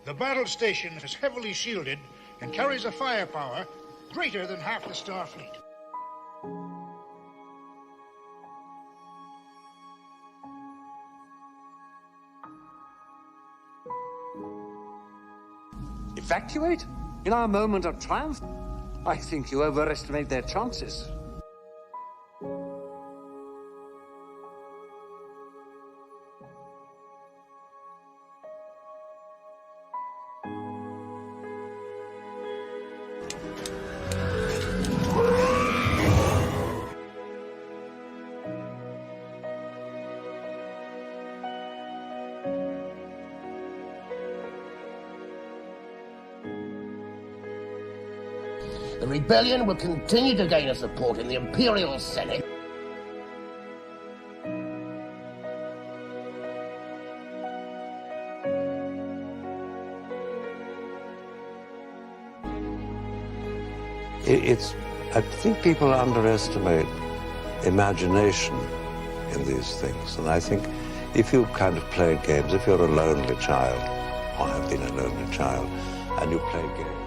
The battle station is heavily shielded and carries a firepower greater than half the Starfleet. Evacuate? In our moment of triumph? I think you overestimate their chances. The rebellion will continue to gain a support in the Imperial Senate. I think people underestimate imagination in these things. And I think if you kind of play games, if you're a lonely child, or have been a lonely child, and you play games,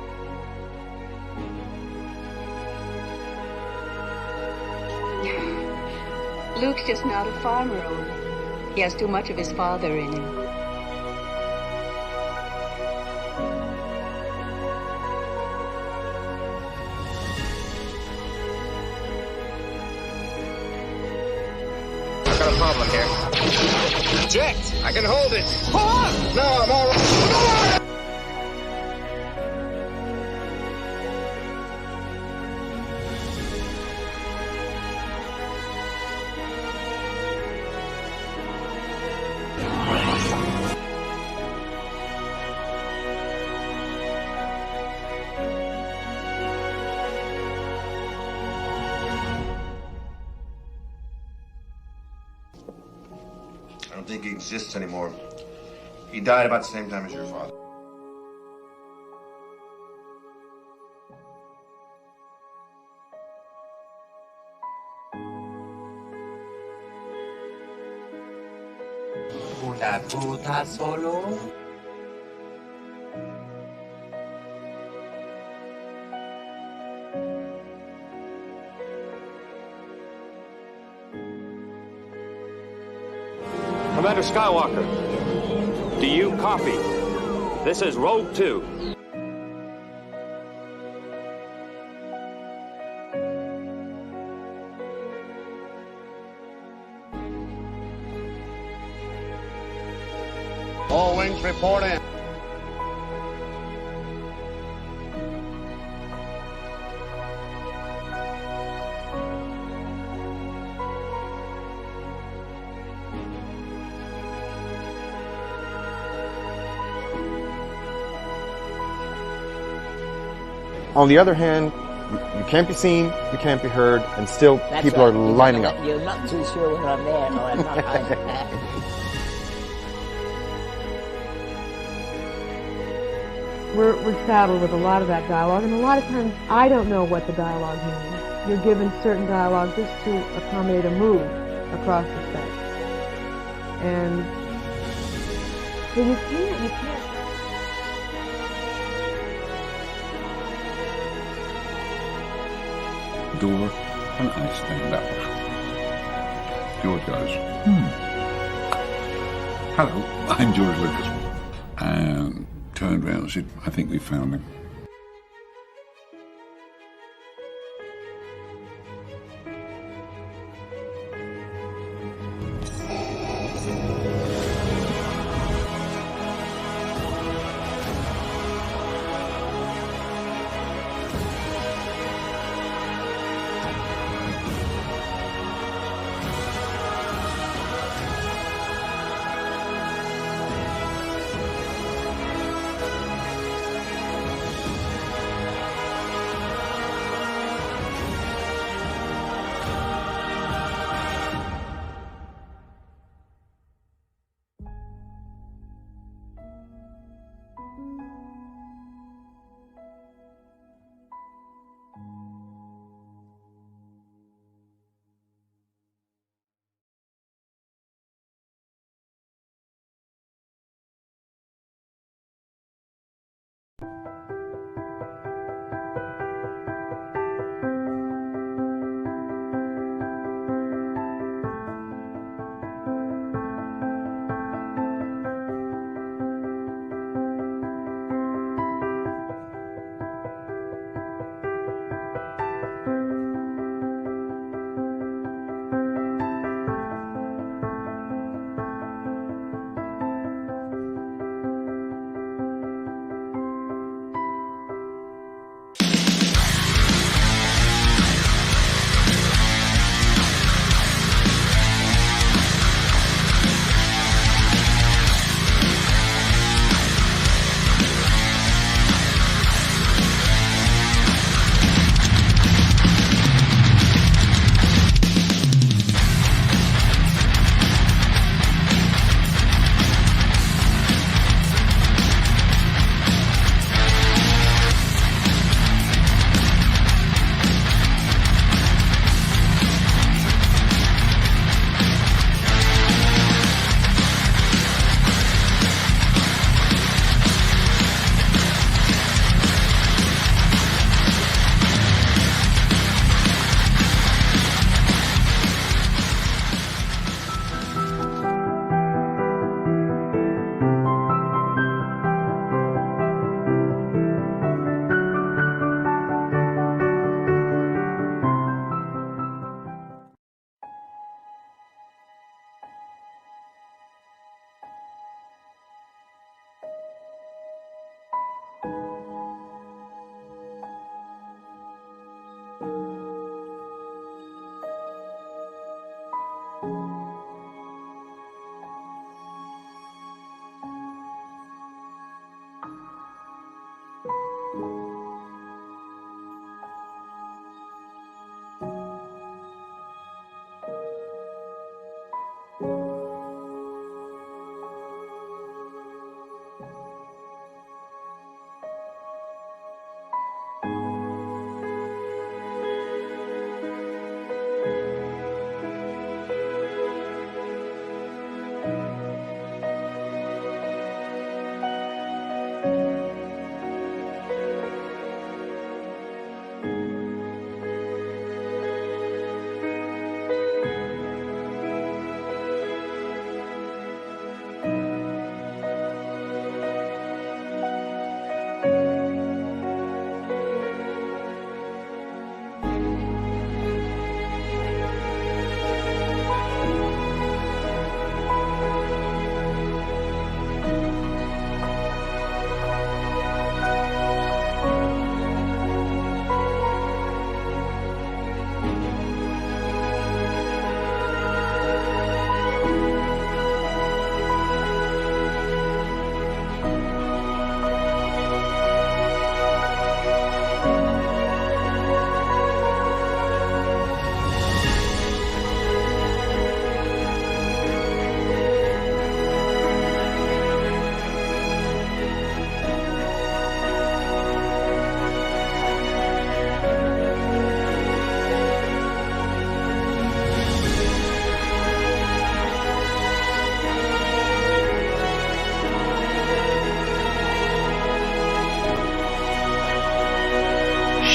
Luke's just not a farmer, Owen. He has too much of his father in him. I've got a problem here. Eject! I can hold it! Hold on! No, I'm all right. I don't think he exists anymore. He died about the same time as your father. Una puta solo. Commander Skywalker, do you copy? This is Rogue 2. All wings report in. On the other hand, you can't be seen, you can't be heard, and still That's people right. are lining up. You're not too sure whether I'm there or I'm not. We're saddled with a lot of that dialogue, and a lot of times I don't know what the dialogue means. You're given certain dialogue just to accommodate a move across the set. And so you can't. Door, and I stand up. George goes, Hello, I'm George Lucas. And turned around and said, I think we found him.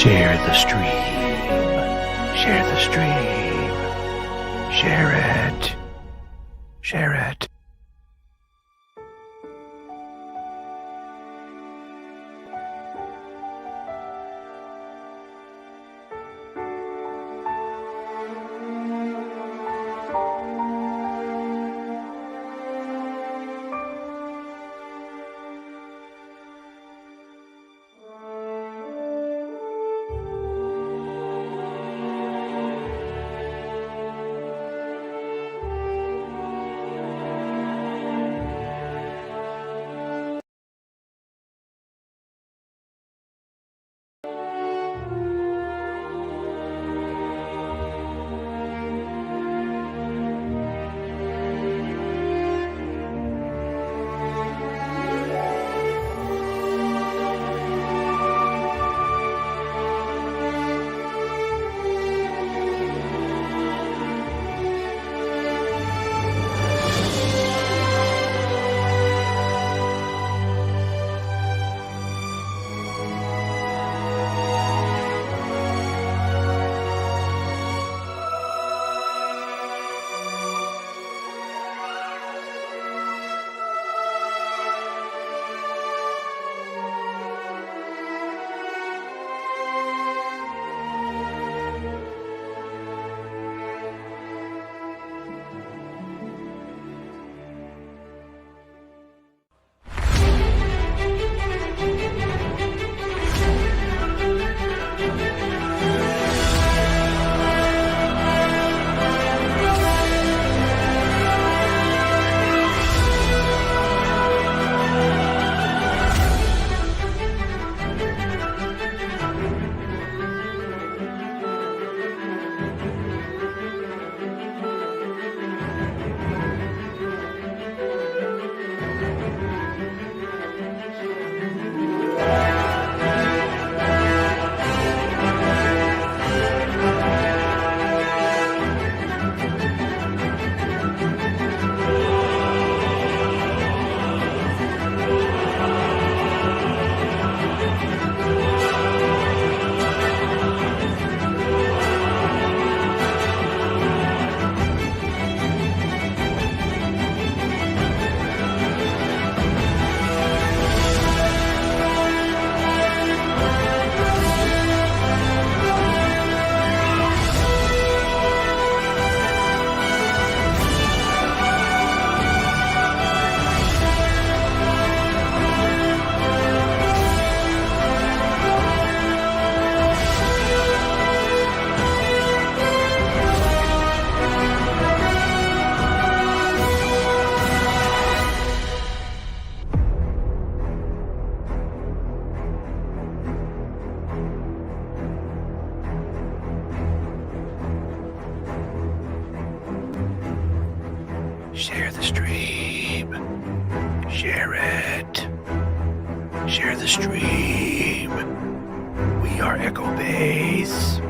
Share the stream. Share the stream. Share it. Share it. Share it. Share the stream. We are Echo Base.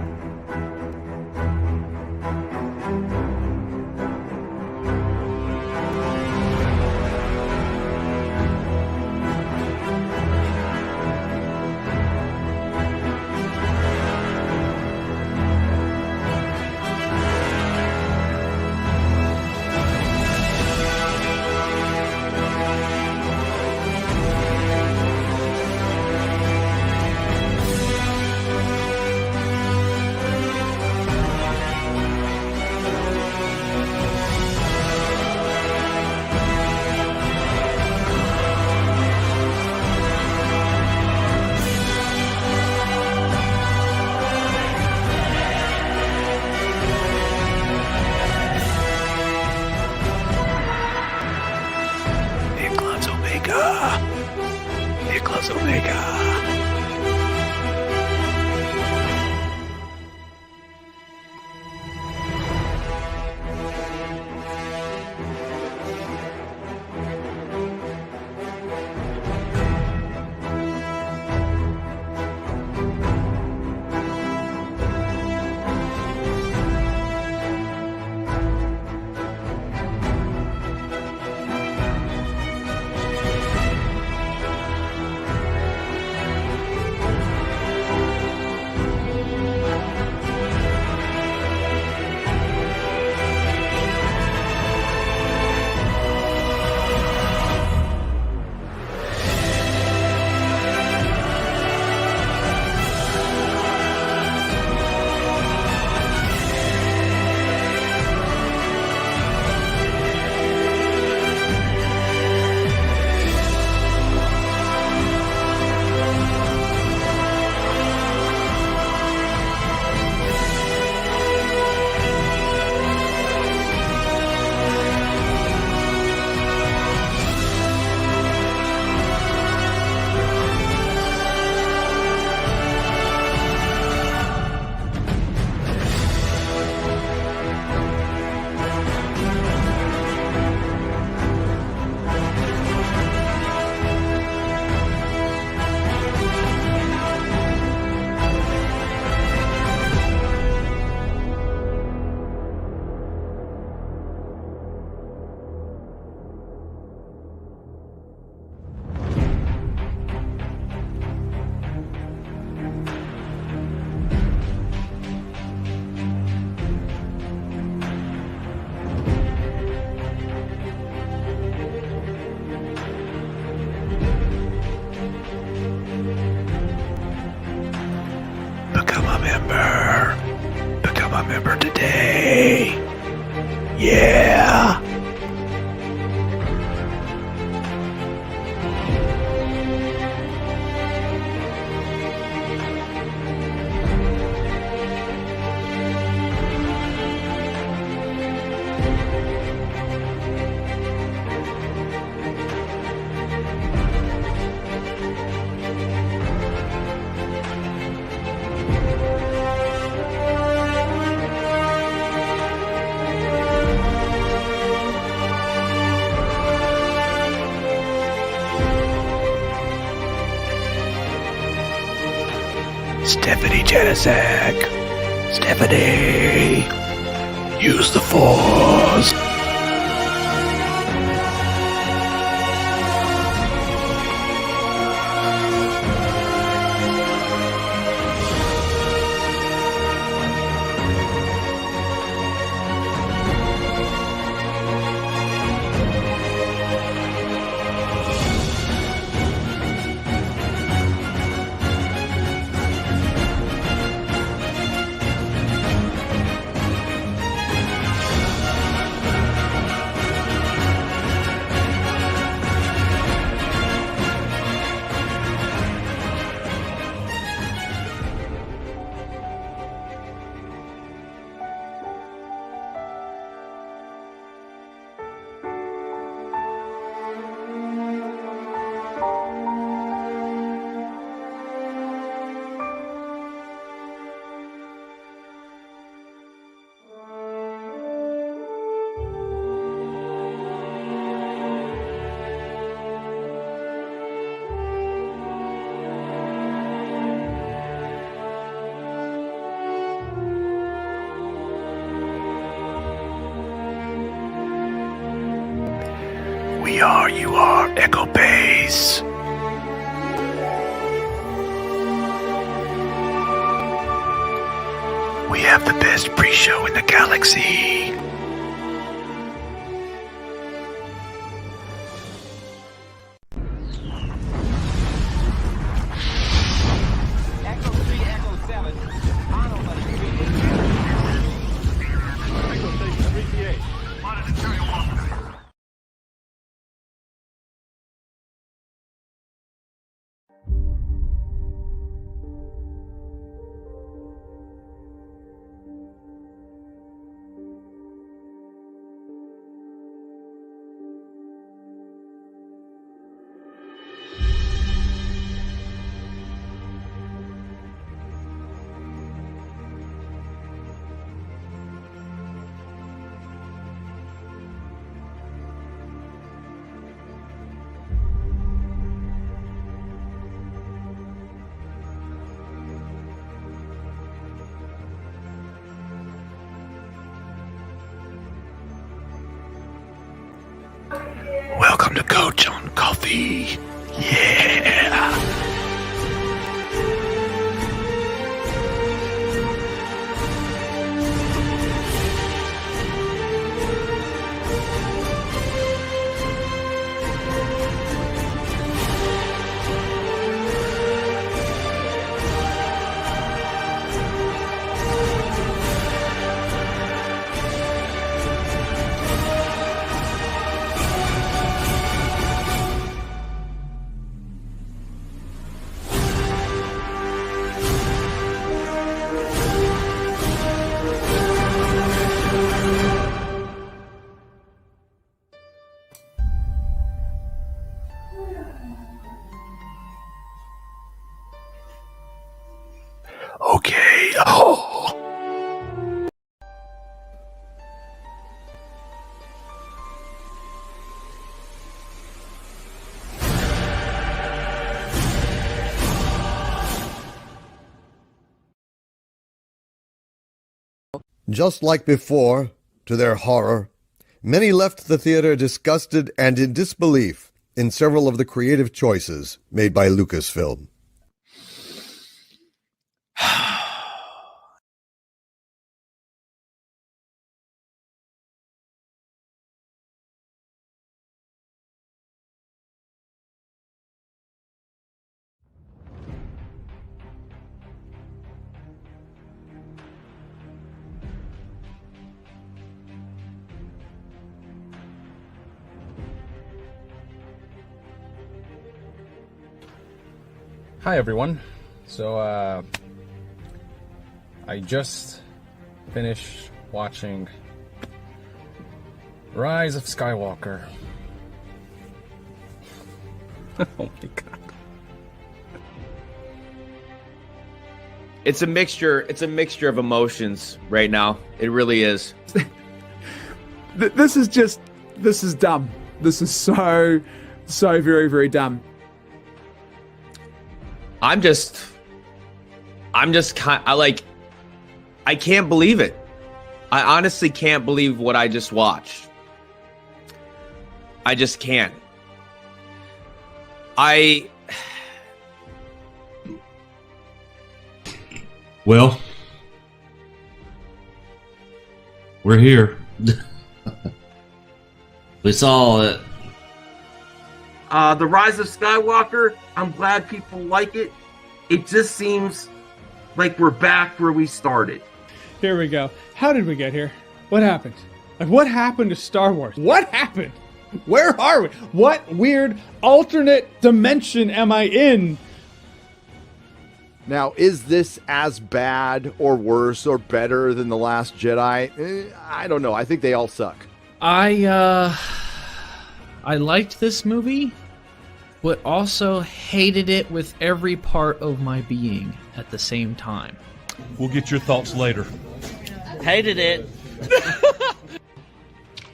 Become a member today. Yeah. Stephanie Janicek. Stephanie. Use the Force. you are Echo Base. We have the best pre-show in the galaxy. Echo 3 to Echo 7. Tano must be Echo Station 3PA. Spotted the triumphantly. Welcome to Coach on Coffee. Yeah. Okay. Oh. Just like before, to their horror, many left the theater disgusted and in disbelief in several of the creative choices made by Lucasfilm. Hi everyone. So I just finished watching Rise of Skywalker. Oh my god. It's a mixture of emotions right now. It really is. This is dumb. This is so very, very dumb. I can't believe it. I honestly can't believe what I just watched. I just can't. Well, we're here. We saw it. The Rise of Skywalker, I'm glad people like it. It just seems like we're back where we started. Here we go. How did we get here? What happened? Like, what happened to Star Wars? What happened? Where are we? What weird alternate dimension am I in? Now, is this as bad or worse or better than The Last Jedi? I don't know. I think they all suck. I liked this movie, but also hated it with every part of my being at the same time. We'll get your thoughts later. Hated it.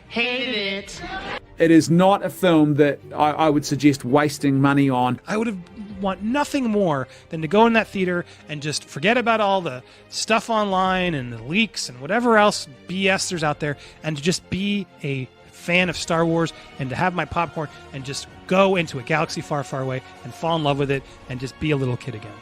Hated it. It is not a film that I would suggest wasting money on. I would want nothing more than to go in that theater and just forget about all the stuff online and the leaks and whatever else BS there's out there, and to just be a fan of Star Wars and to have my popcorn and just go into a galaxy far, far away and fall in love with it and just be a little kid again.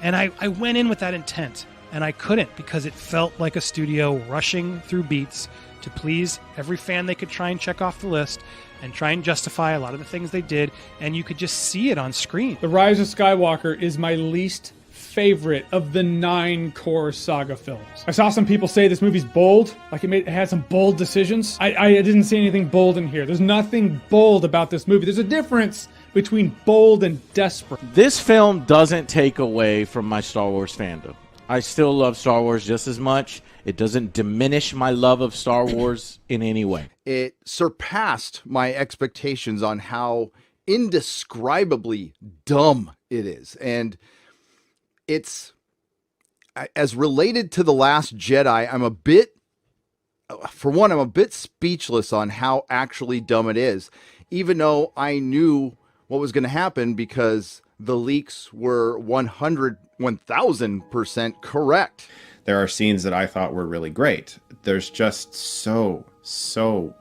And I went in with that intent, and I couldn't because it felt like a studio rushing through beats to please every fan they could try and check off the list and try and justify a lot of the things they did, and you could just see it on screen. The Rise of Skywalker is my least favorite of the 9 core saga films. I saw some people say this movie's bold, like it had some bold decisions. I didn't see anything bold in here. There's nothing bold about this movie. There's a difference between bold and desperate. This film doesn't take away from my Star Wars fandom. I still love Star Wars just as much. It doesn't diminish my love of Star Wars in any way. It surpassed my expectations on how indescribably dumb it is. And it's, as related to The Last Jedi, I'm a bit speechless on how actually dumb it is, even though I knew what was going to happen because the leaks were 1000% correct. There are scenes that I thought were really great. There's just so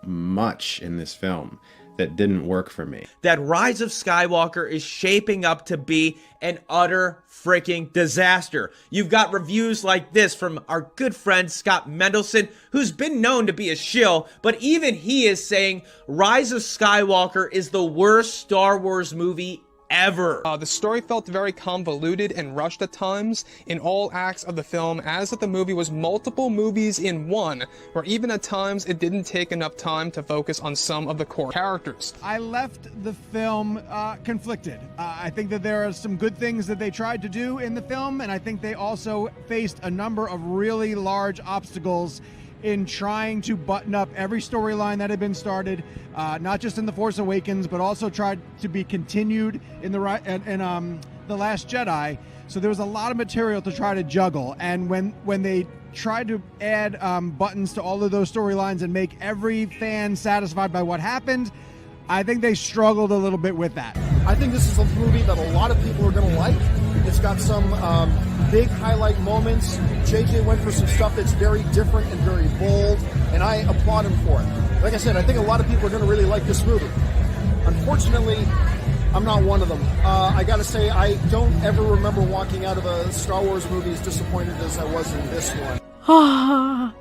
much in this film that didn't work for me. That Rise of Skywalker is shaping up to be an utter freaking disaster. You've got reviews like this from our good friend Scott Mendelson, who's been known to be a shill, but even he is saying Rise of Skywalker is the worst Star Wars movie ever. The story felt very convoluted and rushed at times in all acts of the film, as if the movie was multiple movies in one, where even at times it didn't take enough time to focus on some of the core characters. I left the film conflicted. I think that there are some good things that they tried to do in the film, and I think they also faced a number of really large obstacles in trying to button up every storyline that had been started, not just in The Force Awakens, but also tried to be continued in The Last Jedi. So there was a lot of material to try to juggle, and when they tried to add buttons to all of those storylines and make every fan satisfied by what happened, I think they struggled a little bit with that. I think this is a movie that a lot of people are going to like. It's got some big highlight moments. JJ went for some stuff that's very different and very bold, and I applaud him for it. Like I said, I think a lot of people are going to really like this movie. Unfortunately, I'm not one of them. I got to say, I don't ever remember walking out of a Star Wars movie as disappointed as I was in this one. How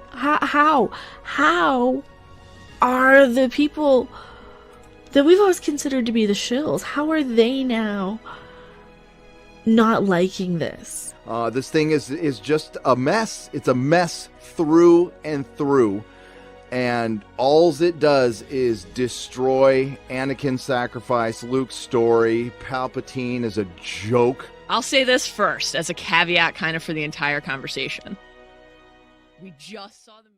are the people that we've always considered to be the shills, how are they now not liking this? This thing is just a mess. It's a mess through and through. And all it does is destroy Anakin's sacrifice, Luke's story. Palpatine is a joke. I'll say this first as a caveat kind of for the entire conversation. We just saw the movie.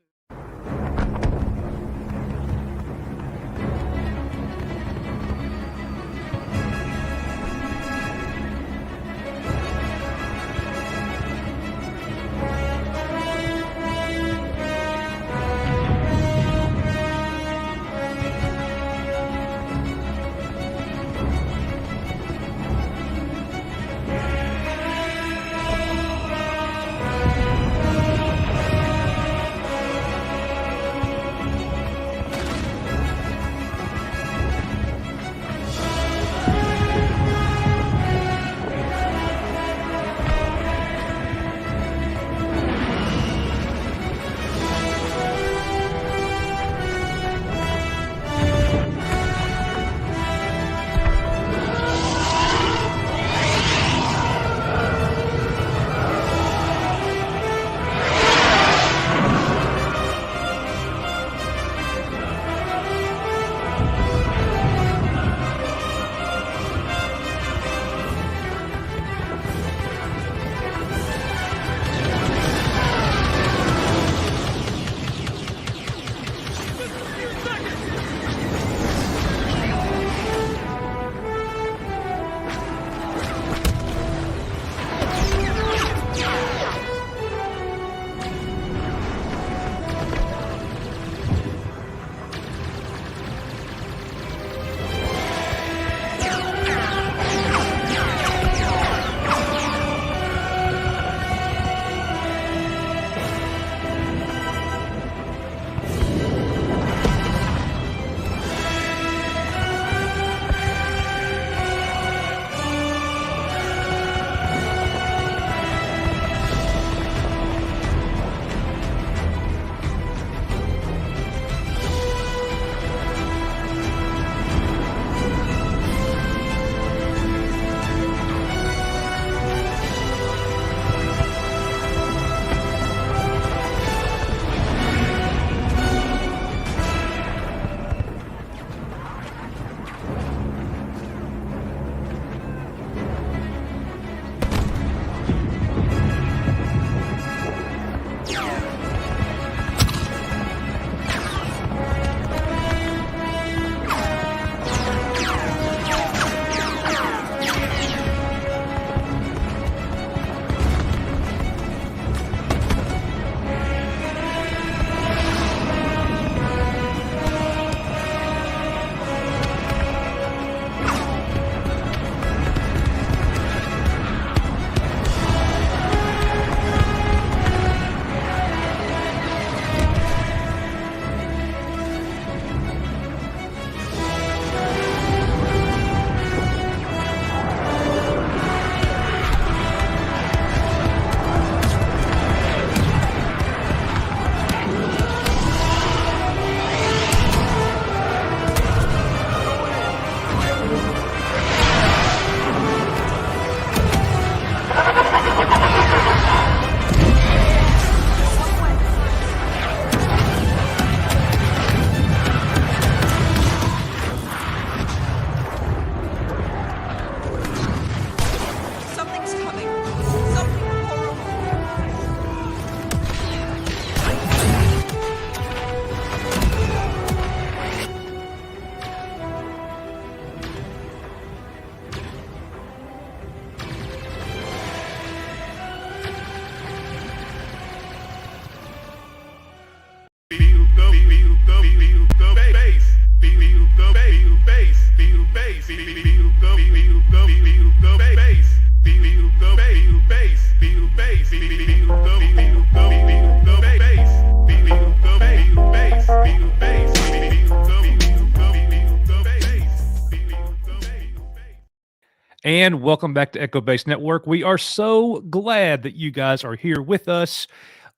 And welcome back to Echo Base Network. We are so glad that you guys are here with us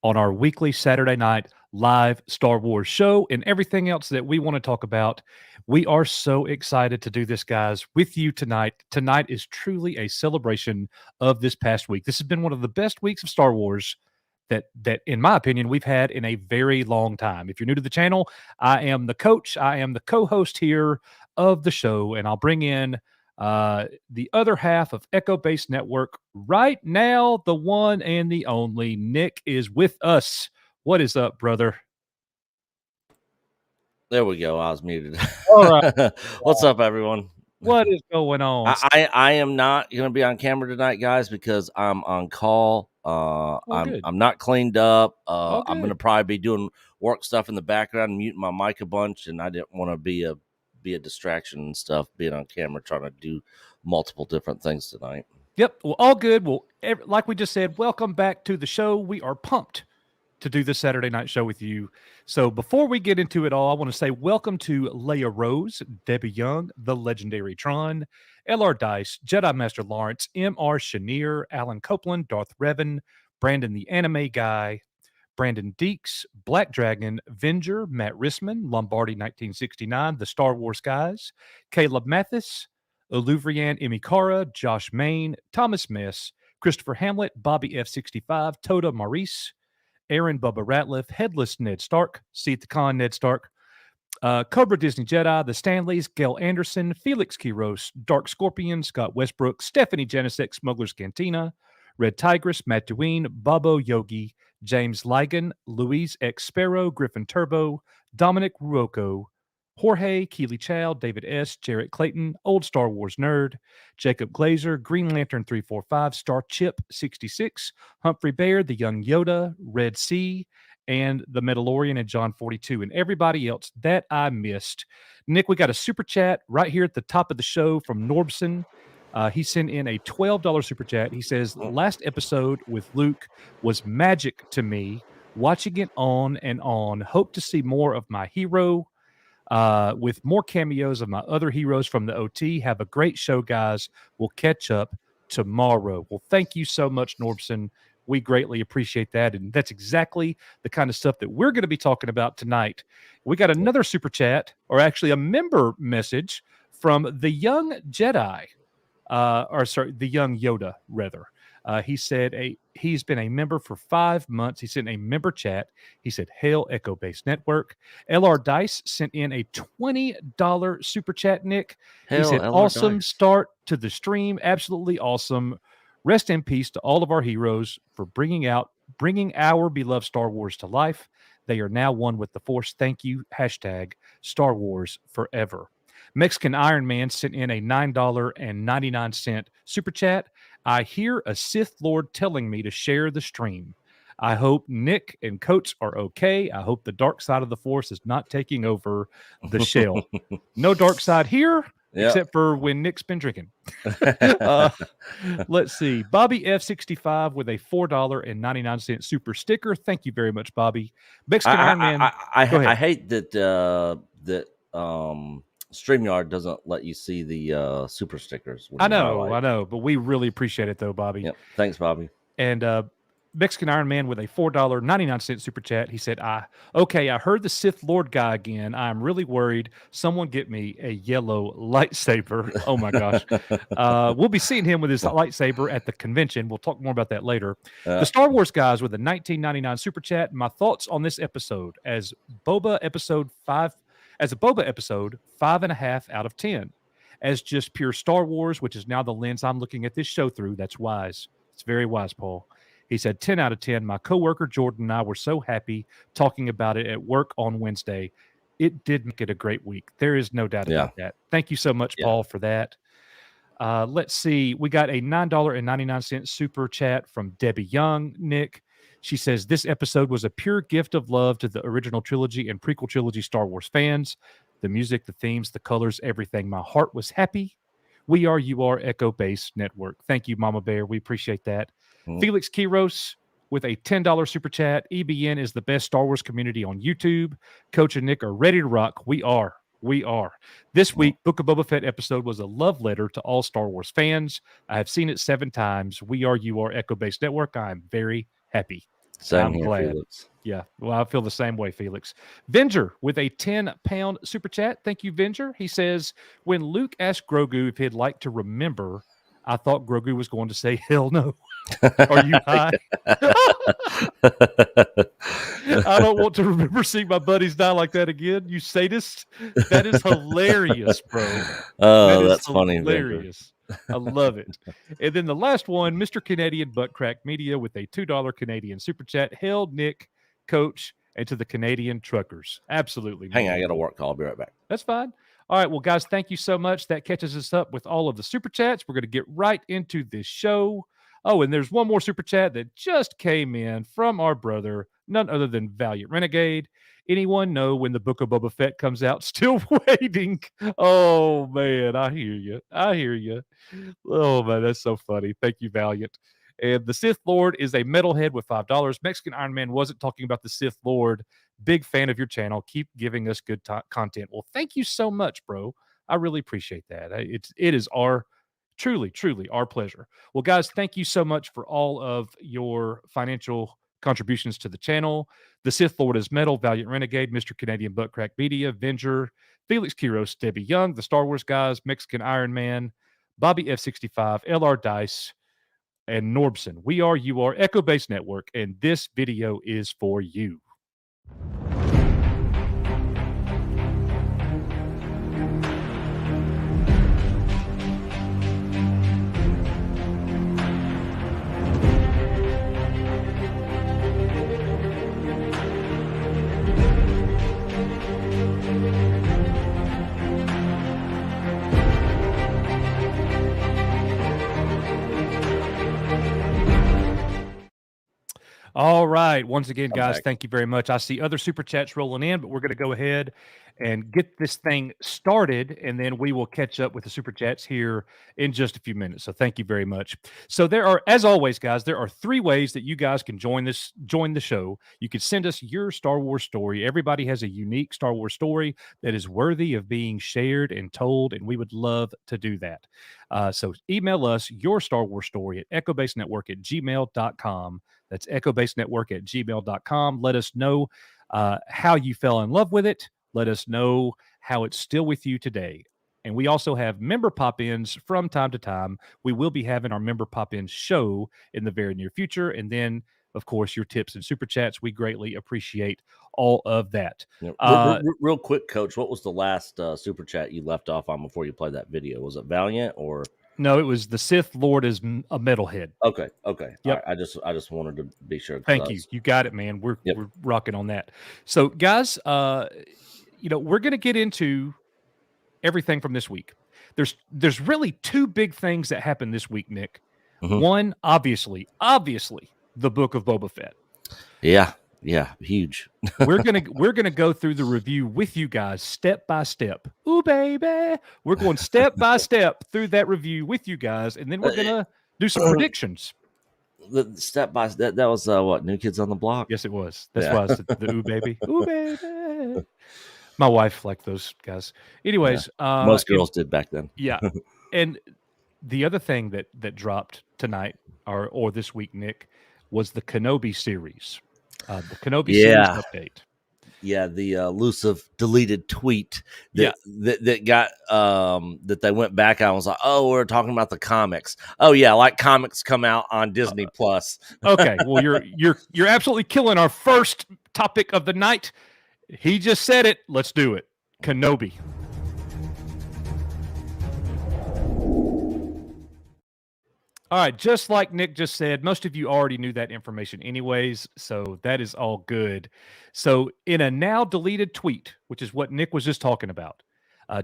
on our weekly Saturday night live Star Wars show and everything else that we want to talk about. We are so excited to do this, guys, with you tonight. Tonight is truly a celebration of this past week. This has been one of the best weeks of Star Wars that in my opinion, we've had in a very long time. If you're new to the channel, I am the coach. I am the co-host here of the show, and I'll bring in the other half of Echo Base Network right now. The one and the only Nick is with us. What is up, brother? There we go. I was muted. All right. What's up, everyone? What is going on? I am not going to be on camera tonight, guys, because I'm on call. I'm not cleaned up. I'm going to probably be doing work stuff in the background, muting my mic a bunch, and I didn't want to be a distraction and stuff, being on camera, trying to do multiple different things tonight. Yep. Well, all good. Well, like we just said, welcome back to the show. We are pumped to do this Saturday night show with you. So before we get into it all, I want to say welcome to Leia Rose, Debbie Young, the legendary Tron, LR Dice, Jedi Master Lawrence, MR Chenier, Alan Copeland, Darth Revan, Brandon the Anime Guy, Brandon Deeks, Black Dragon, Venger, Matt Rissman, Lombardi 1969, The Star Wars Guys, Caleb Mathis, Oluvrian Imikara, Josh Main, Thomas Mess, Christopher Hamlet, Bobby F65, Toda Maurice, Aaron Bubba Ratliff, Headless Ned Stark, Seat the Con Ned Stark, Cobra Disney Jedi, The Stanleys, Gail Anderson, Felix Quiros, Dark Scorpion, Scott Westbrook, Stephanie Janisek, Smuggler's Cantina, Red Tigress, Matt Deween, Bobo Yogi, James Ligon, Louise X Sparrow, Griffin Turbo, Dominic Ruocco, Jorge, Keely Chow, David S., Jarrett Clayton, Old Star Wars Nerd, Jacob Glazer, Green Lantern 345, Star Chip 66, Humphrey Bear, The Young Yoda, Red Sea, and The Mandalorian and John 42, and everybody else that I missed. Nick, we got a super chat right here at the top of the show from Norbson. He sent in a $12 super chat. He says, last episode with Luke was magic to me. Watching it on and on. Hope to see more of my hero with more cameos of my other heroes from the OT. Have a great show, guys. We'll catch up tomorrow. Well, thank you so much, Norbson. We greatly appreciate that. And that's exactly the kind of stuff that we're going to be talking about tonight. We got another super chat, or actually a member message from the Young Jedi. The Young Yoda, rather. He said he's been a member for 5 months. He sent a member chat. He said, Hail Echo Base Network. LR Dice sent in a $20 super chat, Nick. He said, LR awesome Dice. Start to the stream. Absolutely awesome. Rest in peace to all of our heroes for bringing our beloved Star Wars to life. They are now one with the Force. Thank you. Hashtag Star Wars forever. Mexican Iron Man sent in a $9.99 super chat. I hear a Sith Lord telling me to share the stream. I hope Nick and Coach are okay. I hope the dark side of the Force is not taking over the shell. No dark side here, except for when Nick's been drinking. Let's see. Bobby F65 with a $4.99 super sticker. Thank you very much, Bobby. Mexican Iron Man. I hate that StreamYard doesn't let you see the super stickers. I know, but we really appreciate it though, Bobby. Yep. Thanks, Bobby. And Mexican Iron Man with a $4.99 super chat. He said, I heard the Sith Lord guy again. I'm really worried. Someone get me a yellow lightsaber. Oh my gosh. We'll be seeing him with his lightsaber at the convention. We'll talk more about that later. The Star Wars guys with a $19.99 super chat. My thoughts on this episode as a Boba episode 5.5 out of 10. As just pure Star Wars, which is now the lens I'm looking at this show through. That's wise. It's very wise, Paul. He said 10 out of 10. My coworker Jordan and I were so happy talking about it at work on Wednesday. It did make it a great week. There is no doubt about that. Thank you so much, Paul, for that. Let's see. We got a $9.99 super chat from Debbie Young, Nick. She says, this episode was a pure gift of love to the original trilogy and prequel trilogy Star Wars fans. The music, the themes, the colors, everything. My heart was happy. We are, you are, Echo Base Network. Thank you, Mama Bear. We appreciate that. Felix Quiros with a $10 super chat. EBN is the best Star Wars community on YouTube. Coach and Nick are ready to rock. We are. We are. This week, Book of Boba Fett episode was a love letter to all Star Wars fans. I have seen it 7 times. We are Echo Based Network. I am very happy. Same I'm here, glad. Felix. Yeah, well, I feel the same way, Felix. Venger with a 10-pound super chat. Thank you, Venger. He says, when Luke asked Grogu if he'd like to remember, I thought Grogu was going to say, hell no. Are you high? I don't want to remember seeing my buddies die like that again. You sadist. That is hilarious, bro. Oh, that's funny. Hilarious. I love it. And then the last one, Mr. Canadian Buttcrack Media with a $2 Canadian super chat. Hail Nick, Coach, and to the Canadian truckers. Absolutely. Hang on, I got a work call. I'll be right back. That's fine. All right, well, guys, thank you so much. That catches us up with all of the super chats. We're going to get right into this show. Oh, and there's one more super chat that just came in from our brother, none other than Valiant Renegade. Anyone know when the Book of Boba Fett comes out? Still waiting. Oh, man, I hear you. I hear you. Oh, man, that's so funny. Thank you, Valiant. And the Sith Lord is a metalhead with $5. Mexican Iron Man wasn't talking about the Sith Lord. Big fan of your channel. Keep giving us good content. Well, thank you so much, bro. I really appreciate that. It is our truly our pleasure. Well, guys, thank you so much for all of your financial contributions to the channel. The Sith Lord is Metal, Valiant Renegade, Mr. Canadian Buttcrack Media, Venger, Felix Quiros, Debbie Young, the Star Wars guys, Mexican Iron Man, Bobby F65, LR Dice, and Norbson. We are Echo Based Network, and this video is for you. All right. Once again, guys, thank you very much. I see other super chats rolling in, but we're going to go ahead and get this thing started, and then we will catch up with the super chats here in just a few minutes. So thank you very much. So there are, as always, guys, there are 3 ways that you guys can join the show. You can send us your Star Wars story. Everybody has a unique Star Wars story that is worthy of being shared and told, and we would love to do that. So email us your Star Wars story at echobasednetwork@gmail.com. That's echobasednetwork@gmail.com. Let us know how you fell in love with it. Let us know how it's still with you today. And we also have member pop-ins from time to time. We will be having our member pop-ins show in the very near future. And then, of course, your tips and super chats. We greatly appreciate all of that. Yeah. Real quick, Coach, what was the last super chat you left off on before you played that video? Was it Valiant or... No, it was the Sith Lord is a metalhead. Okay. Yep. I just wanted to be sure. Thank you. You got it, man. We're rocking on that. So, guys, we're going to get into everything from this week. There's really 2 big things that happened this week, Nick. Mm-hmm. One, obviously, the Book of Boba Fett. Yeah, huge. we're gonna go through the review with you guys step by step. Ooh, baby, we're going step by step through that review with you guys, and then we're gonna do some predictions. The step by step. That was what, New Kids on the Block? Yes, it was. That's why I said the ooh, baby, ooh, baby. My wife liked those guys. Anyways, most girls did back then. Yeah, and the other thing that dropped tonight or this week, Nick, was the Kenobi series. The Kenobi series update. Yeah, the elusive deleted tweet that got that they went back on. I was like, oh, we're talking about the comics. Oh yeah, like comics come out on Disney Plus. Okay, well you're absolutely killing our first topic of the night. He just said it. Let's do it. Kenobi. All right, just like Nick just said, most of you already knew that information anyways, so that is all good. So in a now deleted tweet, which is what Nick was just talking about,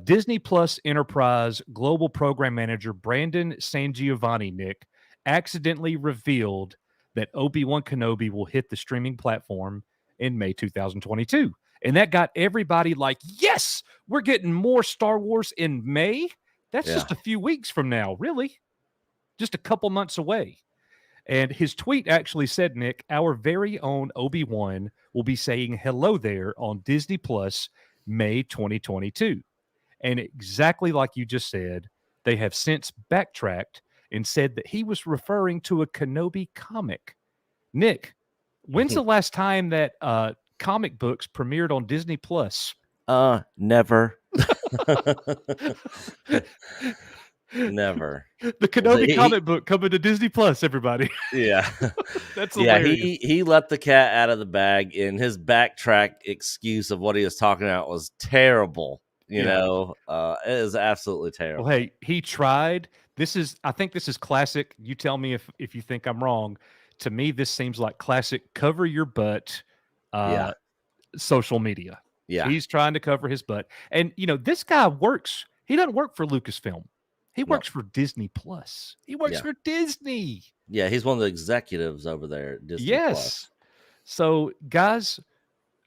Disney Plus Enterprise Global Program Manager Brandon Sangiovanni, Nick, accidentally revealed that Obi-Wan Kenobi will hit the streaming platform in May 2022. And that got everybody like, yes, we're getting more Star Wars in May? That's just a few weeks from now, really. Just a couple months away. And his tweet actually said, Nick, our very own Obi-Wan will be saying hello there on Disney Plus May 2022. And exactly like you just said, they have since backtracked and said that he was referring to a Kenobi comic. Nick, when's the last time that comic books premiered on Disney Plus? Never. Never. The Kenobi comic book coming to Disney Plus, everybody. Yeah. That's hilarious. He let the cat out of the bag, and his backtrack excuse of what he was talking about was terrible. You know, it is absolutely terrible. Well, hey, he tried. I think this is classic. You tell me if you think I'm wrong. To me, this seems like classic cover your butt social media. Yeah. He's trying to cover his butt. And, this guy works. He doesn't work for Lucasfilm. He works for Disney Plus. He works for Disney. Yeah, he's one of the executives over there at Disney Plus. So, guys,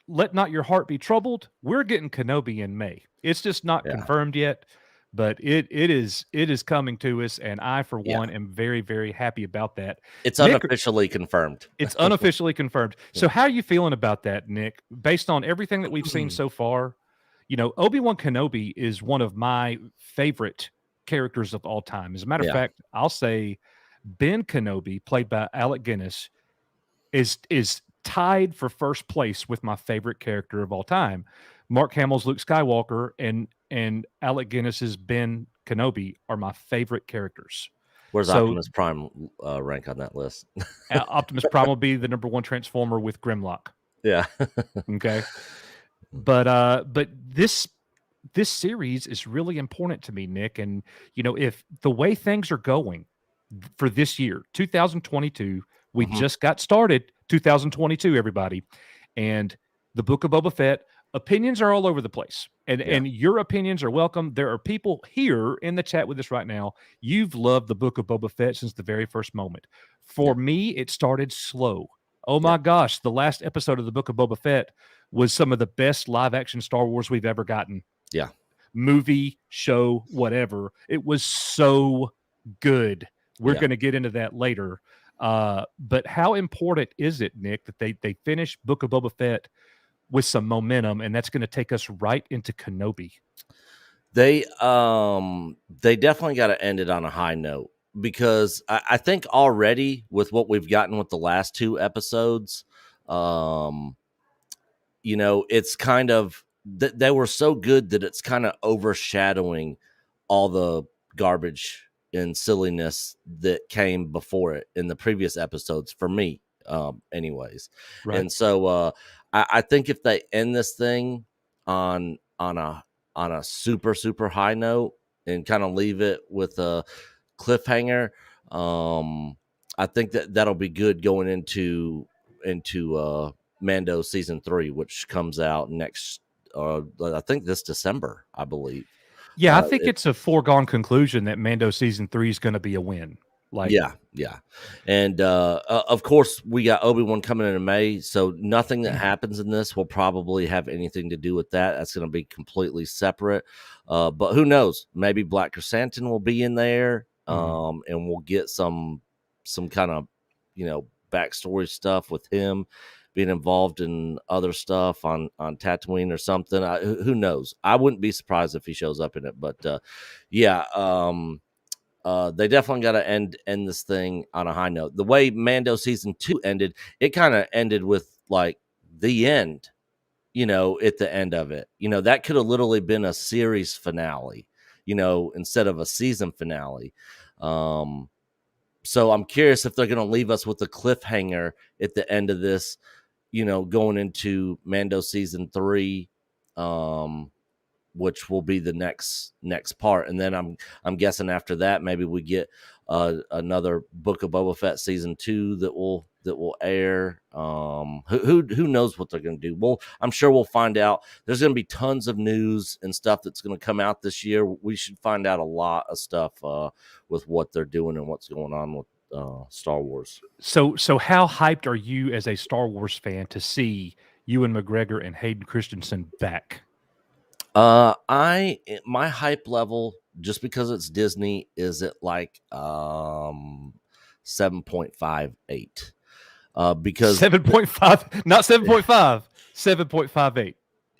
let not your heart be troubled. We're getting Kenobi in May. It's just not confirmed yet, but it is coming to us, and I, for one, am very, very happy about that. It's unofficially confirmed. It's unofficially confirmed. So how are you feeling about that, Nick? Based on everything that we've seen so far, Obi-Wan Kenobi is one of my favorite characters of all time. As a matter of fact, I'll say Ben Kenobi, played by Alec Guinness, is tied for first place with my favorite character of all time. Mark Hamill's Luke Skywalker and Alec Guinness's Ben Kenobi are my favorite characters. Where's Optimus Prime rank on that list? Optimus Prime will be the number one Transformer with Grimlock. Yeah. Okay. But this series is really important to me, Nick. And, if the way things are going for this year, 2022, we just got started, 2022, everybody. And the Book of Boba Fett, opinions are all over the place. And your opinions are welcome. There are people here in the chat with us right now. You've loved the Book of Boba Fett since the very first moment. For me, it started slow. Oh my gosh, the last episode of the Book of Boba Fett was some of the best live-action Star Wars we've ever gotten. Yeah. Movie, show, whatever. It was so good. We're going to get into that later. But how important is it, Nick, that they finish Book of Boba Fett with some momentum, and that's going to take us right into Kenobi? They definitely got to end it on a high note, because I think already with what we've gotten with the last two episodes, it's kind of they were so good that it's kind of overshadowing all the garbage and silliness that came before it in the previous episodes for me, anyways. Right. And so I think if they end this thing on a super, super high note and kind of leave it with a cliffhanger, I think that'll be good going into Mando season 3, which comes out next, I think this December, I believe. Yeah, I think it's a foregone conclusion that Mando season 3 is going to be a win. Yeah. And of course, we got Obi-Wan coming in May, so nothing that happens in this will probably have anything to do with that. That's going to be completely separate. But who knows? Maybe Black Chrysanthemum will be in there, and we'll get some kind of backstory stuff with him being involved in other stuff on Tatooine or something. Who knows? I wouldn't be surprised if he shows up in it. But they definitely got to end this thing on a high note. The way Mando season 2 ended, it kind of ended with like the end, at the end of it. That could have literally been a series finale, instead of a season finale. So I'm curious if they're going to leave us with a cliffhanger at the end of this, going into Mando season 3, which will be the next part. And then I'm guessing after that, maybe we get another Book of Boba Fett season 2 that will air. Who knows what they're going to do? Well, I'm sure we'll find out. There's going to be tons of news and stuff that's going to come out this year. We should find out a lot of stuff with what they're doing and what's going on with Star Wars. So how hyped are you as a Star Wars fan to see Ewan McGregor and Hayden Christensen back? My hype level, just because it's Disney, is at like 7.58. Because 7.5, not 7.5, 7.58.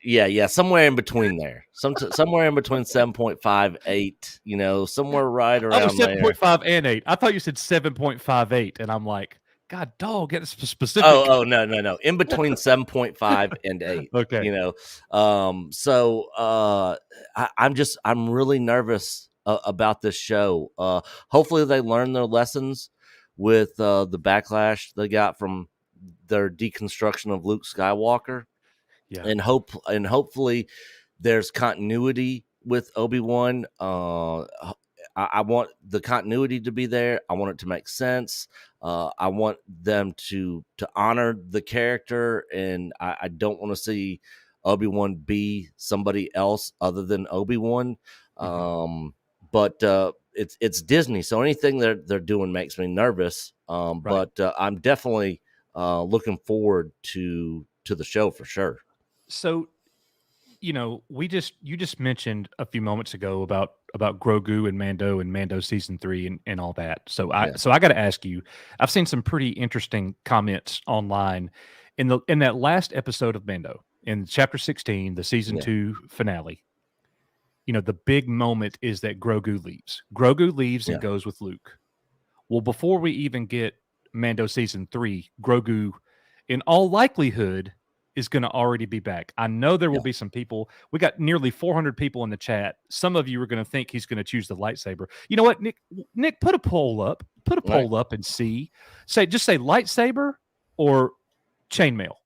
Yeah, somewhere in between there. Somewhere in between 7.5, 8, somewhere right around was 7.5 there. and 8. I thought you said 7.58, and I'm like, God, dog, get specific. Oh, no. In between 7.5 and 8. Okay. I'm really nervous about this show. Hopefully they learn their lessons with the backlash they got from their deconstruction of Luke Skywalker. Yeah. And hopefully there's continuity with Obi-Wan. I want the continuity to be there. I want it to make sense. I want them to honor the character, and I don't want to see Obi-Wan be somebody else other than Obi-Wan. But it's Disney, so anything they're doing makes me nervous. But I'm definitely looking forward to the show for sure. So, you just mentioned a few moments ago about Grogu and Mando season 3 and all that. So I got to ask you, I've seen some pretty interesting comments online in that last episode of Mando in chapter 16, the season 2 finale. The big moment is that Grogu leaves. Grogu leaves and goes with Luke. Well, before we even get Mando season 3, Grogu, in all likelihood, is going to already be back. I know there will be some people. We got nearly 400 people in the chat. Some of you are going to think he's going to choose the lightsaber. You know what, Nick, put a poll up. Put a poll up and see. Just say lightsaber or chainmail.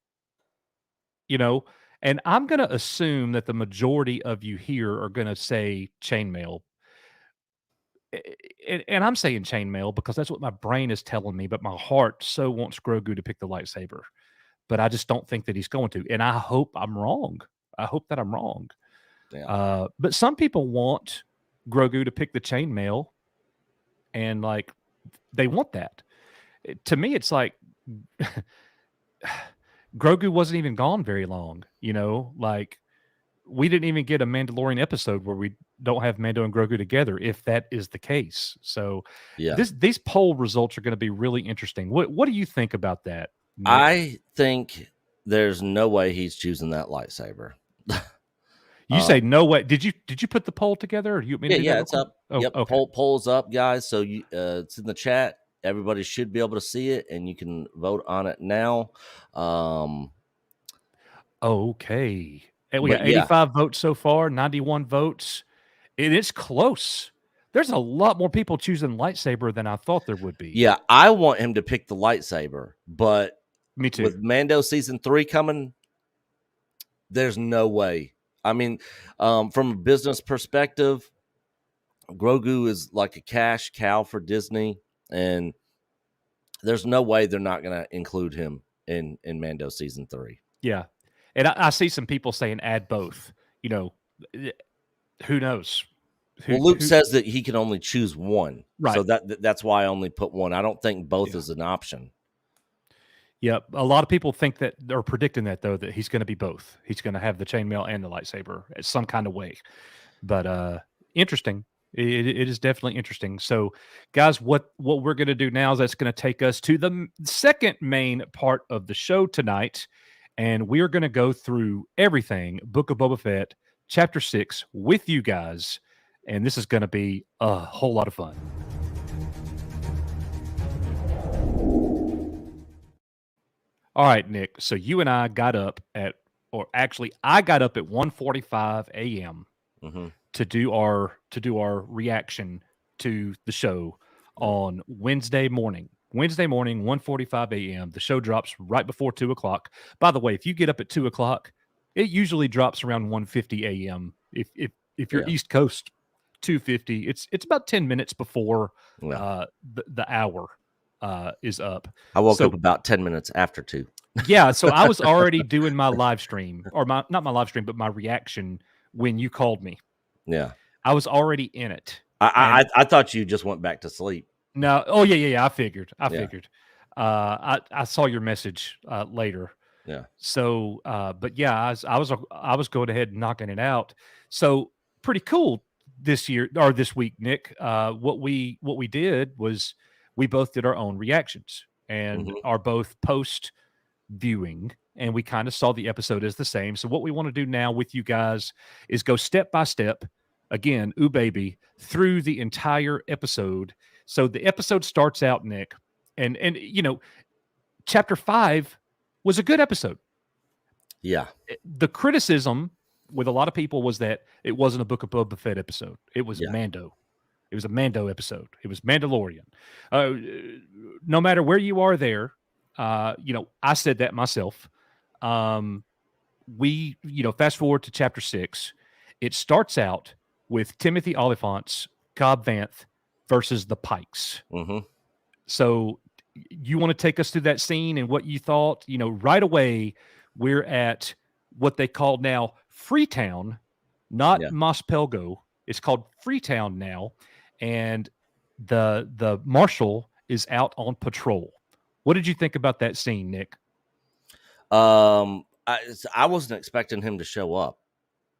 And I'm going to assume that the majority of you here are going to say chainmail. And I'm saying chainmail because that's what my brain is telling me, but my heart so wants Grogu to pick the lightsaber. But I just don't think that he's going to. And I hope I'm wrong. I hope that I'm wrong. Yeah. But some people want Grogu to pick the chainmail, and they want that. To me, it's like Grogu wasn't even gone very long. We didn't even get a Mandalorian episode where we don't have Mando and Grogu together, if that is the case. So these poll results are going to be really interesting. What do you think about that, Nick? I think there's no way he's choosing that lightsaber. You say no way. Did you put the poll together? Or you it's up. Oh, yep, okay. Poll's up, guys. So it's in the chat. Everybody should be able to see it, and you can vote on it now. Okay. And we got 85 votes so far, 91 votes. And it's close. There's a lot more people choosing lightsaber than I thought there would be. Yeah, I want him to pick the lightsaber, but me too. With Mando season 3 coming, there's no way. I mean, from a business perspective, Grogu is like a cash cow for Disney, and there's no way they're not going to include him in Mando season 3. Yeah. And I see some people saying add both. Who knows? Luke says that he can only choose one. Right. So that's why I only put one. I don't think both is an option. Yep. A lot of people think that, or predicting that, though, that he's going to be both. He's going to have the chainmail and the lightsaber in some kind of way. But interesting. It is definitely interesting. So, guys, what we're going to do now is that's going to take us to the second main part of the show tonight. And we are going to go through everything Book of Boba Fett, Chapter 6, with you guys. And this is going to be a whole lot of fun. All right, Nick. So you and I got up at, or actually, I got up at 1:45 a.m. to do our reaction to the show on Wednesday morning. Wednesday morning, 1:45 a.m. The show drops right before 2 o'clock. By the way, if you get up at 2 o'clock, it usually drops around 1:50 a.m. If you're East Coast, 2:50. It's about 10 minutes before the hour is up. I woke up about 10 minutes after 2. Yeah, so I was already doing my live stream, or not my live stream, but my reaction when you called me. Yeah, I was already in it. I thought you just went back to sleep. No. Oh yeah. I figured. I saw your message later. Yeah. So, but yeah, I was going ahead and knocking it out. So pretty cool this year or this week, Nick. What we did was we both did our own reactions and our both post viewing and we kind of saw the episode as the same. So what we want to do now with you guys is go step by step, again, ooh baby, through the entire episode. So the episode starts out, Nick, and chapter 5 was a good episode. Yeah. The criticism with a lot of people was that it wasn't a Book of Boba Fett episode. It was Mando. It was a Mando episode. It was Mandalorian. No matter where you are there, I said that myself. We fast forward to chapter 6. It starts out with Timothy Olyphant's Cobb Vanth versus the Pikes. Mm-hmm. So you want to take us through that scene and what you thought? Right away, we're at what they call now Freetown, not Mos Pelgo. It's called Freetown now. And the marshal is out on patrol. What did you think about that scene, Nick? I wasn't expecting him to show up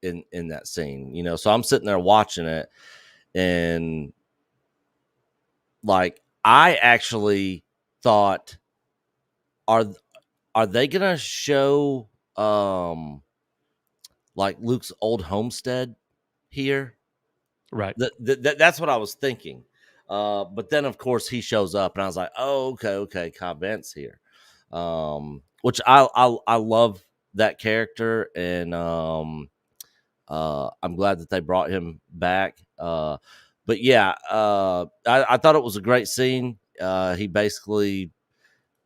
in that scene, so I'm sitting there watching it, and like I actually thought, are they gonna show like Luke's old homestead here? Right. That's what I was thinking. But then of course he shows up, and I was like, oh, okay, Cobb Vanth's here. Which I love that character, and I'm glad that they brought him back. But yeah, I thought it was a great scene. He basically,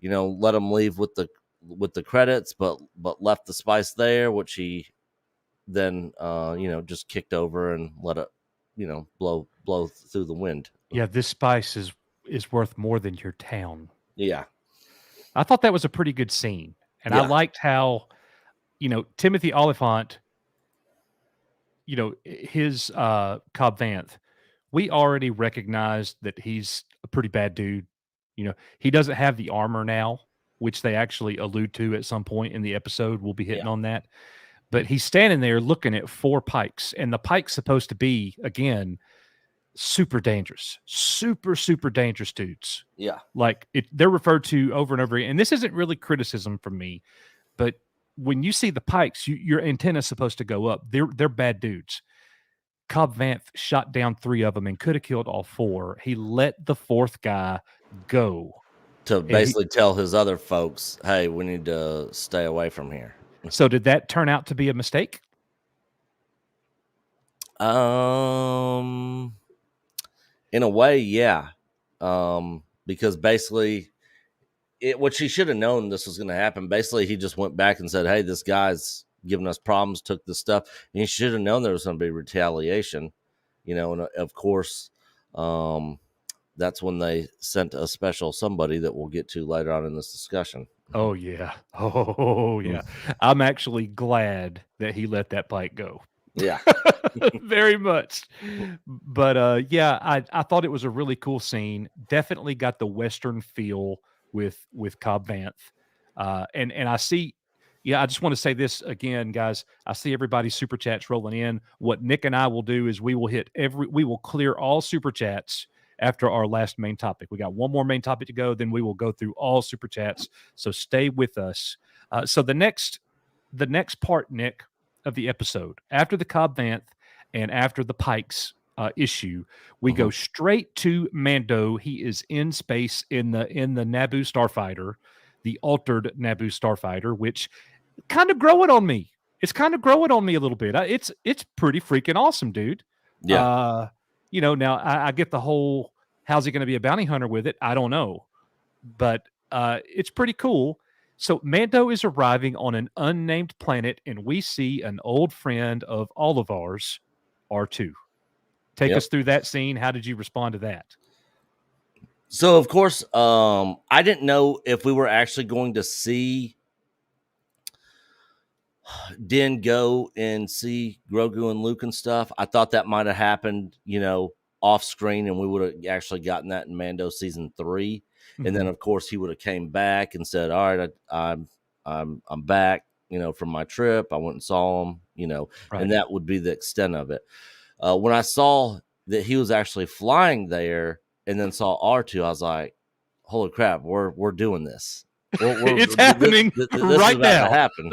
let him leave with the credits, but left the spice there, which he then just kicked over and let it blow through the wind. Yeah, this spice is worth more than your town. Yeah. I thought that was a pretty good scene. And I liked how, Timothy Olyphant, his Cobb Vanth, we already recognized that he's a pretty bad dude. He doesn't have the armor now, which they actually allude to at some point in the episode. We'll be hitting on that. But he's standing there looking at 4 pikes, and the pike's supposed to be, again, super dangerous, super dangerous dudes. Yeah. Like they're referred to over and over again. And this isn't really criticism from me, but when you see the pikes, your antenna's supposed to go up. They're bad dudes. Cobb Vanth shot down 3 of them and could have killed all 4. He let the 4th guy go. To basically tell his other folks, hey, we need to stay away from here. So did that turn out to be a mistake? In a way, yeah. Because basically, what she should have known this was going to happen. Basically, he just went back and said, hey, this guy's giving us problems, took this stuff. And he should have known there was going to be retaliation, and of course, that's when they sent a special somebody that we'll get to later on in this discussion. Oh, yeah. Oh, yeah. I'm actually glad that he let that pike go. Yeah. Very much. But I thought it was a really cool scene. Definitely got the Western feel with Cobb Vanth. And I see, I just want to say this again, guys. I see everybody's super chats rolling in. What Nick and I will do is we will clear all super chats after our last main topic. We got one more main topic to go, then we will go through all super chats. So stay with us. So the next part, Nick, of the episode, after the Cobb Vanth and after the Pikes issue, we go straight to Mando. He is in space in the Naboo starfighter, the altered Naboo starfighter, which kind of growing on me. It's kind of growing on me a little bit. It's pretty freaking awesome, dude. Yeah. Now I get the whole, how's he going to be a bounty hunter with it? I don't know, but it's pretty cool. So Mando is arriving on an unnamed planet, and we see an old friend of all of ours, R2. Take us through that scene. How did you respond to that? So, of course, I didn't know if we were actually going to see Din go and see Grogu and Luke and stuff. I thought that might have happened, off screen, and we would have actually gotten that in Mando season 3. And then, of course, he would have came back and said, "All right, I'm back, from my trip. I went and saw him, Right. And that would be the extent of it." When I saw that he was actually flying there, and then saw R2, I was like, "Holy crap, we're doing this!" It's happening this right is about now. to happen.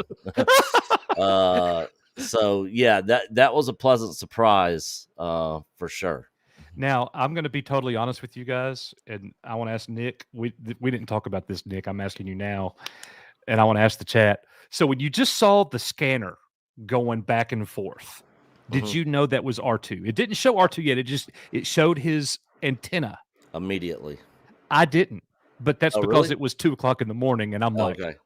So yeah, that was a pleasant surprise for sure. Now, I'm going to be totally honest with you guys, and I want to ask Nick. We didn't talk about this, Nick. I'm asking you now, and I want to ask the chat. So when you just saw the scanner going back and forth, did you know that was R2? It didn't show R2 yet. It showed his antenna Immediately. I didn't, but that's because really? it was 2:00 in the morning, and I'm like, okay.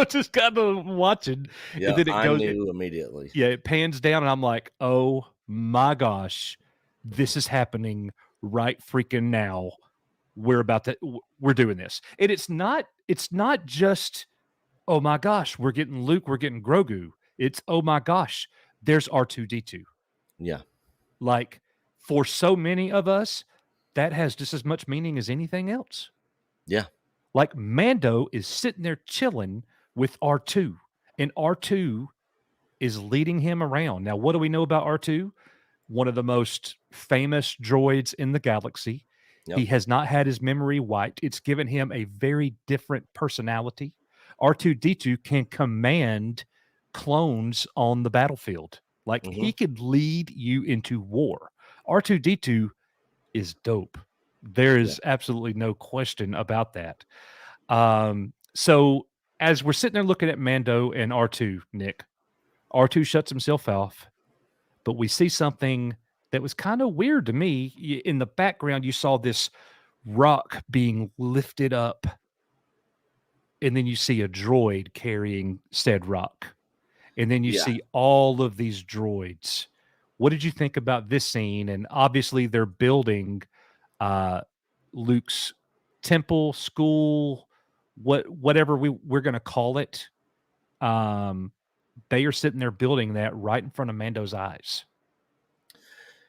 Just kind of watching. Yeah, And then I knew immediately. Yeah, it pans down, and I'm like, oh my gosh, this is happening right freaking now. We're doing this. And it's not just, oh my gosh, we're getting Luke, we're getting Grogu. It's, oh my gosh, there's R2-D2. Yeah. Like, for so many of us, that has just as much meaning as anything else. Yeah. Like, Mando is sitting there chilling with R2, and R2 is leading him around. Now, what do we know about R2? One of the most famous droids in the galaxy. He has not had his memory wiped. It's given him a very different personality. R2-D2 can command clones on the battlefield. Like, he could lead you into war. R2-D2 is dope. There is absolutely no question about that. So as we're sitting there looking at Mando and R2, Nick, R2 shuts himself off, but we see something that was kind of weird to me. In the background, you saw this rock being lifted up, and then you see a droid carrying said rock, and then you see all of these droids. What did you think about this scene? And obviously they're building Luke's temple, school, whatever we're going to call it. They are sitting there building that right in front of Mando's eyes.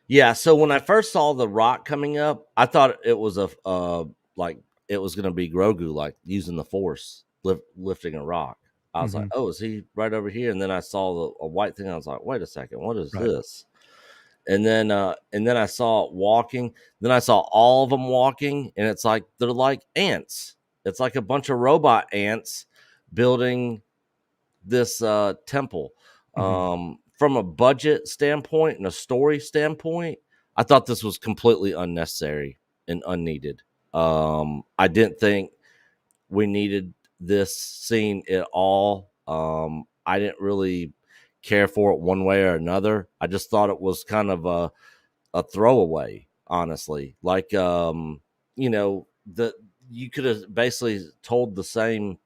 Yeah, so when I first saw the rock coming up, I thought it was like it was going to be Grogu, like using the Force, lifting a rock. I was like, oh, is he right over here? And then I saw a white thing. I was like, wait a second, what is this? And then I saw it walking. Then I saw all of them walking, and it's like they're like ants. It's like a bunch of robot ants building this temple. From a budget standpoint and a story standpoint, I thought this was completely unnecessary and unneeded. I didn't think we needed this scene at all. I didn't really care for it one way or another. I just thought it was kind of a throwaway, honestly. Like, you could have basically told the same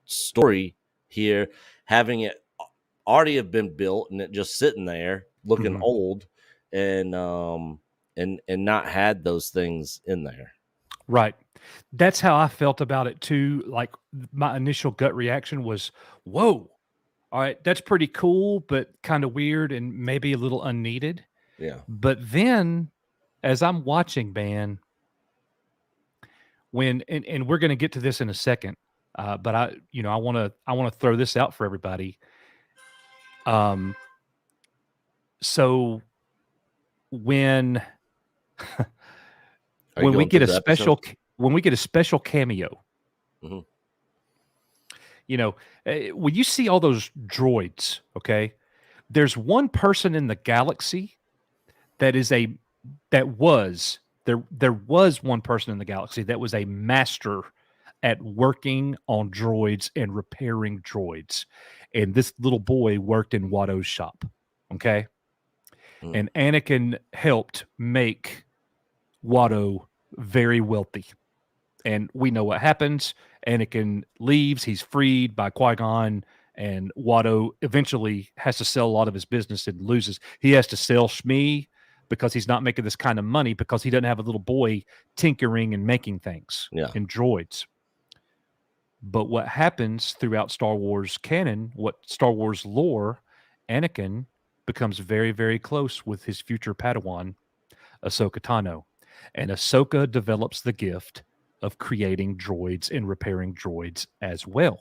story here, having it already have been built and it just sitting there looking old, and not had those things in there. Right. That's how I felt about it too. Like, my initial gut reaction was, whoa, all right, that's pretty cool, but kind of weird and maybe a little unneeded. Yeah. But then as I'm watching, man, and we're going to get to this in a second, but I want to throw this out for everybody. So when we get a special cameo, when you see all those droids, okay, there's one person in the galaxy there was one person in the galaxy that was a master at working on droids and repairing droids. And this little boy worked in Watto's shop. Okay. And Anakin helped make Watto very wealthy. And we know what happens. Anakin leaves. He's freed by Qui-Gon. And Watto eventually has to sell a lot of his business and loses. He has to sell Shmi because he's not making this kind of money, because he doesn't have a little boy tinkering and making things in droids. But what happens throughout Star Wars canon, what Star Wars lore, Anakin becomes very, very close with his future Padawan, Ahsoka Tano. And Ahsoka develops the gift of creating droids and repairing droids as well.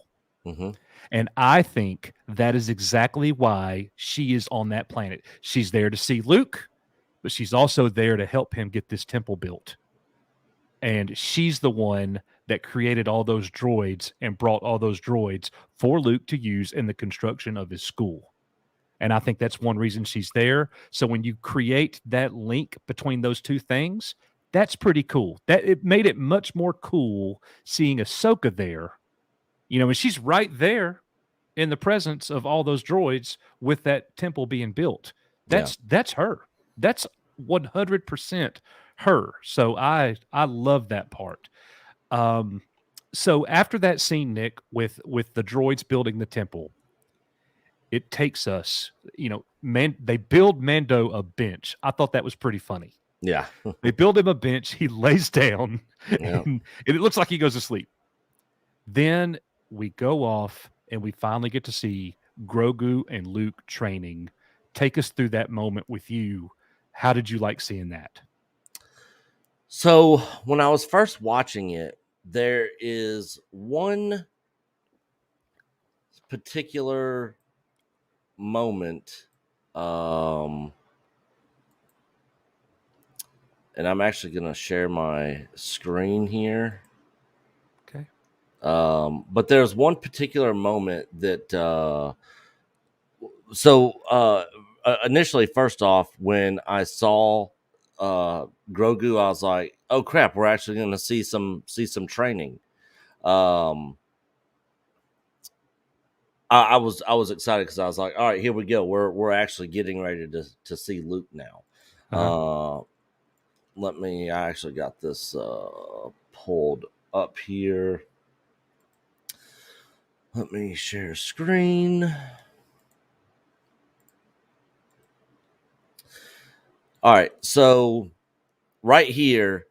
And I think that is exactly why she is on that planet. She's there to see Luke, but she's also there to help him get this temple built. And she's the one that created all those droids and brought all those droids for Luke to use in the construction of his school. And I think that's one reason she's there. So when you create that link between those two things, that's pretty cool. That it made it much more cool seeing Ahsoka there, and she's right there in the presence of all those droids with that temple being built. That's her. That's 100% her. So I love that part. So after that scene, Nick, with the droids building the temple, it takes us, they build Mando a bench. I thought that was pretty funny. Yeah. They build him a bench. He lays down and it looks like he goes to sleep. Then we go off and we finally get to see Grogu and Luke training. Take us through that moment with you. How did you like seeing that? So when I was first watching it, there is one particular moment, and I'm actually going to share my screen here. Okay. But there's one particular moment that, initially, first off, when I saw Grogu, I was like, "Oh crap, we're actually going to see some training." I was excited because I was like, "All right, here we go. We're actually getting ready to see Luke now." I actually got this pulled up here. Let me share screen. All right, so right here,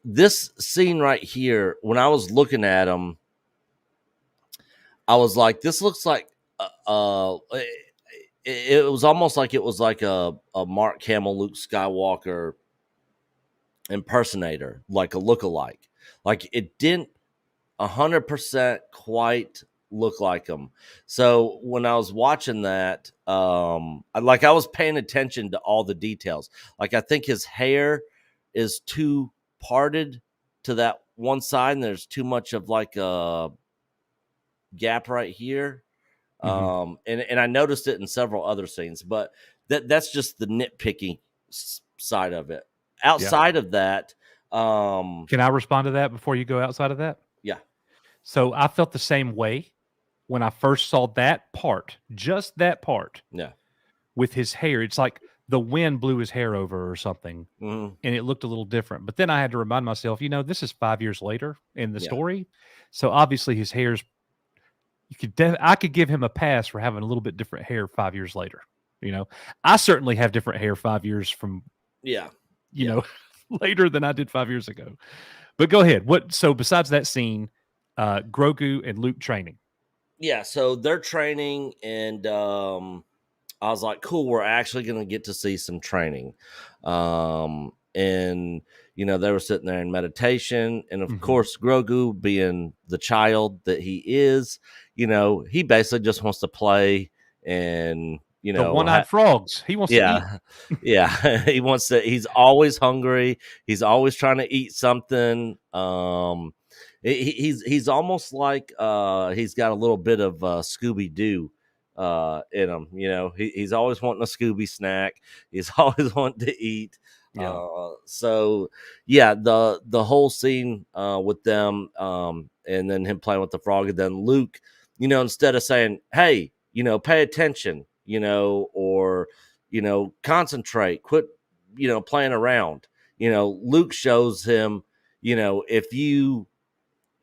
this scene right here, when I was looking at him, I was like, this looks like it was almost like it was like a Mark Hamill, Luke Skywalker impersonator, like a lookalike. Like it didn't 100% quite look like him. So when I was watching that, I was paying attention to all the details. Like I think his hair is too parted to that one side, and there's too much of like a gap right here. And I noticed it in several other scenes, but that's just the nitpicking side of it. Outside of that, can I respond to that before you go outside of that? Yeah. So I felt the same way when I first saw that part, just that part. Yeah. With his hair, it's like the wind blew his hair over or something, and it looked a little different. But then I had to remind myself, this is 5 years later in the story, so obviously his hair's. I could give him a pass for having a little bit different hair 5 years later. I certainly have different hair 5 years from. Later than I did 5 years ago. But go ahead. So besides that scene, Grogu and Luke training. Yeah, so they're training, and I was like, cool, we're actually going to get to see some training. And, they were sitting there in meditation. And, of course, Grogu, being the child that he is, he basically just wants to play and, the one-eyed frogs. He wants to eat. Yeah. He wants to. He's always hungry. He's always trying to eat something. He's almost like he's got a little bit of Scooby-Doo in him. He's always wanting a Scooby snack. He's always wanting to eat. The whole scene with them, and then him playing with the frog, and then Luke, instead of saying, "Hey, pay attention," or concentrate, quit, playing around. Luke shows him, if you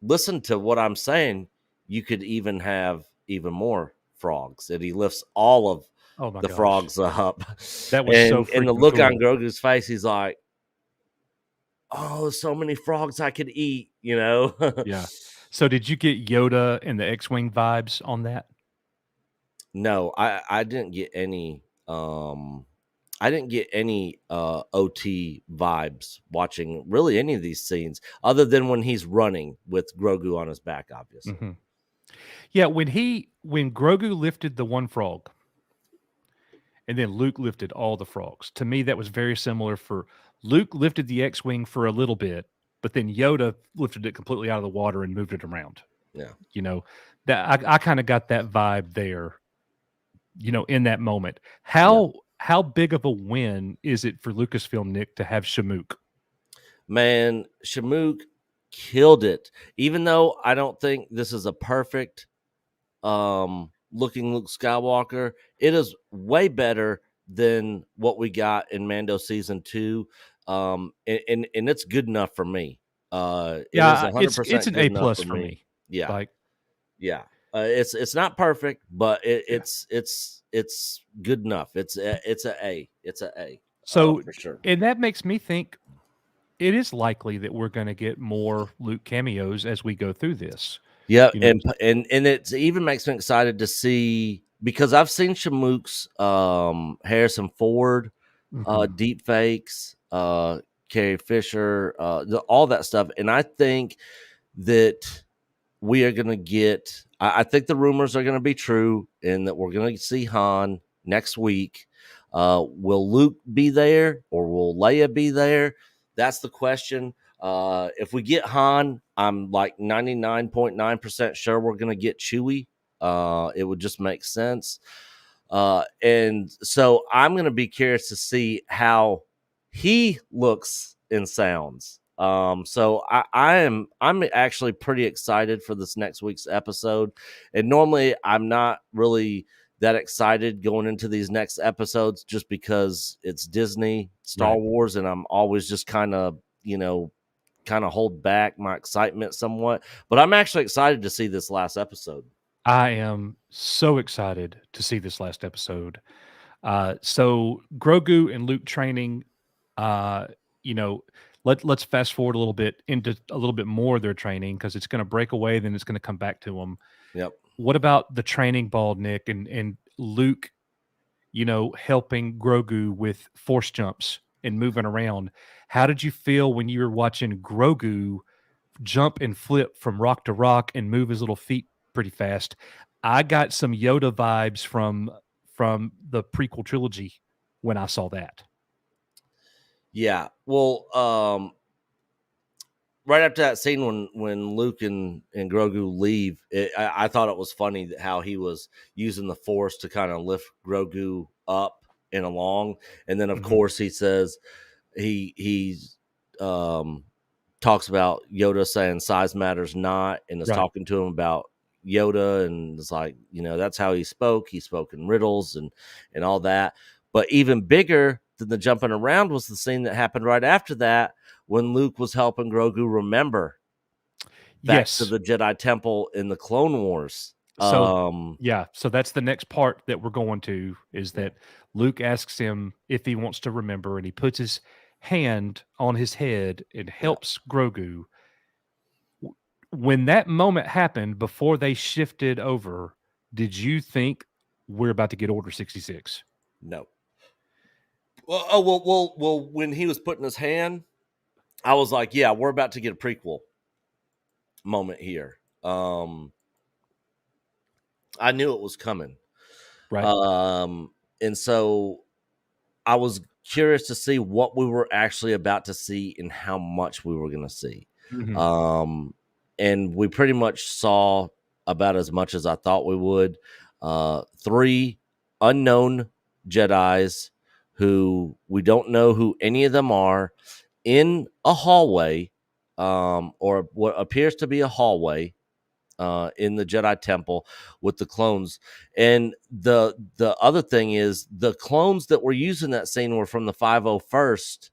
listen to what I'm saying, you could even have even more frogs. And he lifts all of the frogs up. That was so freaking and the look cool. on Grogu's face, he's like, oh, so many frogs I could eat, Yeah. So did you get Yoda and the X-Wing vibes on that? No, I didn't get any. I didn't get any OT vibes watching really any of these scenes, other than when he's running with Grogu on his back, obviously. Yeah, when Grogu lifted the one frog, and then Luke lifted all the frogs. To me, that was very similar. For Luke lifted the X-Wing for a little bit, but then Yoda lifted it completely out of the water and moved it around. Yeah. You know, that I kind of got that vibe there, you know, in that moment. How big of a win is it for Lucasfilm, Nick, to have Shamook? Man, Shamook killed it. Even though I don't think this is a perfect looking Luke Skywalker, it is way better than what we got in Mando season 2. And it's good enough for me. Yeah, it's an A+ for me. Yeah. Like, yeah. It's not perfect, but it's good enough. It's a A. It's a A. So, for sure. And that makes me think it is likely that we're going to get more Luke cameos as we go through this. Yeah, you know? and it even makes me excited to see, because I've seen Shamook's Harrison Ford deep fakes, Carrie Fisher, all that stuff, and I think that we are going to get. I think the rumors are going to be true, and that we're going to see Han next week. Will Luke be there, or will Leia be there? That's the question. If we get Han, I'm like 99.9% sure we're going to get Chewie. It would just make sense. And so I'm going to be curious to see how he looks and sounds. So I'm actually pretty excited for this next week's episode. And normally I'm not really that excited going into these next episodes, just because it's Disney, Star Wars, and I'm always just kind of hold back my excitement somewhat. But I'm actually excited to see this last episode. I am so excited to see this last episode. So Grogu and Luke training, let's fast forward a little bit into a little bit more of their training, because it's going to break away, then it's going to come back to them. Yep. What about the training ball, Nick, and Luke, helping Grogu with force jumps and moving around? How did you feel when you were watching Grogu jump and flip from rock to rock and move his little feet pretty fast? I got some Yoda vibes from the prequel trilogy when I saw that. Yeah. Well, right after that scene when Luke and Grogu leave, I thought it was funny how he was using the Force to kind of lift Grogu up and along. And then, of course, he says he talks about Yoda saying size matters not, and is talking to him about Yoda, and it's like, that's how he spoke. He spoke in riddles and all that. But even bigger than the jumping around was the scene that happened right after that, when Luke was helping Grogu remember back to the Jedi Temple in the Clone Wars. So so that's the next part that we're going to, is that Luke asks him if he wants to remember, and he puts his hand on his head and helps Grogu. When that moment happened, before they shifted over, did you think we're about to get Order 66? No. Well, when he was putting his hand, I was like, yeah, we're about to get a prequel moment here. I knew it was coming. Right. And so I was curious to see what we were actually about to see and how much we were going to see. And we pretty much saw about as much as I thought we would. 3 unknown Jedis who we don't know who any of them are, in a hallway, or what appears to be a hallway, in the Jedi Temple with the clones. And the other thing is, the clones that were using that scene were from the 501st,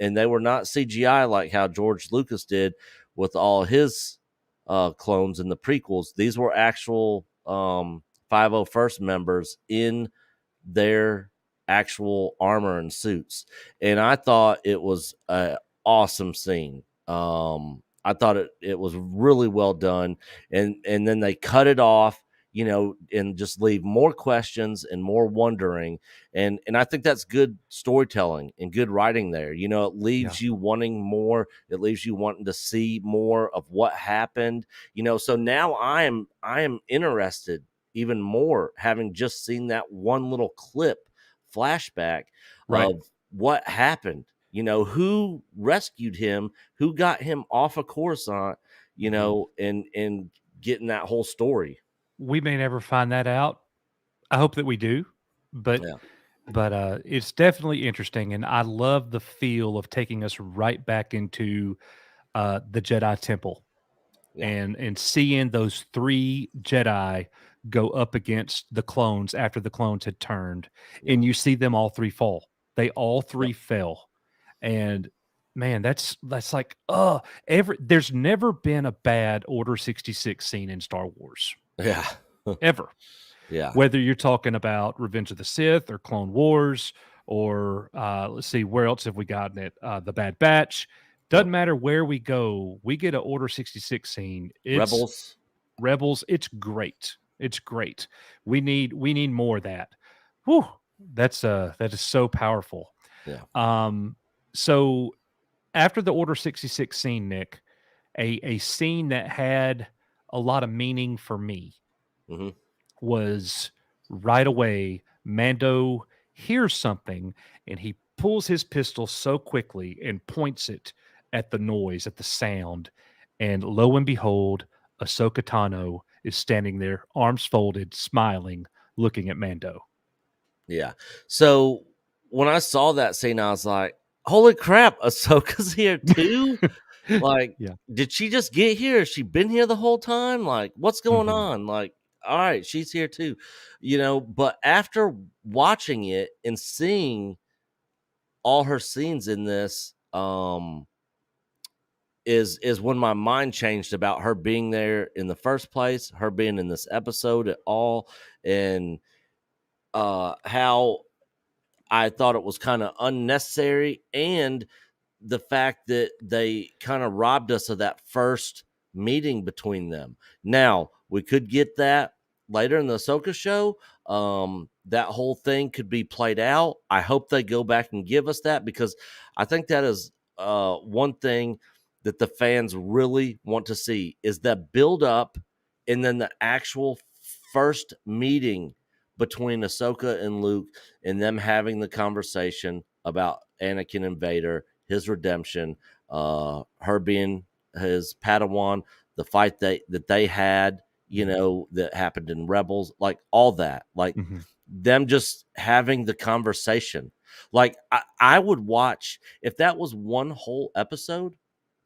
and they were not CGI like how George Lucas did with all his clones in the prequels. These were actual 501st members in their actual armor and suits, and I thought it was an awesome scene. I thought it was really well done, and then they cut it off, and just leave more questions and more wondering, and I think that's good storytelling and good writing there. It leaves you wanting more. It leaves you wanting to see more of what happened. So now I am interested even more, having just seen that one little clip flashback of what happened. who rescued him, who got him off of Coruscant, and getting that whole story. We may never find that out. I hope that we do, but it's definitely interesting, and I love the feel of taking us right back into the Jedi Temple, and seeing those 3 Jedi go up against the clones after the clones had turned, and you see them all 3 fall. They all 3 fell, and man, that's like there's never been a bad Order 66 scene in Star Wars. Yeah, ever. Yeah. Whether you're talking about Revenge of the Sith or Clone Wars or let's see, where else have we gotten it? The Bad Batch. Doesn't matter where we go, we get an Order 66 scene. Rebels. It's great. It's great. We need more of that. Whew. That is so powerful. Yeah. So after the Order 66 scene, Nick, a scene that had a lot of meaning for me was right away. Mando hears something and he pulls his pistol so quickly and points it at the noise, at the sound, and lo and behold, Ahsoka Tano is standing there, arms folded, smiling, looking at Mando. Yeah. So when I saw that scene, I was like, holy crap, Ahsoka's here too? Like, did she just get here? Has she been here the whole time? Like, what's going on? Like, all right, she's here too. But after watching it and seeing all her scenes in this, is when my mind changed about her being there in the first place, her being in this episode at all, and how I thought it was kind of unnecessary, and the fact that they kind of robbed us of that first meeting between them. Now, we could get that later in the Ahsoka show. That whole thing could be played out. I hope they go back and give us that, because I think that is one thing that the fans really want to see, is that build up and then the actual first meeting between Ahsoka and Luke, and them having the conversation about Anakin and Vader, his redemption, her being his Padawan, the fight that they had, that happened in Rebels, like all that, like them just having the conversation. Like I would watch, if that was one whole episode,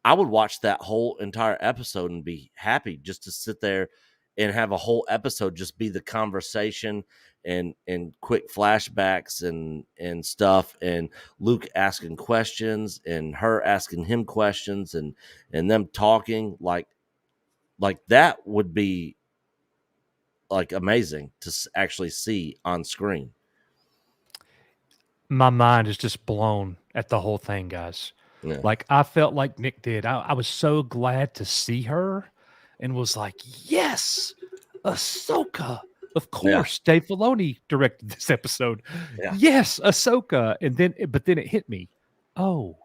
I would watch that whole entire episode and be happy just to sit there and have a whole episode just be the conversation and quick flashbacks and stuff, and Luke asking questions and her asking him questions and them talking, like that would be like amazing to actually see on screen. My mind is just blown at the whole thing, guys. Yeah. Like I felt like Nick did. I was so glad to see her and was like, yes, Ahsoka. Of course, Dave Filoni directed this episode. Yeah. Yes, Ahsoka. But then it hit me. Oh,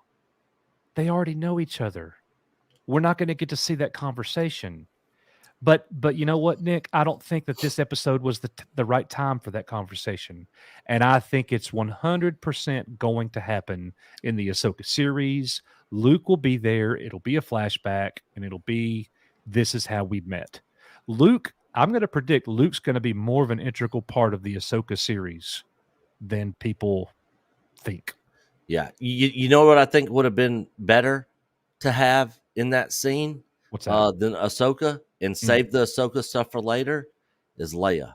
they already know each other. We're not going to get to see that conversation. But you know what, Nick? I don't think that this episode was the right time for that conversation. And I think it's 100% going to happen in the Ahsoka series. Luke will be there. It'll be a flashback, and it'll be, this is how we met. Luke, I'm going to predict Luke's going to be more of an integral part of the Ahsoka series than people think. Yeah. You know what I think would have been better to have in that scene? What's that? Than Ahsoka, and save the Ahsoka stuff for later, is Leia.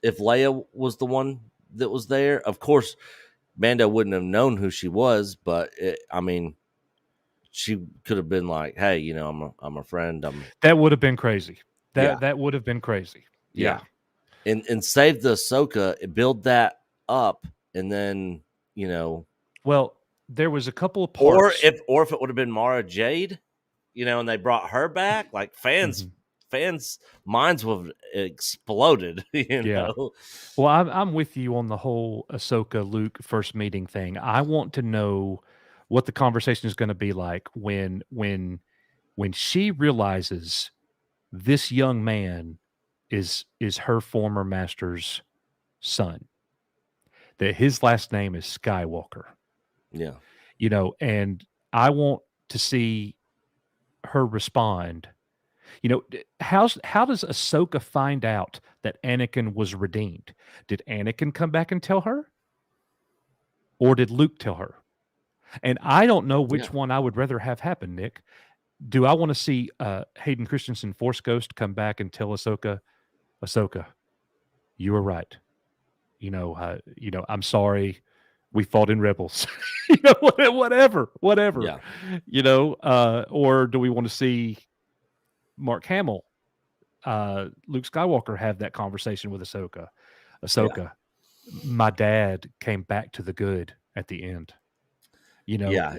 If Leia was the one that was there, of course, Mando wouldn't have known who she was, but she could have been like, "Hey, I'm a friend." That would have been crazy. That would have been crazy. Yeah. And save the Ahsoka, build that up, and then Well, there was a couple of parts, or if it would have been Mara Jade, and they brought her back, like fans minds would have exploded. Well, I'm with you on the whole Ahsoka Luke first meeting thing. I want to know what the conversation is going to be like when she realizes this young man is her former master's son. that his last name is Skywalker. Yeah. You know, and I want to see her respond. You know, how does Ahsoka find out that Anakin was redeemed? Did Anakin come back and tell her? Or did Luke tell her? And I don't know which one I would rather have happen, Nick. Do I want to see Hayden Christensen, Force Ghost, come back and tell Ahsoka, you were right. You know, I'm sorry. We fought in Rebels. You know, whatever. Yeah. You know, or do we want to see Mark Hamill, Luke Skywalker, have that conversation with Ahsoka? Ahsoka, my dad came back to the good at the end. You know,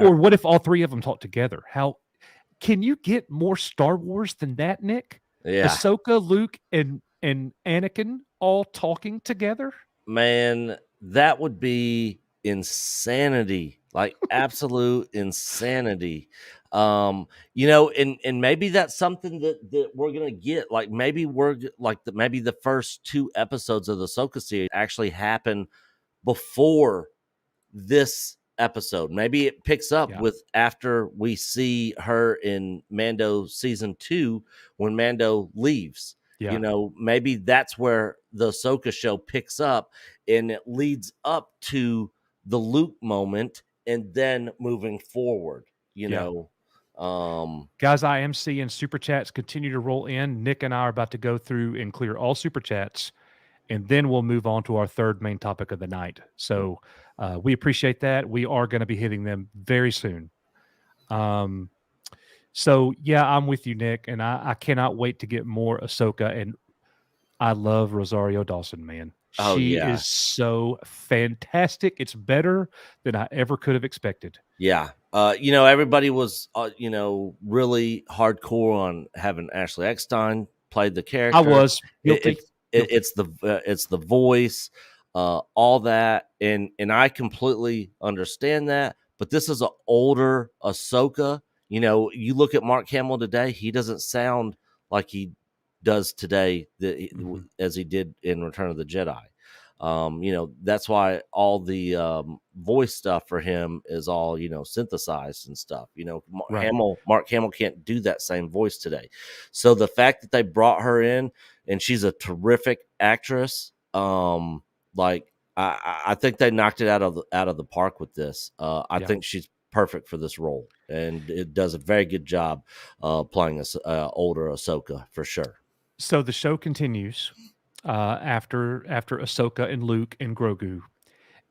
or what if all three of them talk together? How can you get more Star Wars than that, Nick? Yeah. Ahsoka, Luke, and Anakin all talking together. Man, that would be insanity, like absolute insanity. You know, and maybe that's something that we're gonna get. Like maybe maybe the first 2 episodes of the Ahsoka series actually happen before this episode. Maybe it picks up with after we see her in Mando season 2 when Mando leaves. Yeah. You know, maybe that's where the Ahsoka show picks up and it leads up to the Luke moment and then moving forward, you know. Guys, I am seeing super chats continue to roll in. Nick and I are about to go through and clear all super chats, and then we'll move on to our third main topic of the night. So we appreciate that. We are going to be hitting them very soon. So yeah, I'm with you, Nick, and I cannot wait to get more Ahsoka. And I love Rosario Dawson, man. She is so fantastic. It's better than I ever could have expected. Yeah. You know, everybody was, you know, really hardcore on having Ashley Eckstein play the character. I was guilty. It's the voice, all that, and I completely understand that. But this is an older Ahsoka. You know, you look at Mark Hamill today; he doesn't sound like he does today as he did in Return of the Jedi. You know, that's why all the voice stuff for him is all, you know, synthesized and stuff. You know, Mark Hamill can't do that same voice today. So the fact that they brought her in and she's a terrific actress, like I think they knocked it out of the park with this. I think she's perfect for this role, and it does a very good job playing older Ahsoka for sure. So the show continues after Ahsoka and Luke and Grogu,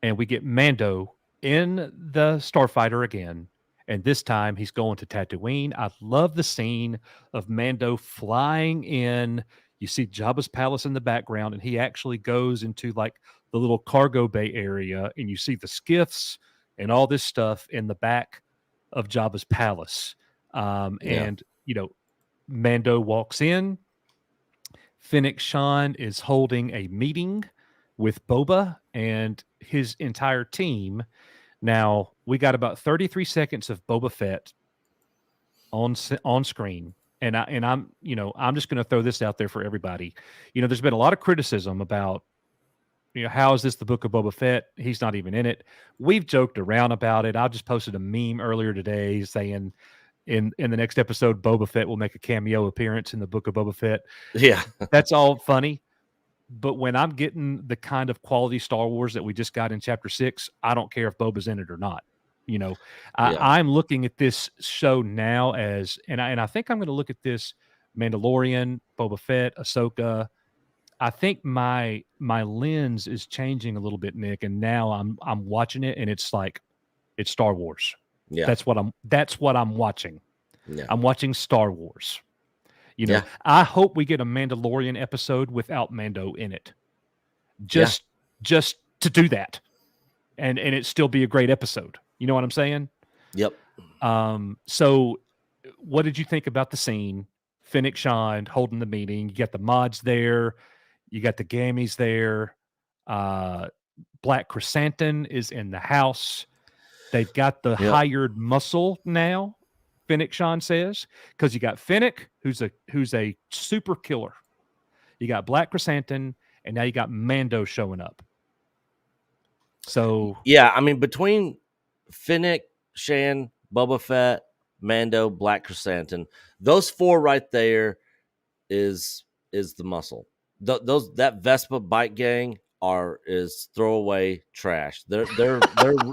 and we get Mando in the Starfighter again, and this time he's going to Tatooine. I love the scene of Mando flying in. You see Jabba's palace in the background, and he actually goes into like the little cargo bay area, and you see the skiffs and all this stuff in the back of Jabba's palace. And, you know, Mando walks in. Finnick Shan is holding a meeting with Boba and his entire team. Now, we got about 33 seconds of Boba Fett on screen. And I'm, you know, I'm just going to throw this out there for everybody. You know, there's been a lot of criticism about, you know, how is this the book of Boba Fett? He's not even in it. We've joked around about it. I just posted a meme earlier today saying in the next episode, Boba Fett will make a cameo appearance in the book of Boba Fett. Yeah. That's all funny. But when I'm getting the kind of quality Star Wars that we just got in Chapter 6, I don't care if Boba's in it or not. You know, I'm looking at this show now as, and I think I'm going to look at this Mandalorian, Boba Fett, Ahsoka. I think my lens is changing a little bit, Nick, and now I'm watching it, and it's like it's Star Wars. Yeah, that's what I'm watching. Yeah. I'm watching Star Wars. You know, I hope we get a Mandalorian episode without Mando in it, just to do that, and it still be a great episode. You know what I'm saying? Yep. So, what did you think about the scene? Finnick Shan holding the meeting. You got the mods there. You got the Gammies there. Black Chrysanthemum is in the house. They've got the hired muscle now, Finnick Shan says, because you got Finnick, who's a super killer. You got Black Chrysanthemum, and now you got Mando showing up. So yeah, I mean, between Finnick, Shan, Boba Fett, Mando, Black Chrysanthemum, those 4 right there is the muscle. That Vespa bike gang is throwaway trash. They're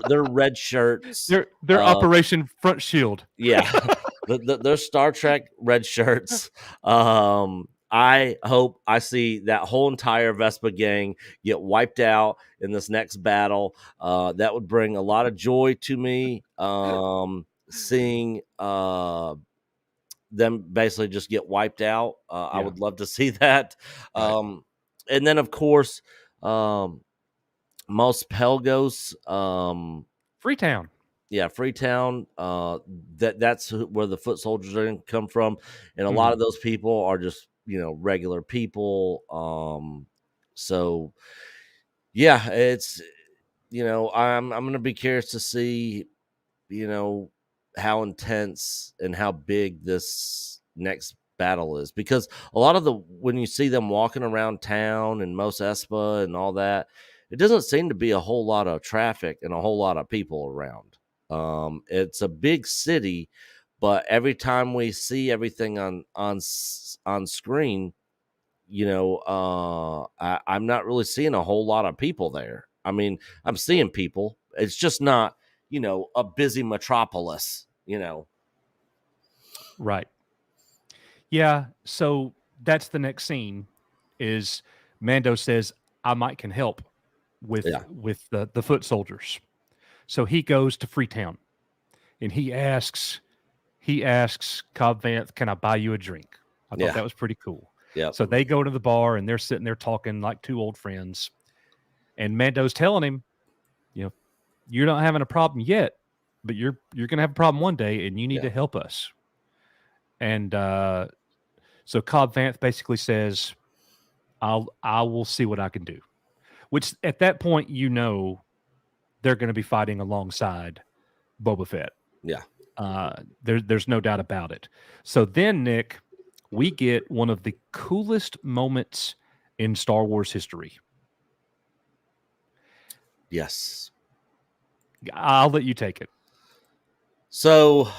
red shirts. They're Operation Front Shield. Yeah, they're Star Trek red shirts. I hope I see that whole entire Vespa gang get wiped out in this next battle. That would bring a lot of joy to me. Seeing them basically just get wiped out. I would love to see that. And then, of course, Mos Pelgos, Freetown. Yeah, Freetown. That's where the foot soldiers are going to come from, and a lot of those people are just regular people. So yeah, it's I'm going to be curious to see how intense and how big this next battle is, because a lot of when you see them walking around town and Mos Espa and all that, it doesn't seem to be a whole lot of traffic and a whole lot of people around. It's a big city, but every time we see everything on screen, I'm not really seeing a whole lot of people there. I mean, I'm seeing people. It's just not a busy metropolis, Right. Yeah. So that's the next scene is Mando says, I might can help with the foot soldiers. So he goes to Freetown and he asks Cobb Vanth, can I buy you a drink? I thought that was pretty cool. Yeah. So they go to the bar and they're sitting there talking like 2 old friends. And Mando's telling him, you're not having a problem yet, but you're going to have a problem one day, and you need to help us. And so Cobb Vanth basically says, I will see what I can do. Which at that point, they're going to be fighting alongside Boba Fett. Yeah. There's no doubt about it. So then, Nick, we get one of the coolest moments in Star Wars history. Yes. I'll let you take it. So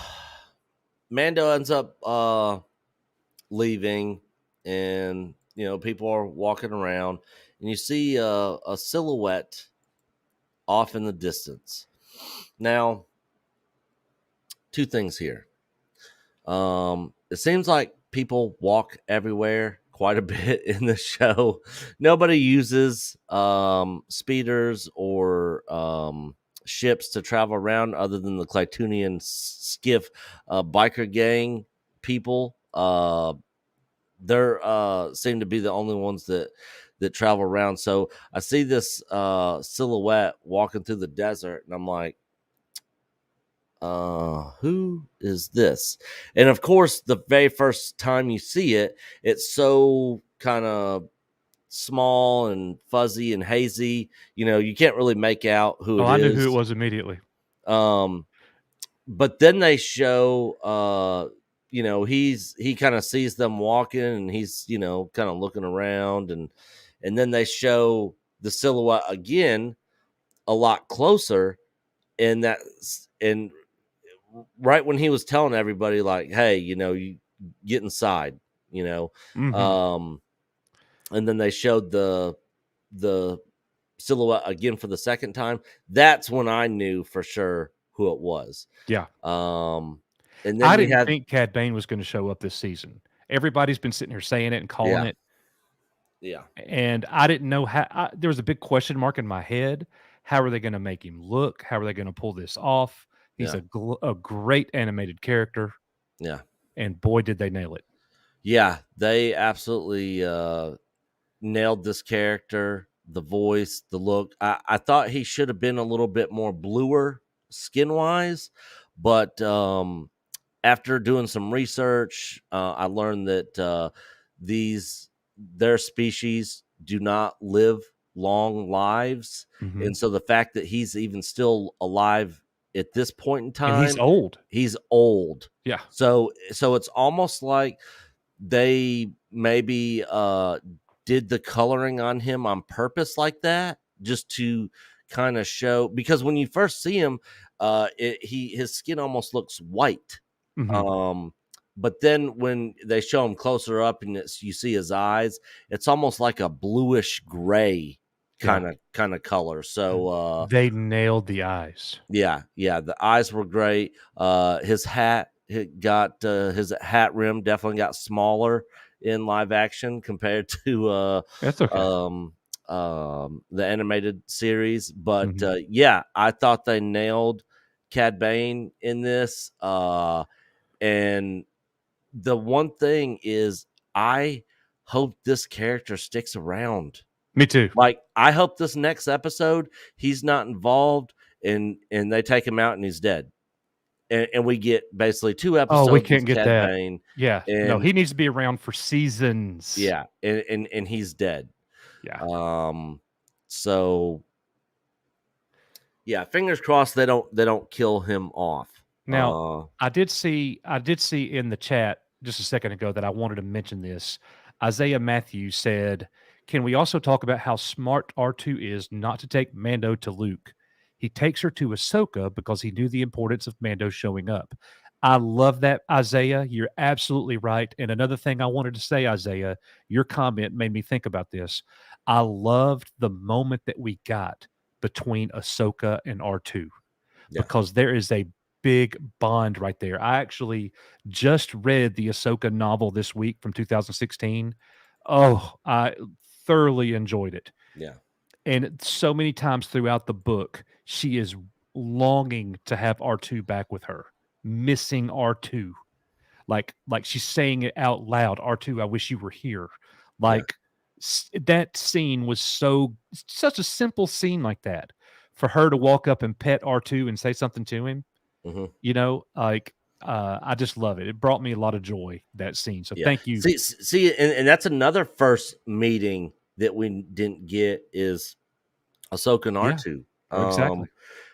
Mando ends up leaving, and people are walking around, and you see a silhouette off in the distance. Now, 2 things here. It seems like people walk everywhere quite a bit in the show. Nobody uses speeders or ships to travel around other than the Clytunian skiff biker gang people. They're seem to be the only ones that travel around. So I see this silhouette walking through the desert, and I'm like, who is this? And of course, the very first time you see it, it's so kind of small and fuzzy and hazy. You can't really make out who it is. I knew who it was immediately. But then they show, he kind of sees them walking, and he's, kind of looking around, and then they show the silhouette again, a lot closer, and right when he was telling everybody, like, hey, you get inside, and then they showed the silhouette again for the second time. That's when I knew for sure who it was. Yeah. And then I didn't think Cad Bane was going to show up this season. Everybody's been sitting here saying it and calling it. Yeah. And I didn't know how. There was a big question mark in my head. How are they going to make him look? How are they going to pull this off? He's a great animated character. Yeah. And boy, did they nail it. Yeah, they absolutely nailed this character, the voice, the look. I thought he should have been a little bit more bluer skin-wise, but after doing some research, I learned that their species do not live long lives. Mm-hmm. And so the fact that he's even still alive at this point in time, and he's old. Yeah. So it's almost like they maybe did the coloring on him on purpose like that, just to kind of show, because when you first see him, his skin almost looks white. But then when they show him closer up and you see his eyes, it's almost like a bluish gray kind of color. So they nailed the eyes. Yeah, the eyes were great. His hat his hat rim definitely got smaller in live action compared to That's okay. The animated series. But yeah, I thought they nailed Cad Bane in this. And the one thing is, I hope this character sticks around. Me too. Like, I hope this next episode he's not involved and they take him out and he's dead. And we get basically 2 episodes. Oh, we can't get Cad that. Bane, Yeah. No, he needs to be around for seasons. Yeah. And he's dead. Yeah. So yeah, fingers crossed they don't kill him off. Now, I did see in the chat just a second ago that I wanted to mention this. Isaiah Matthews said, "Can we also talk about how smart R2 is not to take Mando to Luke? He takes her to Ahsoka because he knew the importance of Mando showing up." I love that, Isaiah. You're absolutely right. And another thing I wanted to say, Isaiah, your comment made me think about this. I loved the moment that we got between Ahsoka and R2 because there is a big bond right there. I actually just read the Ahsoka novel this week from 2016. Oh, I thoroughly enjoyed it. Yeah. And so many times throughout the book, she is longing to have R2 back with her, missing R2. Like she's saying it out loud, "R2, I wish you were here." Like that scene was such a simple scene like that. For her to walk up and pet R2 and say something to him, you know, like I just love it. It brought me a lot of joy, that scene. So thank you. See, and that's another first meeting that we didn't get is Ahsoka and R2. Exactly.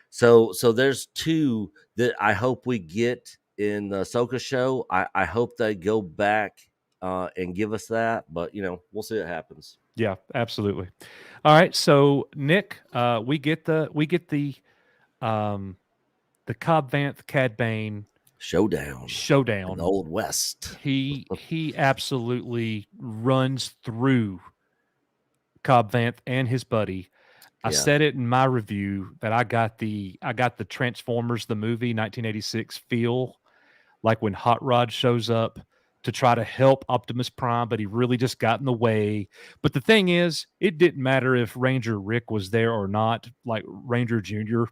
So there's 2 that I hope we get in the Ahsoka show. I hope they go back and give us that, but we'll see what happens. Yeah, absolutely. All right, so Nick, we get the Cobb Vanth Cad Bane showdown in the Old West. He absolutely runs through Cobb Vanth and his buddy. I said it in my review that I got the Transformers the movie 1986 feel, like when Hot Rod shows up to try to help Optimus Prime, but he really just got in the way. But the thing is, it didn't matter if Ranger Rick was there or not, like Ranger Jr.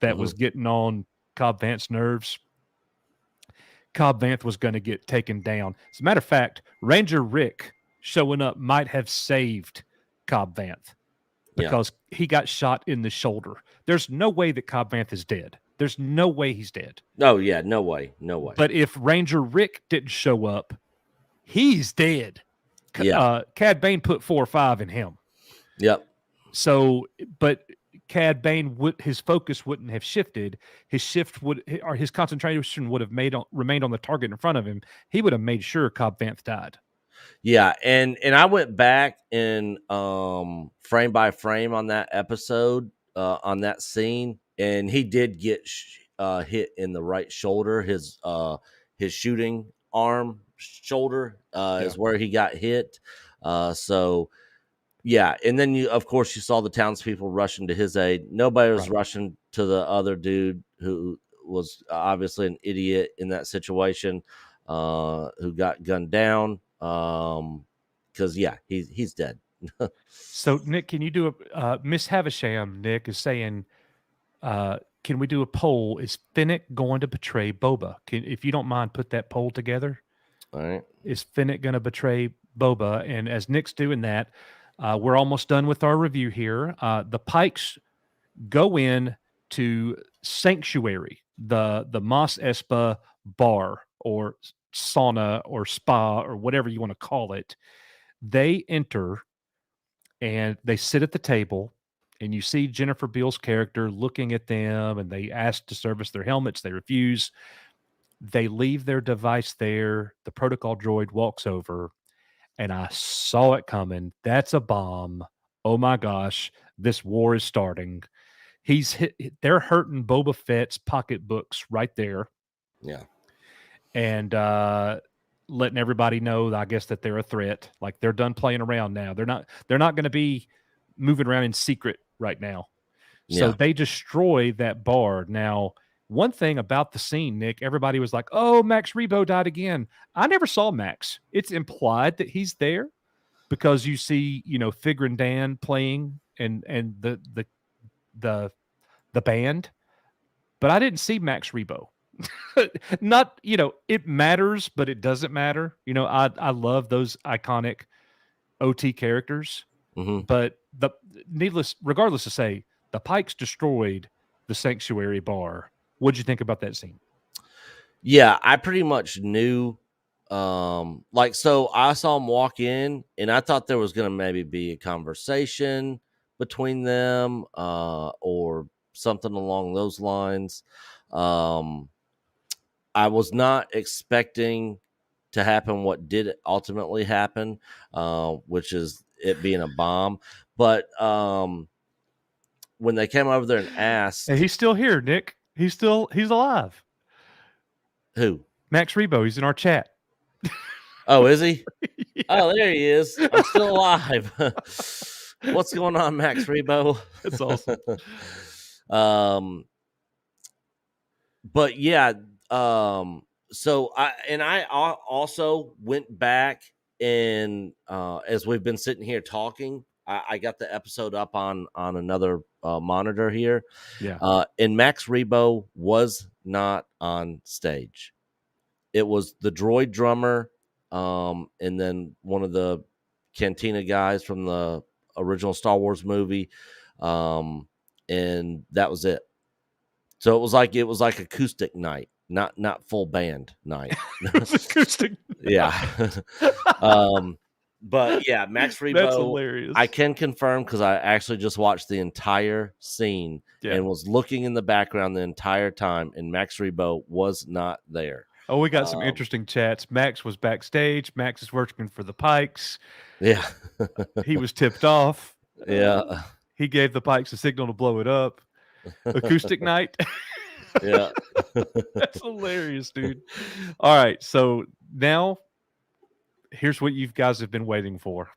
that was getting on Cobb Vanth's nerves. Cobb Vanth was going to get taken down. As a matter of fact, Ranger Rick showing up might have saved Cobb Vanth because he got shot in the shoulder. There's no way that Cobb Vanth is dead. There's no way he's dead. Oh, yeah, no way. But if Ranger Rick didn't show up, he's dead. Cad Bane put 4 or 5 in him. Yep. So, but Cad Bane his focus wouldn't have shifted. His concentration would have remained on the target in front of him. He would have made sure Cobb Vanth died. Yeah, and I went back and frame by frame on that episode, on that scene, and he did get hit in the right shoulder. His shooting arm shoulder is where he got hit. So yeah, and then of course you saw the townspeople rushing to his aid. Nobody was rushing to the other dude who was obviously an idiot in that situation, who got gunned down. Because he's dead. So Nick, can you do Miss Havisham? Nick is saying, can we do a poll? Is Finnick going to betray Boba? If you don't mind, put that poll together. All right. Is Finnick going to betray Boba? And as Nick's doing that, we're almost done with our review here. The Pikes go in to Sanctuary, the Mos Espa bar or sauna or spa or whatever you want to call it. They enter and they sit at the table, and you see Jennifer Beals' character looking at them, and they ask to service their helmets. They refuse. They leave their device there. The protocol droid walks over, and I saw it coming. That's a bomb. Oh my gosh, this war is starting. they're hurting Boba Fett's pocketbooks right there. Yeah. And letting everybody know, I guess, that they're a threat. Like, they're done playing around now. They're not going to be moving around in secret right now. So they destroy that bar. Now, one thing about the scene, Nick, everybody was like, "Oh, Max Rebo died again." I never saw Max. It's implied that he's there because you see, Figure and Dan playing and the band, but I didn't see Max Rebo. Not, it matters, but it doesn't matter. I love those iconic OT characters, but regardless to say, the Pikes destroyed the Sanctuary bar. What'd you think about that scene? Yeah, I pretty much knew. So I saw him walk in, and I thought there was going to maybe be a conversation between them, or something along those lines. I was not expecting to happen what did ultimately happen, which is it being a bomb. But when they came over there and asked, hey, he's still here, Nick. He's alive. Who? Max Rebo. He's in our chat. Oh, is he? Yeah. Oh, there he is. I'm still alive. What's going on, Max Rebo? That's awesome. But yeah, so I also went back and as we've been sitting here talking, I got the episode up on another monitor here. Yeah. And Max Rebo was not on stage. It was the droid drummer, and then one of the Cantina guys from the original Star Wars movie, and that was it. So it was like acoustic night, not full band night. Acoustic. Yeah. But yeah, Max Rebo. That's hilarious. I can confirm because I actually just watched the entire scene and was looking in the background the entire time, and Max Rebo was not there. Oh, we got some interesting chats. Max was backstage. Max is working for the Pikes. Yeah. He was tipped off. Yeah. He gave the Pikes a signal to blow it up. Acoustic night. Yeah. That's hilarious, dude. All right. So now here's what you guys have been waiting for.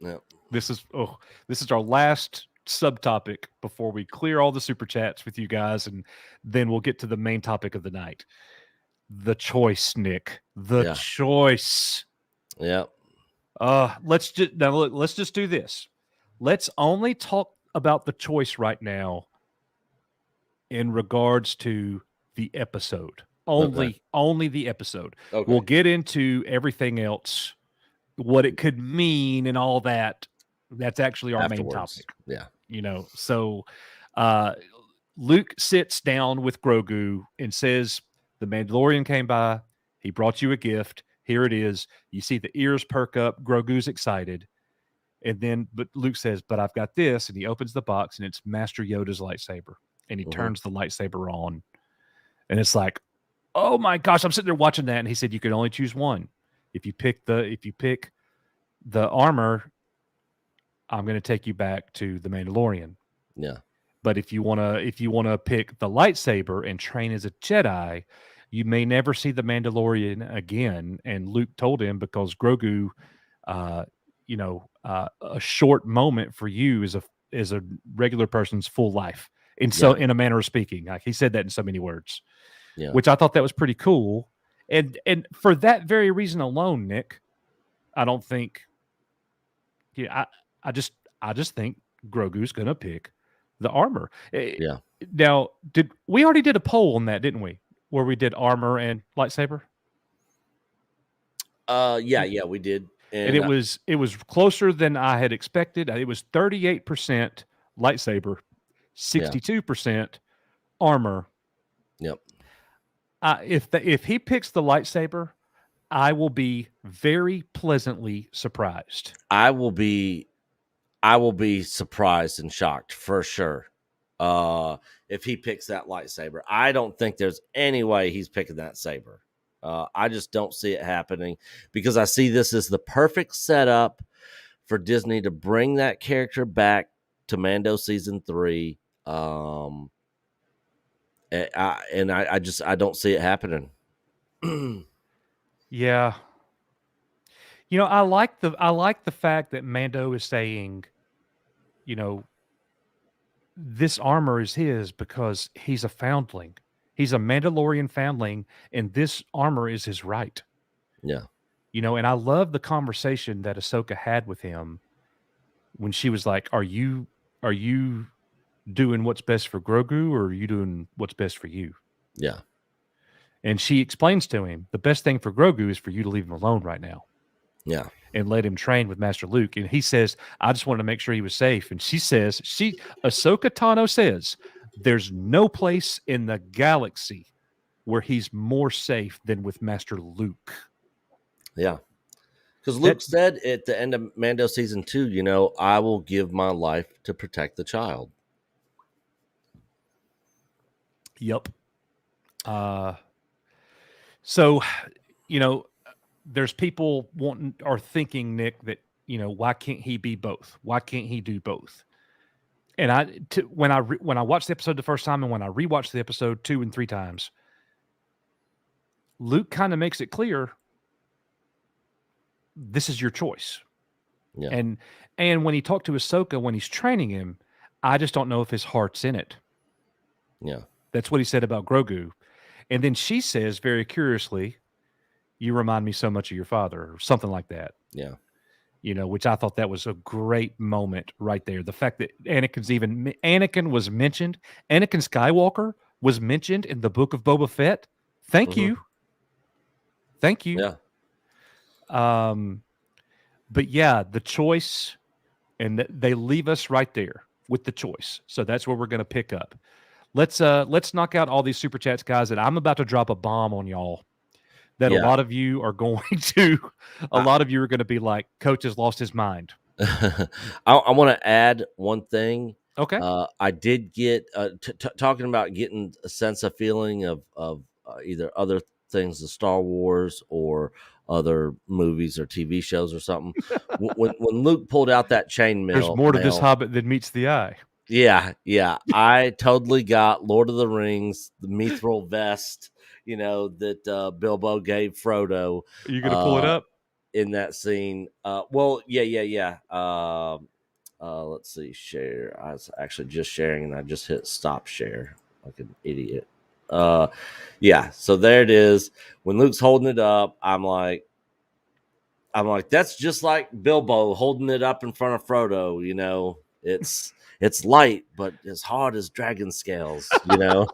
Yeah. This is our last subtopic before we clear all the super chats with you guys, and then we'll get to the main topic of the night. The choice, Nick. The choice. Yeah. Let's just do this. Let's only talk about the choice right now in regards to the episode. Only the episode. Okay. We'll get into everything else, what it could mean and all that. That's actually our main topic. Yeah. So Luke sits down with Grogu and says, the Mandalorian came by. He brought you a gift. Here it is. You see the ears perk up. Grogu's excited. But Luke says, but I've got this. And he opens the box, and it's Master Yoda's lightsaber. And he turns the lightsaber on. And it's like, oh my gosh, I'm sitting there watching that. And he said, you can only choose one. If you pick the armor, I'm going to take you back to the Mandalorian. Yeah. But if you want to pick the lightsaber and train as a Jedi, you may never see the Mandalorian again. And Luke told him, because Grogu, a short moment for you is a regular person's full life. And so, in a manner of speaking, like he said that in so many words, which I thought that was pretty cool. And for that very reason alone, Nick, I don't think. Yeah, I just think Grogu's gonna pick the armor. Yeah. Now, we already did a poll on that, didn't we? Where we did armor and lightsaber. Yeah, we did, and it was closer than I had expected. It was 38% lightsaber, 62% armor. Yep. If he picks the lightsaber, I will be very pleasantly surprised. I will be surprised and shocked for sure. If he picks that lightsaber, I don't think there's any way he's picking that saber. I just don't see it happening, because I see this as the perfect setup for Disney to bring that character back to Mando season 3. I don't see it happening. Yeah. You know, I like the fact that Mando is saying, you know, this armor is his because he's a foundling. He's a Mandalorian foundling, and this armor is his right. Yeah. You know, and I love the conversation that Ahsoka had with him when she was like, Are you doing what's best for Grogu, or are you doing what's best for you? Yeah. And she explains to him, the best thing for Grogu is for you to leave him alone right now. Yeah. And let him train with Master Luke. And he says, I just wanted to make sure he was safe. And she says, Ahsoka Tano says, there's no place in the galaxy where he's more safe than with Master Luke. Yeah. Because Luke said at the end of Mando season 2, you know, I will give my life to protect the child. Yep. So, you know, there's people thinking, Nick, that, you know, why can't he be both? Why can't he do both? And when I watched the episode the first time and when I rewatched the episode 2 and 3 times, Luke kind of makes it clear, this is your choice. Yeah. And when he talked to Ahsoka, when he's training him, I just don't know if his heart's in it. Yeah. That's what he said about Grogu. And then she says very curiously, you remind me so much of your father, or something like that. Yeah. You know, which I thought that was a great moment right there. The fact that Anakin was mentioned, Anakin Skywalker was mentioned in the book of Boba Fett. Thank you. Thank you. Yeah. But yeah, the choice, and they leave us right there with the choice. So that's where we're going to pick up. Let's knock out all these super chats, guys, and I'm about to drop a bomb on y'all that a lot of you are going to, a lot of you are going to be like, Coach has lost his mind. I want to add one thing. Okay. I did get talking about getting a sense of feeling of either other things of Star Wars or other movies or TV shows or something. when Luke pulled out that chainmail, there's more to this Hobbit than meets the eye. Yeah, I totally got Lord of the Rings, the mithril vest, you know, that Bilbo gave Frodo. Are you gonna pull it up in that scene? Well, yeah. Let's see, share. I was actually just sharing, and I just hit stop share like an idiot. Yeah. So there it is. When Luke's holding it up, I'm like, that's just like Bilbo holding it up in front of Frodo. You know, it's light, but as hard as dragon scales, you know.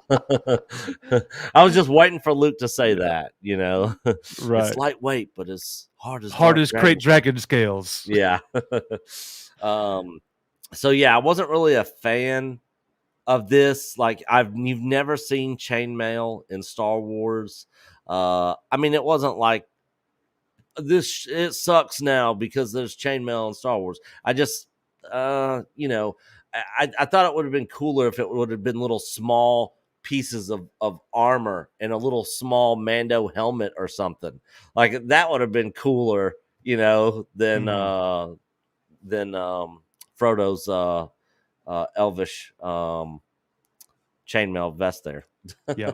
I was just waiting for Luke to say that, you know. Right. It's lightweight, but as hard as great dragon scales. Yeah. So yeah, I wasn't really a fan of this. Like you've never seen chainmail in Star Wars. I mean, it wasn't like this. It sucks now because there's chainmail in Star Wars. I just, you know. I thought it would have been cooler if it would have been little small pieces of armor and a little small Mando helmet or something. Like that would have been cooler, you know, than Frodo's elvish chainmail vest there. Yeah.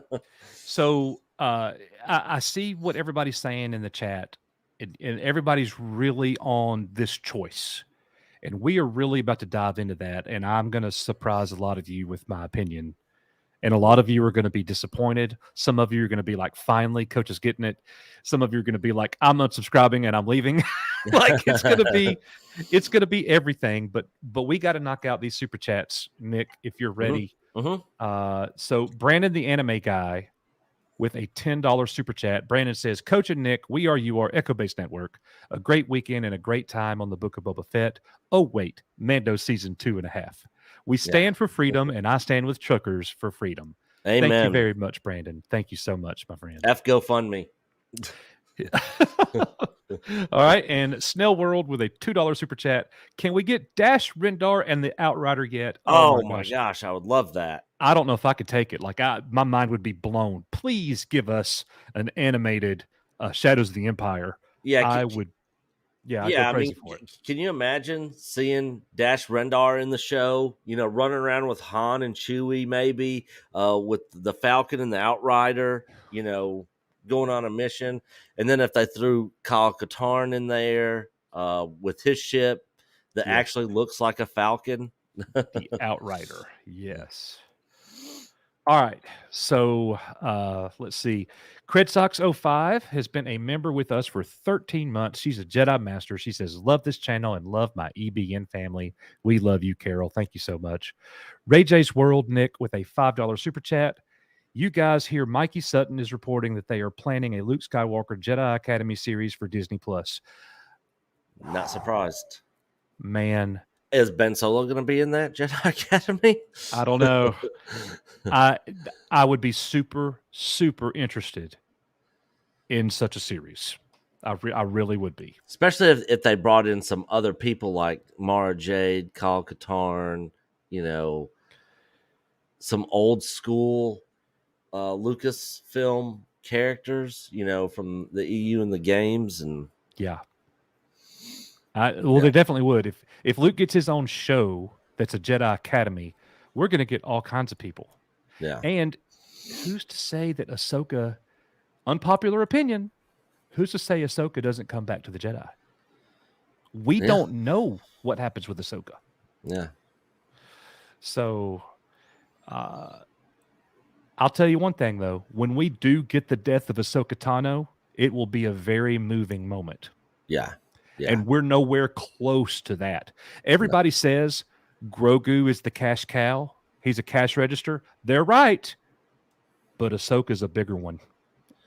So I see what everybody's saying in the chat, and everybody's really on this choice. And we are really about to dive into that. And I'm going to surprise a lot of you with my opinion. And a lot of you are going to be disappointed. Some of you are going to be like, finally, Coach is getting it. Some of you are going to be like, I'm unsubscribing and I'm leaving. Like it's going to be everything. But we got to knock out these super chats, Nick, if you're ready. So Brandon, the anime guy, with a $10 super chat. Brandon says, Coach and Nick, we are your Echo Base Network. A great weekend and a great time on the Book of Boba Fett. Oh, wait, Mando season 2.5. We stand for freedom, and I stand with truckers for freedom. Amen. Thank you very much, Brandon. Thank you so much, my friend. GoFundMe. All right, and Snell World with a $2 super chat. Can we get Dash Rendar and the Outrider yet? Oh my gosh, I would love that. I don't know if I could take it. Like my mind would be blown. Please give us an animated Shadows of the Empire. Yeah, I would. Yeah, I Yeah, go I crazy mean, for it. can you imagine seeing Dash Rendar in the show? Running around with Han and Chewie, maybe with the Falcon and the Outrider. Going on a mission, and then if they threw Kyle Katarn in there with his ship that actually looks like a Falcon, the Outrider. Yes. All right. So let's see. Credsox05 has been a member with us for 13 months. She's a Jedi Master. She says, love this channel and love my EBN family. We love you, Carol. Thank you so much. Ray J's World, Nick, with a $5 super chat. You guys hear Mikey Sutton is reporting that they are planning a Luke Skywalker Jedi Academy series for Disney Plus. not surprised. Man. Is Ben Solo going to be in that Jedi Academy? I don't know. I would be super, super interested in such a series. I really would be. Especially if they brought in some other people like Mara Jade, Kyle Katarn, some old school Lucasfilm characters, from the EU and the games. And yeah. They definitely would. If Luke gets his own show that's a Jedi Academy, we're going to get all kinds of people. Yeah. And who's to say that Ahsoka, unpopular opinion, who's to say Ahsoka doesn't come back to the Jedi? We don't know what happens with Ahsoka. Yeah. So I'll tell you one thing, though. When we do get the death of Ahsoka Tano, it will be a very moving moment. Yeah. Yeah. And we're nowhere close to that. Everybody says Grogu is the cash cow. He's a cash register. They're right. But Ahsoka's a bigger one,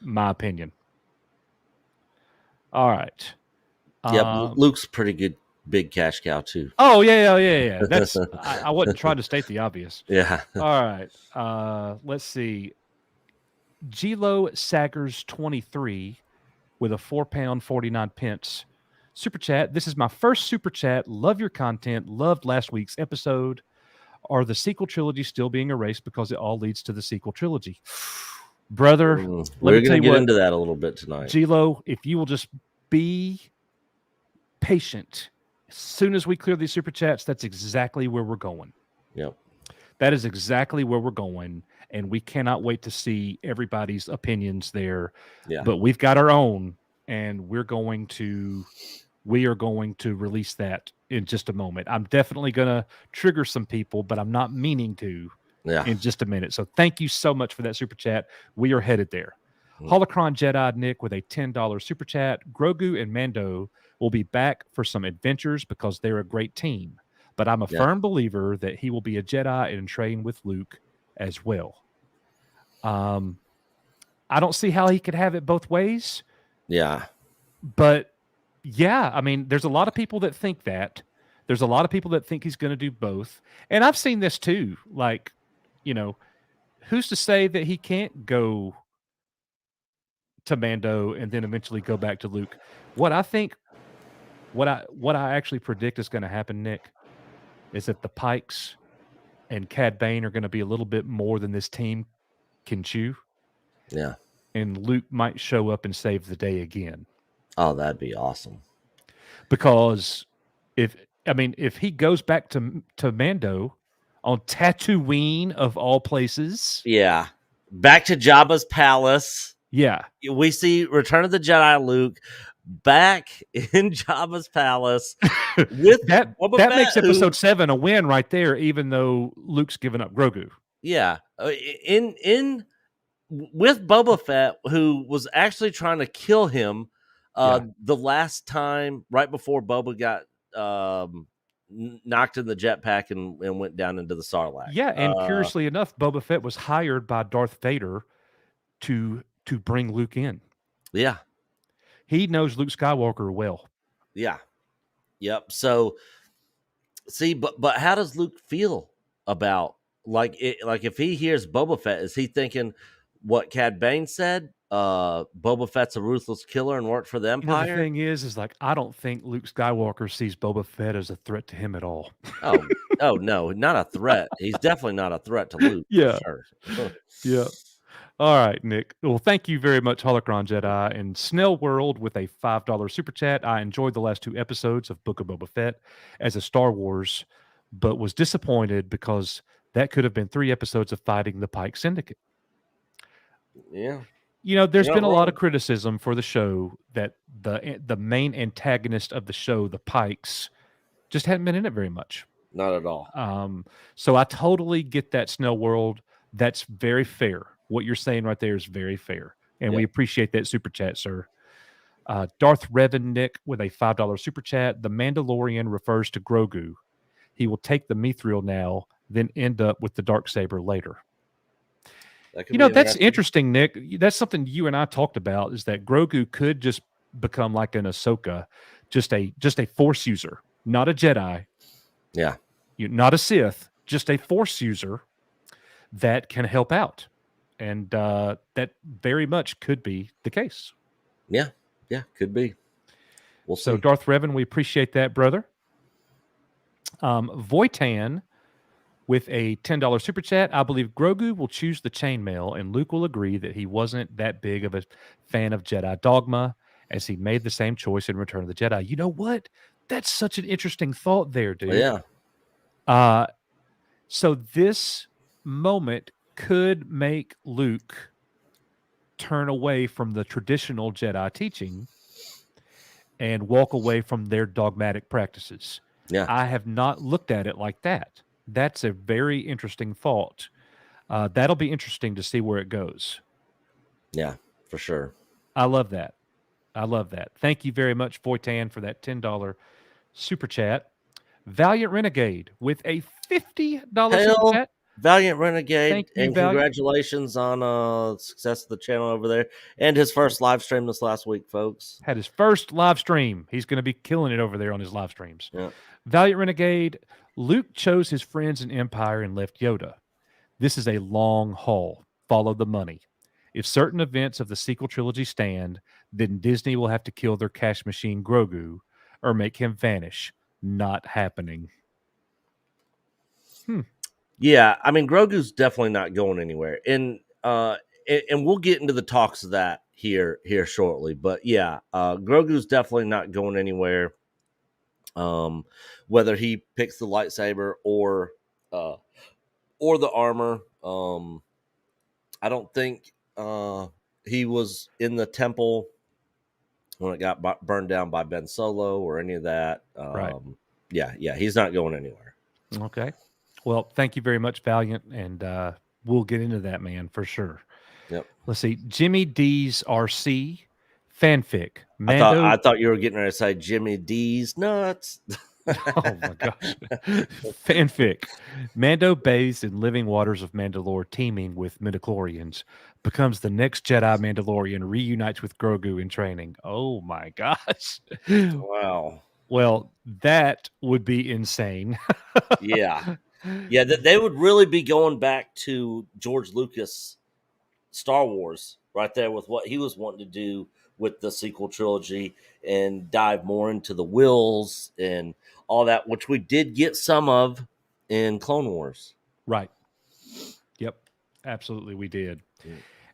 my opinion. All right. Yeah, Luke's pretty good, big cash cow, too. Oh, yeah. That's I wasn't trying to state the obvious. Yeah. All right. Let's see. Gilo Saggers 23 with a £4.49 super chat. This is my first super chat. Love your content. Loved last week's episode. Are the sequel trilogy still being erased because it all leads to the sequel trilogy? Brother, we're going to get into that a little bit tonight. Gilo, if you will just be patient, as soon as we clear these super chats, that's exactly where we're going. Yep. That is exactly where we're going, and we cannot wait to see everybody's opinions there. Yeah. But we've got our own, and we are going to release that in just a moment. I'm definitely going to trigger some people, but I'm not meaning to in just a minute. So thank you so much for that super chat. We are headed there. Holocron Jedi Nick with a $10 super chat. Grogu and Mando will be back for some adventures because they're a great team. But I'm a firm believer that he will be a Jedi and train with Luke as well. I don't see how he could have it both ways. Yeah. But yeah, I mean, there's a lot of people that think that. There's a lot of people that think he's going to do both. And I've seen this too. Like, who's to say that he can't go to Mando and then eventually go back to Luke? What I actually predict is going to happen, Nick, is that the Pikes and Cad Bane are going to be a little bit more than this team can chew. Yeah. And Luke might show up and save the day again. Oh, that'd be awesome. Because if he goes back to Mando on Tatooine of all places. Yeah. Back to Jabba's palace. Yeah. We see Return of the Jedi Luke back in Jabba's palace with that Boba Fett, makes episode 7 a win right there, even though Luke's given up Grogu. Yeah. With Boba Fett, who was actually trying to kill him the last time right before Boba got knocked in the jetpack and went down into the Sarlacc. Yeah, and curiously enough, Boba Fett was hired by Darth Vader to bring Luke in. Yeah. He knows Luke Skywalker well. Yeah. Yep. So see, but how does Luke feel about if he hears Boba Fett, is he thinking what Cad Bane said? Boba Fett's a ruthless killer and worked for the Empire. The thing is I don't think Luke Skywalker sees Boba Fett as a threat to him at all. Oh no, not a threat. He's definitely not a threat to Luke. Yeah. For sure. Yeah. All right, Nick. Well, thank you very much, Holocron Jedi and Snell World with a $5 super chat. I enjoyed the last 2 episodes of Book of Boba Fett as a Star Wars, but was disappointed because that could have been 3 episodes of fighting the Pike Syndicate. Yeah. You know, there's You're been not a lot wrong. of criticism for the show that the main antagonist of the show, the Pikes, just hadn't been in it very much. Not at all. So I totally get that, Snell World. That's very fair. What you're saying right there is very fair. And we appreciate that super chat, sir. Darth Revan Nick with a $5 super chat. The Mandalorian refers to Grogu. He will take the mithril now, then end up with the Darksaber later. You know, that's interesting, Nick. That's something you and I talked about, is that Grogu could just become like an Ahsoka, just a Force user, not a Jedi. Yeah. Not a Sith, just a Force user that can help out. And that very much could be the case. Yeah. Yeah, could be. We'll see. So, Darth Revan, we appreciate that, brother. Voitan with a $10 super chat. I believe Grogu will choose the chainmail, and Luke will agree that he wasn't that big of a fan of Jedi dogma, as he made the same choice in Return of the Jedi. You know what? That's such an interesting thought there, dude. Yeah. So this moment could make Luke turn away from the traditional Jedi teaching and walk away from their dogmatic practices. Yeah. I have not looked at it like that. That's a very interesting thought. That'll be interesting to see where it goes. Yeah, for sure. I love that. I love that. Thank you very much, Voitan, for that $10 super chat. Valiant Renegade with a $50 super chat. Valiant Renegade, Thank you, and Valiant. congratulations on success of the channel over there, and his first live stream this last week, folks. Had his first live stream. He's going to be killing it over there on his live streams. Yeah. Valiant Renegade, Luke chose his friends in Empire and left Yoda. This is a long haul. Follow the money. If certain events of the sequel trilogy stand, then Disney will have to kill their cash machine Grogu or make him vanish. Not happening. Yeah, I mean, Grogu's definitely not going anywhere, and we'll get into the talks of that here shortly. But yeah, Grogu's definitely not going anywhere. Whether he picks the lightsaber or the armor, I don't think he was in the temple when it got burned down by Ben Solo or any of that. Right. Yeah, he's not going anywhere. Okay. Well, thank you very much, Valiant, and we'll get into that, man, for sure. Yep. Let's see. Jimmy D's RC fanfic. Mando... I thought you were getting ready to say Jimmy D's nuts. Oh my gosh. Fanfic. Mando bathes in living waters of Mandalore, teeming with midichlorians, becomes the next Jedi Mandalorian, reunites with Grogu in training. Oh my gosh. Wow. Well, that would be insane. Yeah. Yeah, they would really be going back to George Lucas Star Wars right there with what he was wanting to do with the sequel trilogy and dive more into the wills and all that, which we did get some of in Clone Wars. Right. Yep. Absolutely, we did.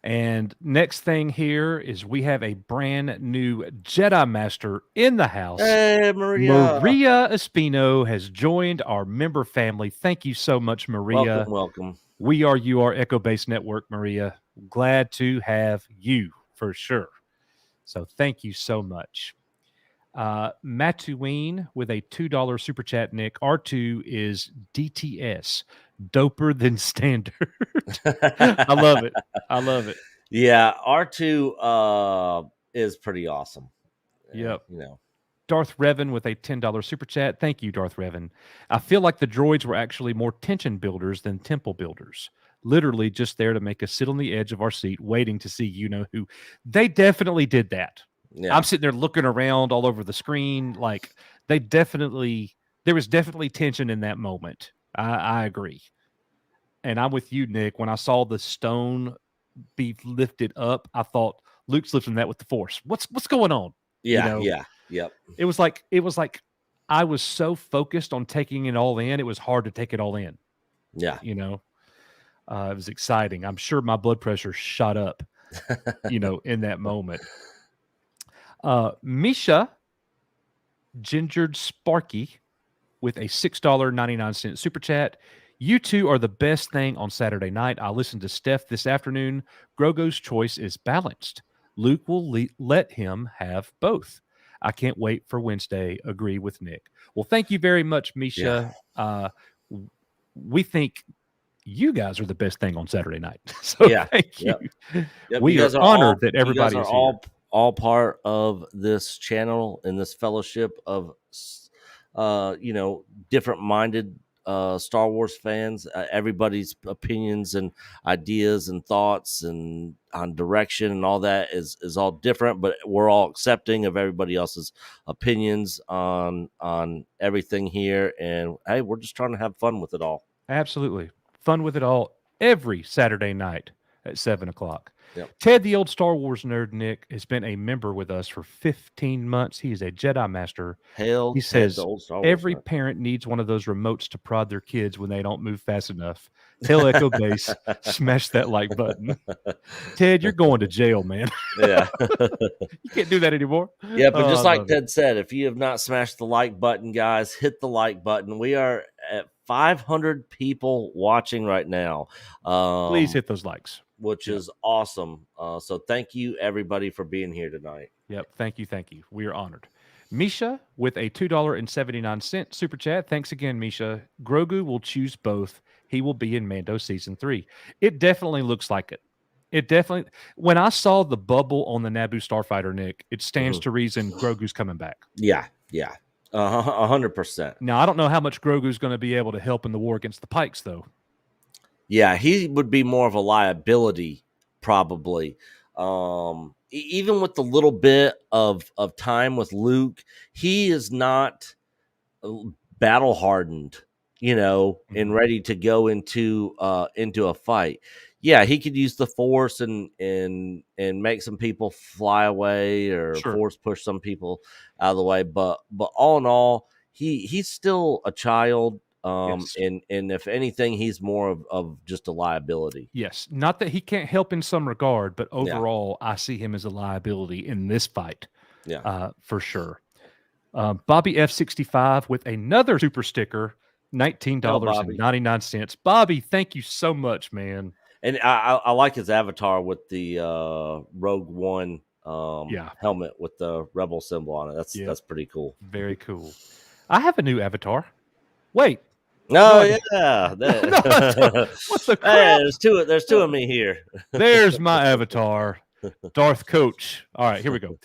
And next thing here is we have a brand new Jedi Master in the house. Hey, Maria. Maria Espino has joined our member family. Thank you so much, Maria. Welcome. We are your Echo Base Network, Maria. Glad to have you for sure. So thank you so much. Mattuine with a $2 super chat, Nick. R2 is DTS, doper than standard. I love it. I love it. Yeah, R2 is pretty awesome. Yep. You know. Darth Revan with a $10 super chat. Thank you, Darth Revan. I feel like the droids were actually more tension builders than temple builders. Literally just there to make us sit on the edge of our seat, waiting to see you-know-who. They definitely did that. Yeah. I'm sitting there looking around all over the screen. Like, there was definitely tension in that moment. I agree. And I'm with you, Nick. When I saw the stone be lifted up, I thought Luke's lifting that with the Force. What's going on? Yeah, Yep. It was like I was so focused on taking it all in, it was hard to take it all in. Yeah. You know. It was exciting. I'm sure my blood pressure shot up, in that moment. Misha Gingered Sparky with a $6.99 super chat. You two are the best thing on Saturday night. I listened to Steph this afternoon. Grogu's choice is balanced. Luke will let him have both. I can't wait for Wednesday. Agree with Nick. Well, thank you very much, Misha. Yeah. We think you guys are the best thing on Saturday night. So thank you. Yep, we you are honored that everybody is here. All part of this channel and this fellowship of different minded Star Wars fans. Everybody's opinions and ideas and thoughts and on direction and all that is all different, but we're all accepting of everybody else's opinions on everything here. And hey, we're just trying to have fun with it all. Absolutely. Fun with it all every Saturday night at 7:00. Yep. Ted, the old Star Wars nerd, Nick, has been a member with us for 15 months. He is a Jedi Master. Hail, he says the old Star Wars every nerd. parent needs one of those remotes to prod their kids when they don't move fast enough. Tell Echo Base, smash that like button. Ted, you're going to jail, man. Yeah. You can't do that anymore. Yeah, but just like Ted Ted said, if you have not smashed the like button, guys, hit the like button. We are at 500 people watching right now. Please hit those likes. Which is awesome. So thank you, everybody, for being here tonight. Yep. Thank you. Thank you. We are honored. Misha with a $2.79 super chat. Thanks again, Misha. Grogu will choose both. He will be in Mando season 3. It definitely looks like it. It definitely. When I saw the bubble on the Naboo starfighter, Nick, it stands to reason Grogu's coming back. Yeah. 100%. Now, I don't know how much Grogu's going to be able to help in the war against the Pikes, though. Yeah, he would be more of a liability, probably. Even with the little bit of time with Luke, he is not battle hardened, and ready to go into a fight. Yeah, he could use the Force and make some people fly away or Force push some people out of the way. But all in all, he's still a child. Yes. And if anything, he's more of just a liability. Yes. Not that he can't help in some regard, but overall, I see him as a liability in this fight. Yeah. For sure. Bobby F65 with another super sticker, $19.99. Bobby, thank you so much, man. And I like his avatar with the Rogue One helmet with the Rebel symbol on it. That's pretty cool. Very cool. I have a new avatar. Wait. Oh, yeah. What the crap? Hey, there's two of me here. There's my avatar, Darth Coach. All right, here we go.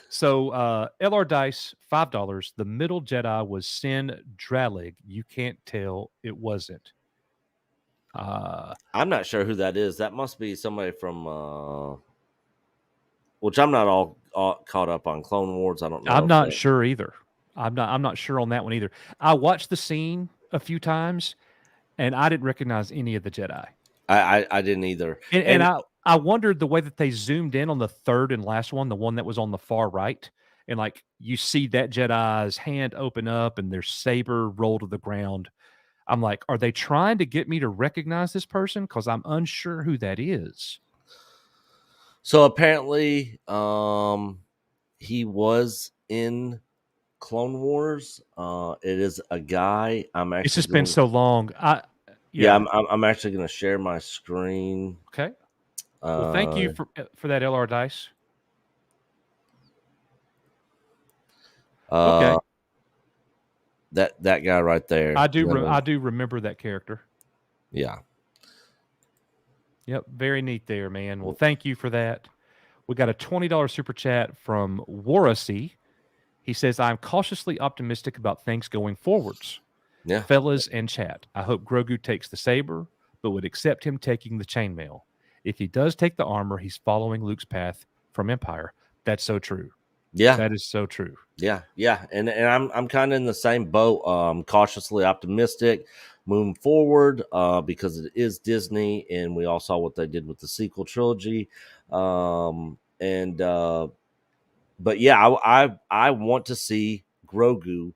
So LR Dice, $5. The middle Jedi was Sin Dralig. You can't tell it wasn't. I'm not sure who that is. That must be somebody from which I'm not all caught up on Clone Wars. I don't know. I'm not sure either. I'm not sure on that one either. I watched the scene a few times, and I didn't recognize any of the Jedi. I didn't either. And I wondered the way that they zoomed in on the third and last one, the one that was on the far right, and like you see that Jedi's hand open up and their saber roll to the ground. I'm like, are they trying to get me to recognize this person? Because I'm unsure who that is. So apparently, he was in Clone Wars. It is a guy. It's just been so long. I'm actually going to share my screen. Okay. Well, thank you for that, LR Dice. Okay. That guy right there. I do remember that character. Yeah. Yep. Very neat there, man. Well, thank you for that. We got a $20 super chat from Warasi. He says, I'm cautiously optimistic about things going forwards. Yeah. Fellas and chat, I hope Grogu takes the saber, but would accept him taking the chainmail. If he does take the armor, he's following Luke's path from Empire. That's so true. Yeah. That is so true. Yeah. And I'm kind of in the same boat. Cautiously optimistic moving forward because it is Disney, and we all saw what they did with the sequel trilogy. But yeah, I want to see Grogu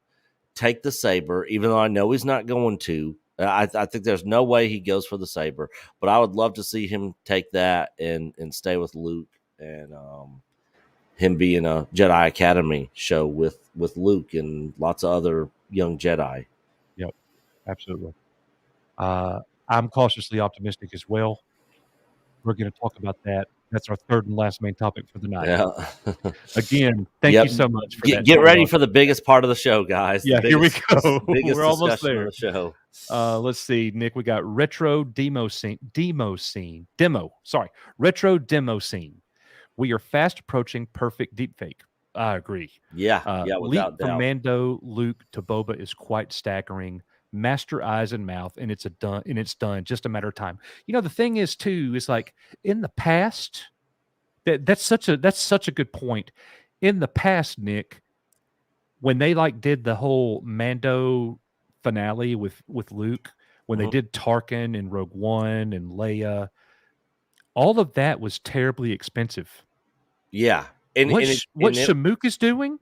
take the saber, even though I know he's not going to. I think there's no way he goes for the saber, but I would love to see him take that and stay with Luke, and him be in a Jedi Academy show with Luke and lots of other young Jedi. Yep, absolutely. I'm cautiously optimistic as well. We're going to talk about that. That's our third and last main topic for the night. Yeah. Again, thank you so much for that. Get ready for the biggest part of the show, guys. Yeah, here we go. Biggest We're almost discussion there. of the show. Let's see, Nick. We got retro demo scene. Retro demo scene. We are fast approaching perfect deepfake. I agree. Yeah, Leap without from doubt. Mando, Luke to Boba is quite staggering. Master eyes and mouth, and it's done. Just a matter of time. You know, the thing is too is like in the past. That's such a good point. In the past, Nick, when they like did the whole Mando finale with Luke, when they did Tarkin and Rogue One and Leia, all of that was terribly expensive. Yeah, what Shamook is doing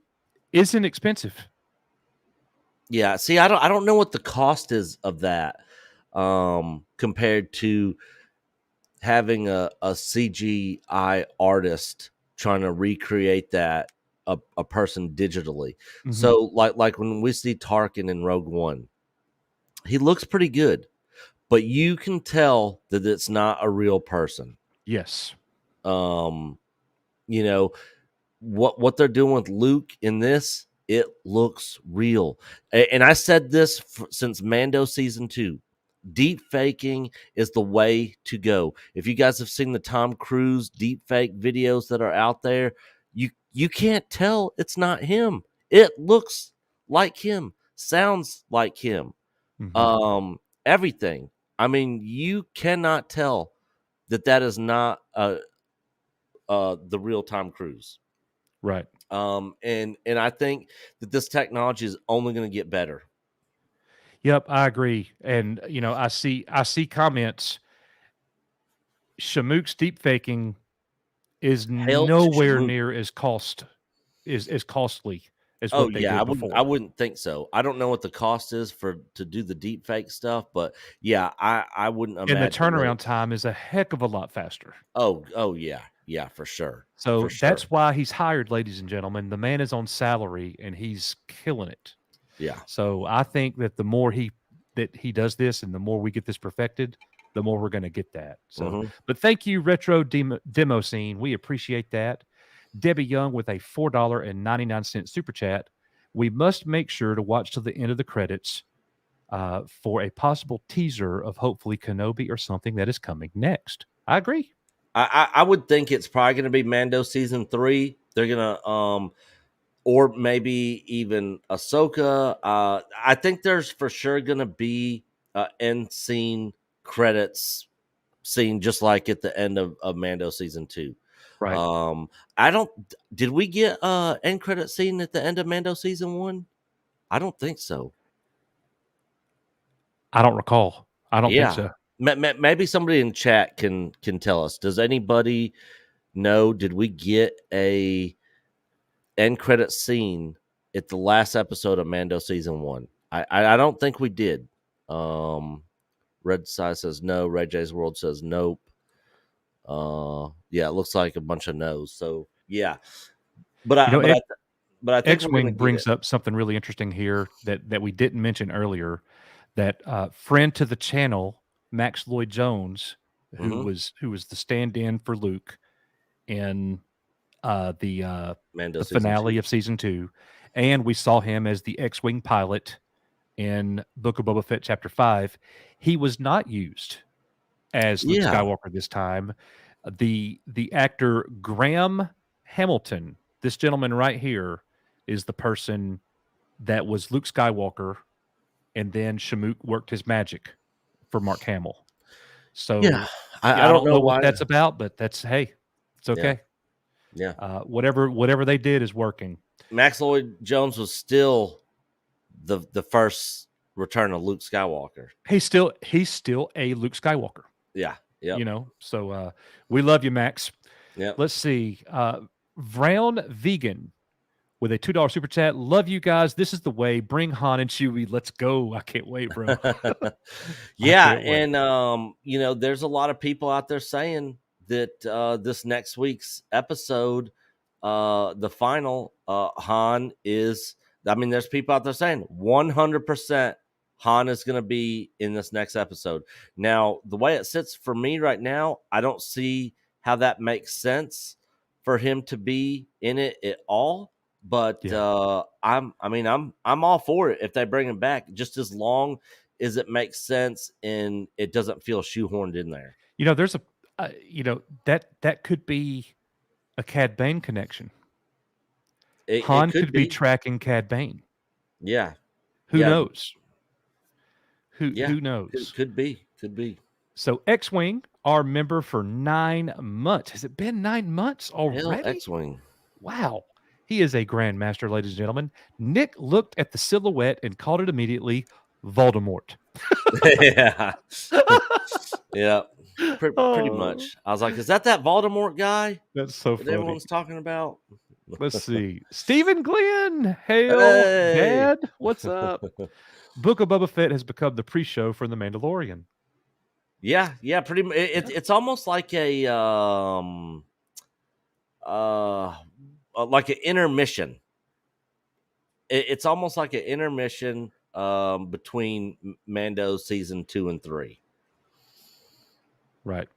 isn't expensive. Yeah, see, I don't know what the cost is of that compared to having a CGI artist trying to recreate that a person digitally. Mm-hmm. So like when we see Tarkin in Rogue One, he looks pretty good, but you can tell that it's not a real person. Yes. You know what they're doing with Luke in this, it looks real. And I said this since Mando season 2. Deep faking is the way to go. If you guys have seen the Tom Cruise deep fake videos that are out there, you can't tell it's not him. It looks like him, sounds like him. Mm-hmm. Everything. I mean, you cannot tell that is not the real Tom Cruise. Right. And I think that this technology is only going to get better. Yep, I agree. And you know, I see comments. Shamook's deep faking is nowhere near as costly as what they did before. I wouldn't think so. I don't know what the cost is to do the deep fake stuff, but yeah, I wouldn't imagine. And the turnaround time is a heck of a lot faster. Oh yeah, for sure. So that's why he's hired, ladies and gentlemen. The man is on salary and he's killing it. Yeah. So I think that the more he does this and the more we get this perfected, the more we're going to get that. So, But thank you, Retro Demo Scene. We appreciate that. Debbie Young with a $4.99 super chat. We must make sure to watch till the end of the credits for a possible teaser of hopefully Kenobi or something that is coming next. I agree. I would think it's probably going to be Mando season 3. They're going to or maybe even Ahsoka. I think there's for sure going to be an end scene credits scene, just like at the end of Mando season 2. Right. Did we get end credit scene at the end of Mando season 1? I don't think so. I don't recall. I don't think so. Maybe somebody in chat can tell us. Does anybody know? Did we get a end credit scene at the last episode of Mando season 1? I don't think we did. Red Side says no. Ray J's World says nope. Yeah, it looks like a bunch of no's. So yeah, but I think X-Wing brings up something really interesting here that we didn't mention earlier. That friend to the channel, Max Lloyd Jones, who was the stand-in for Luke in the finale of season 2, and we saw him as the X-Wing pilot in Book of Boba Fett chapter 5. He was not used as Luke Skywalker this time. The actor Graham Hamilton, this gentleman right here, is the person that was Luke Skywalker, and then Shamook worked his magic for Mark Hamill. So I don't know what that's about, but it's okay. Yeah. Whatever they did is working. Max Lloyd Jones was still the first return of Luke Skywalker. He's still a Luke Skywalker. Yeah. Yeah. You know, so we love you, Max. Yeah. Let's see. Brown Vegan. with a $2 super chat. Love you guys. This is the way. Bring Han and Chewie. Let's go. I can't wait, bro. Yeah, and there's a lot of people out there saying that this next week's episode, the final, Han is. I mean, there's people out there saying 100% Han is going to be in this next episode. Now, the way it sits for me right now, I don't see how that makes sense for him to be in it at all. But I'm all for it if they bring him back, just as long as it makes sense and it doesn't feel shoehorned in there. There's that could be a Cad Bane connection. Han could be tracking Cad Bane. Yeah. Who knows? Who knows? Could be. So X-Wing, our member for 9 months. Has it been 9 months already? Hell, X-Wing. Wow. He is a grandmaster, ladies and gentlemen. Nick looked at the silhouette and called it immediately Voldemort. Yeah. Yeah. Pretty much. I was like, is that Voldemort guy? That's so funny. Everyone's talking about. Let's see. Stephen Glenn. Hail, Dad. What's up? Book of Boba Fett has become the pre-show for The Mandalorian. Yeah, pretty much. It's almost like a like an intermission. It's almost like an intermission between Mando season 2 and 3. Right.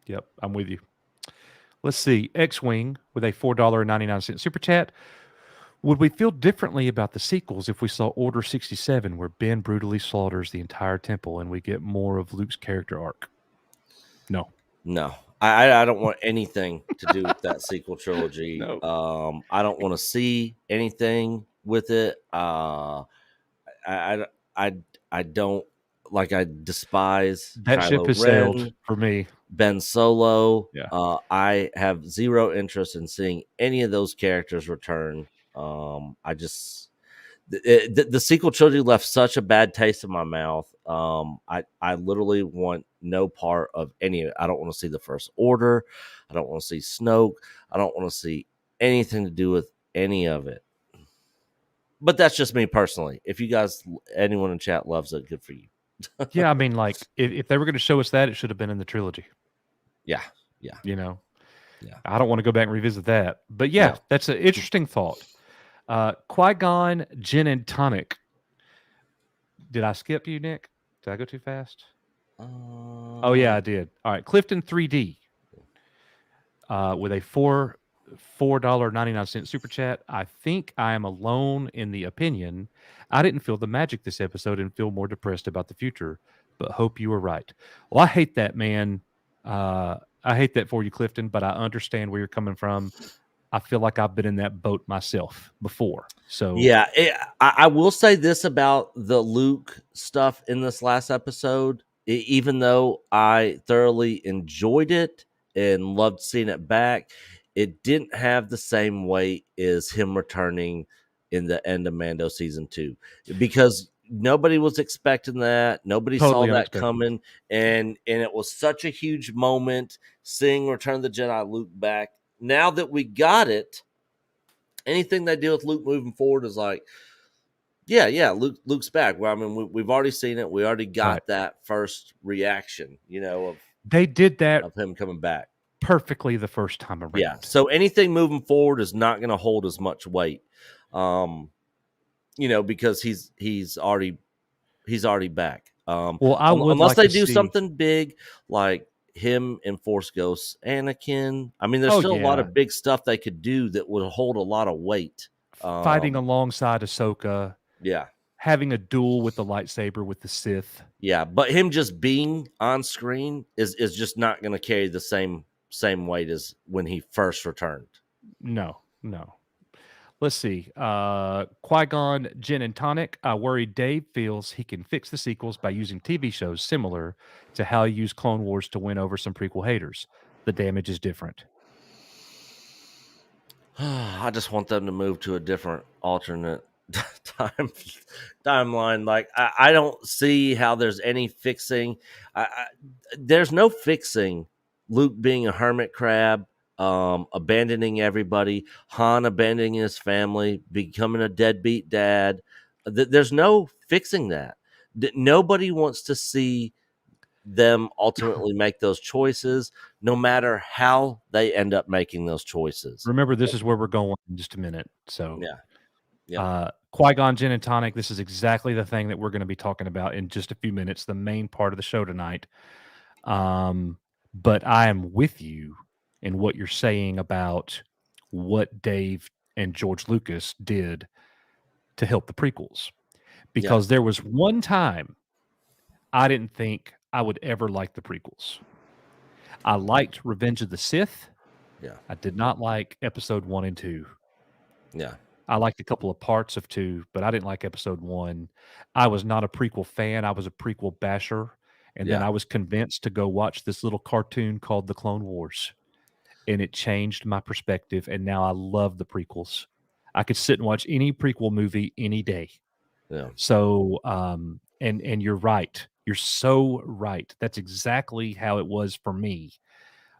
Yep, I'm with you. Let's see. X-Wing with a $4.99 super chat. Would we feel differently about the sequels if we saw Order 67, where Ben brutally slaughters the entire temple and we get more of Luke's character arc? No. I don't want anything to do with that sequel trilogy. No. I don't want to see anything with it. I don't like. I despise that Kylo ship has Ren, sailed for me. Ben Solo. Yeah. I have zero interest in seeing any of those characters return. I just the sequel trilogy left such a bad taste in my mouth. I literally want no part of any of it. I don't want to see the First Order. I don't want to see Snoke. I don't want to see anything to do with any of it. But that's just me personally. If you guys, anyone in chat loves it, good for you. Yeah, I mean, like if they were going to show us that, it should have been in the trilogy. Yeah. Yeah. I don't want to go back and revisit that. But yeah, that's an interesting thought. Qui-Gon, Gin and Tonic. Did I skip you, Nick? Did I go too fast? Oh yeah, I did. All right, Clifton 3D with a $4.99 super chat. I think I am alone in the opinion. I didn't feel the magic this episode and feel more depressed about the future, but hope you were right. Well, I hate that, man. I hate that for you, Clifton, but I understand where you're coming from. I feel like I've been in that boat myself before. So yeah, I will say this about the Luke stuff in this last episode. Even though I thoroughly enjoyed it and loved seeing it back, it didn't have the same weight as him returning in the end of Mando season 2, because nobody was expecting that. Nobody saw that coming, and it was such a huge moment seeing Return of the Jedi Luke back. Now that we got it, anything they do with Luke moving forward is like, yeah, Luke's back. Well, I mean, we've already seen it. We already got that first reaction, of they did that of him coming back perfectly the first time around. Yeah, so anything moving forward is not going to hold as much weight, because he's already back. Well, I would unless like they do see something big like him and Force Ghost Anakin. I mean, there's still a lot of big stuff they could do that would hold a lot of weight. Fighting alongside Ahsoka. Yeah. Having a duel with the lightsaber with the Sith. Yeah, but him just being on screen is just not going to carry the same weight as when he first returned. No. Let's see. Qui-Gon, Gin and Tonic. I worry Dave feels he can fix the sequels by using TV shows similar to how he used Clone Wars to win over some prequel haters. The damage is different. I just want them to move to a different alternate timeline. Like I don't see how there's any fixing. There's no fixing Luke being a hermit crab, abandoning everybody, Han abandoning his family, becoming a deadbeat dad. There's no fixing that. Nobody wants to see them ultimately make those choices, no matter how they end up making those choices. Remember, this is where we're going in just a minute. So, yeah. Qui-Gon Gin and Tonic, this is exactly the thing that we're going to be talking about in just a few minutes, the main part of the show tonight. But I am with you in what you're saying about what Dave and George Lucas did to help the prequels. Because there was one time I didn't think I would ever like the prequels. I liked Revenge of the Sith. Yeah. I did not like episode 1 and 2. Yeah. I liked a couple of parts of 2, but I didn't like episode 1. I was not a prequel fan. I was a prequel basher. And then I was convinced to go watch this little cartoon called The Clone Wars. And it changed my perspective. And now I love the prequels. I could sit and watch any prequel movie any day. Yeah. So, and you're right. You're so right. That's exactly how it was for me.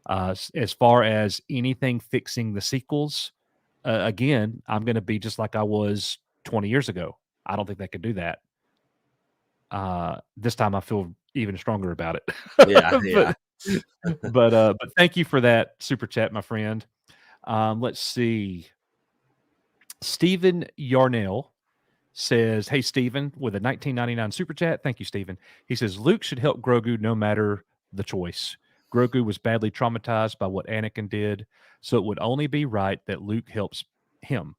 As far as anything fixing the sequels, again, I'm going to be just like I was 20 years ago. I don't think they could do that. This time I feel even stronger about it. Yeah. but thank you for that super chat, my friend. Let's see. Stephen Yarnell says, "Hey, Stephen," with a 1999 super chat. Thank you, Stephen. He says, "Luke should help Grogu no matter the choice. Grogu was badly traumatized by what Anakin did, so it would only be right that Luke helps him.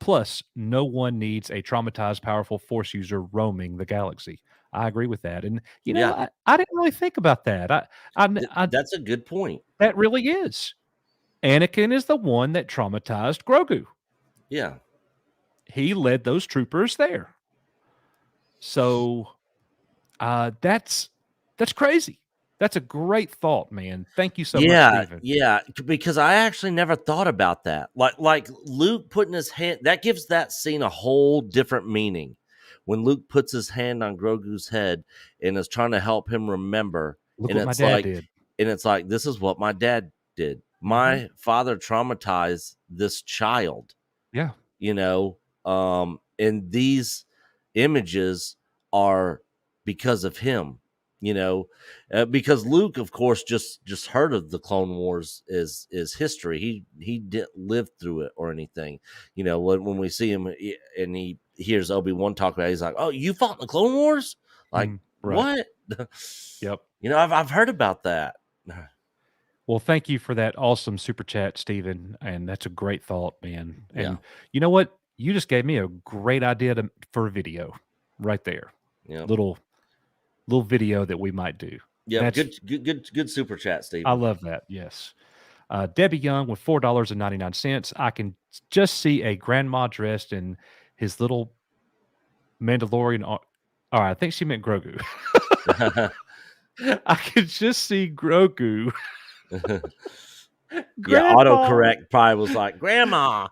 Plus, no one needs a traumatized, powerful Force user roaming the galaxy." I agree with that. And, I didn't really think about that. That's a good point. That really is. Anakin is the one that traumatized Grogu. Yeah. He led those troopers there. So that's crazy. That's a great thought, man. Thank you so much, Stephen. Yeah, because I actually never thought about that. Like Luke putting his hand, that gives that scene a whole different meaning. When Luke puts his hand on Grogu's head and is trying to help him remember. Look and what my it's dad like, did. And it's like, this is what my dad did. My father traumatized this child. Yeah. And these images are because of him, because Luke, of course, just heard of the Clone Wars is history. He didn't live through it or anything. When we see him and he hears Obi-Wan talk about it, he's like, "Oh, you fought in the Clone Wars? Like right. what?" Yep. I've heard about that. Well, thank you for that awesome super chat, Stephen. And that's a great thought, man. And Yeah. you know what? You just gave me a great idea for a video right there. Yeah. Little video that we might do. Yeah. Good super chat, Stephen. I love that. Yes. Debbie Young with $4.99. I can just see a grandma dressed in his little Mandalorian. All right. I think she meant Grogu. I could just see Grogu. Yeah, autocorrect probably was like, "Grandma."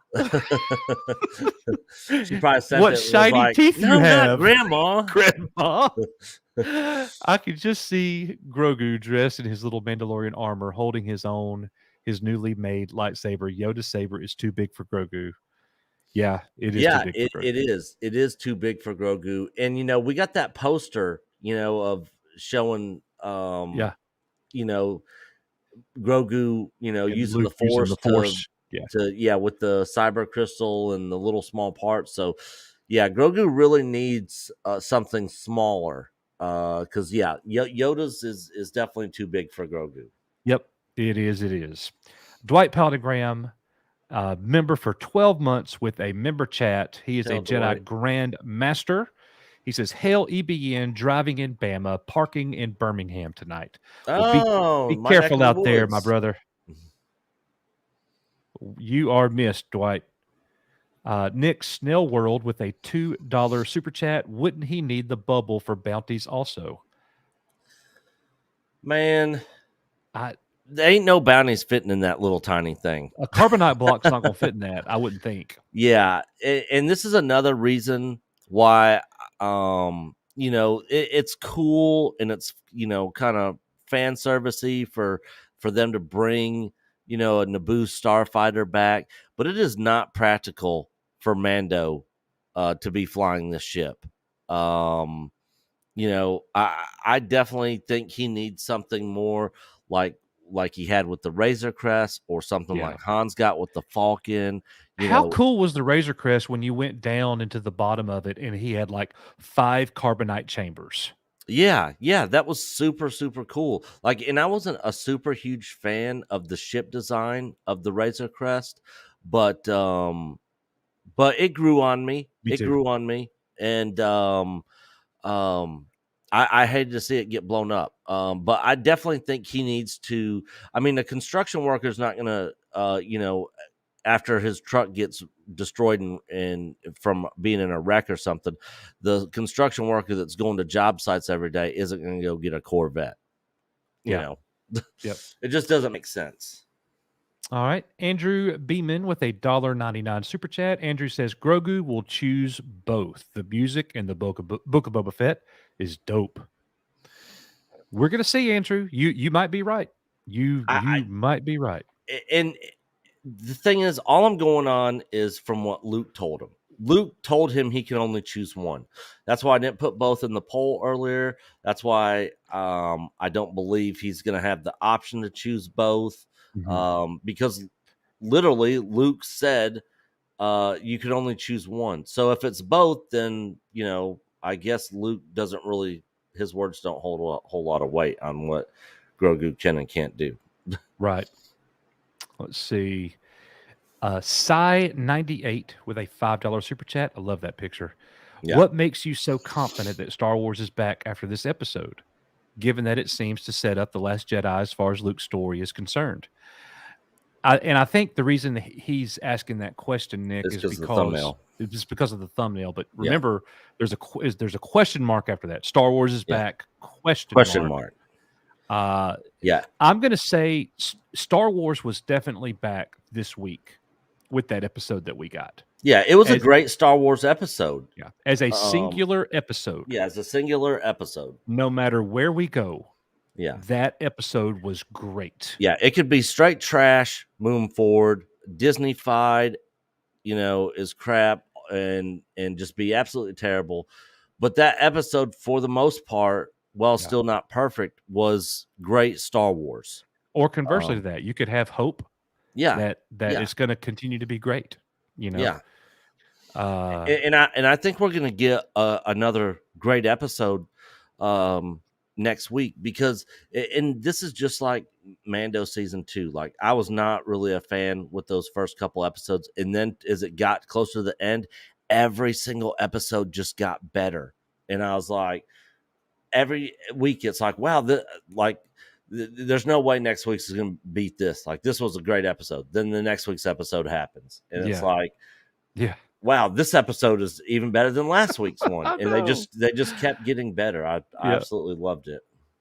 She probably said, "What shiny teeth you have, Grandma?" Grandma. I could just see Grogu dressed in his little Mandalorian armor, holding his newly made lightsaber. Yoda's saber is too big for Grogu. Yeah, it is. Yeah, too big for Grogu. it is. It is too big for Grogu. And we got that poster, of showing, Grogu, using the Force, with the cyber crystal and the little small parts. So, yeah, Grogu really needs something smaller. Because Yoda's is definitely too big for Grogu. Yep, it is. It is. Dwight Peldigram, member for 12 months with a member chat. He is a Jedi Grand Master. He says, "Hail EBN, driving in Bama, parking in Birmingham tonight." Well, be careful out there, my brother. You are missed, Dwight. Nick Snellworld with a $2 super chat. Wouldn't he need the bubble for bounties also? Man, there ain't no bounties fitting in that little tiny thing. A carbonite block's not going to fit in that, I wouldn't think. Yeah, and this is another reason why, it's cool and it's, kind of fan servicey for them to bring a Naboo starfighter back, but it is not practical for Mando to be flying this ship. I definitely think he needs something more like he had with the Razor Crest, or something like Han's got with the Falcon. How cool was the Razor Crest when you went down into the bottom of it and he had like 5 carbonite chambers? Yeah, that was super, super cool. And I wasn't a super huge fan of the ship design of the Razor Crest, but it grew on me. Grew on me, and I hated to see it get blown up. But I definitely think he needs to. I mean, the construction worker is not going to, after his truck gets destroyed and from being in a wreck or something, the construction worker that's going to job sites every day isn't going to go get a Corvette. Yep. It just doesn't make sense. All right. Andrew Beeman with a $1.99 super chat. Andrew says Grogu will choose both. The music and the Book of Boba Fett is dope. We're going to see, Andrew. You might be right. You might be right. And the thing is, all I'm going on is from what Luke told him. Luke told him he can only choose one. That's why I didn't put both in the poll earlier. That's why I don't believe he's going to have the option to choose both. Because literally Luke said you can only choose one. So if it's both, then I guess Luke doesn't really, his words don't hold a whole lot of weight on what Grogu can and can't do. Right. Let's see. Psy98 with a $5 super chat. I love that picture. Yeah. What makes you so confident that Star Wars is back after this episode, given that it seems to set up The Last Jedi as far as Luke's story is concerned? I think the reason he's asking that question, Nick, is because it's because of the thumbnail. But remember, there's a question mark after that. Star Wars is back. Question mark. I'm going to say Star Wars was definitely back this week with that episode that we got. Yeah, it was a great Star Wars episode. Yeah, as a singular episode. Yeah, as a singular episode. No matter where we go. Yeah, that episode was great. Yeah, it could be straight trash, moving forward, Disney-fied, is crap and just be absolutely terrible. But that episode, for the most part, while still not perfect, was great Star Wars. Or conversely to that, you could have hope. Yeah, that it's going to continue to be great. Yeah. And I think we're going to get another great episode next week, because this is just like Mando season 2. Like, I was not really a fan with those first couple episodes, and then as it got closer to the end, every single episode just got better, and I was like, every week it's like, wow, there's no way next week's is going to beat this. Like, this was a great episode. Then the next week's episode happens, and it's like, wow, this episode is even better than last week's one. And they just kept getting better. I absolutely loved it.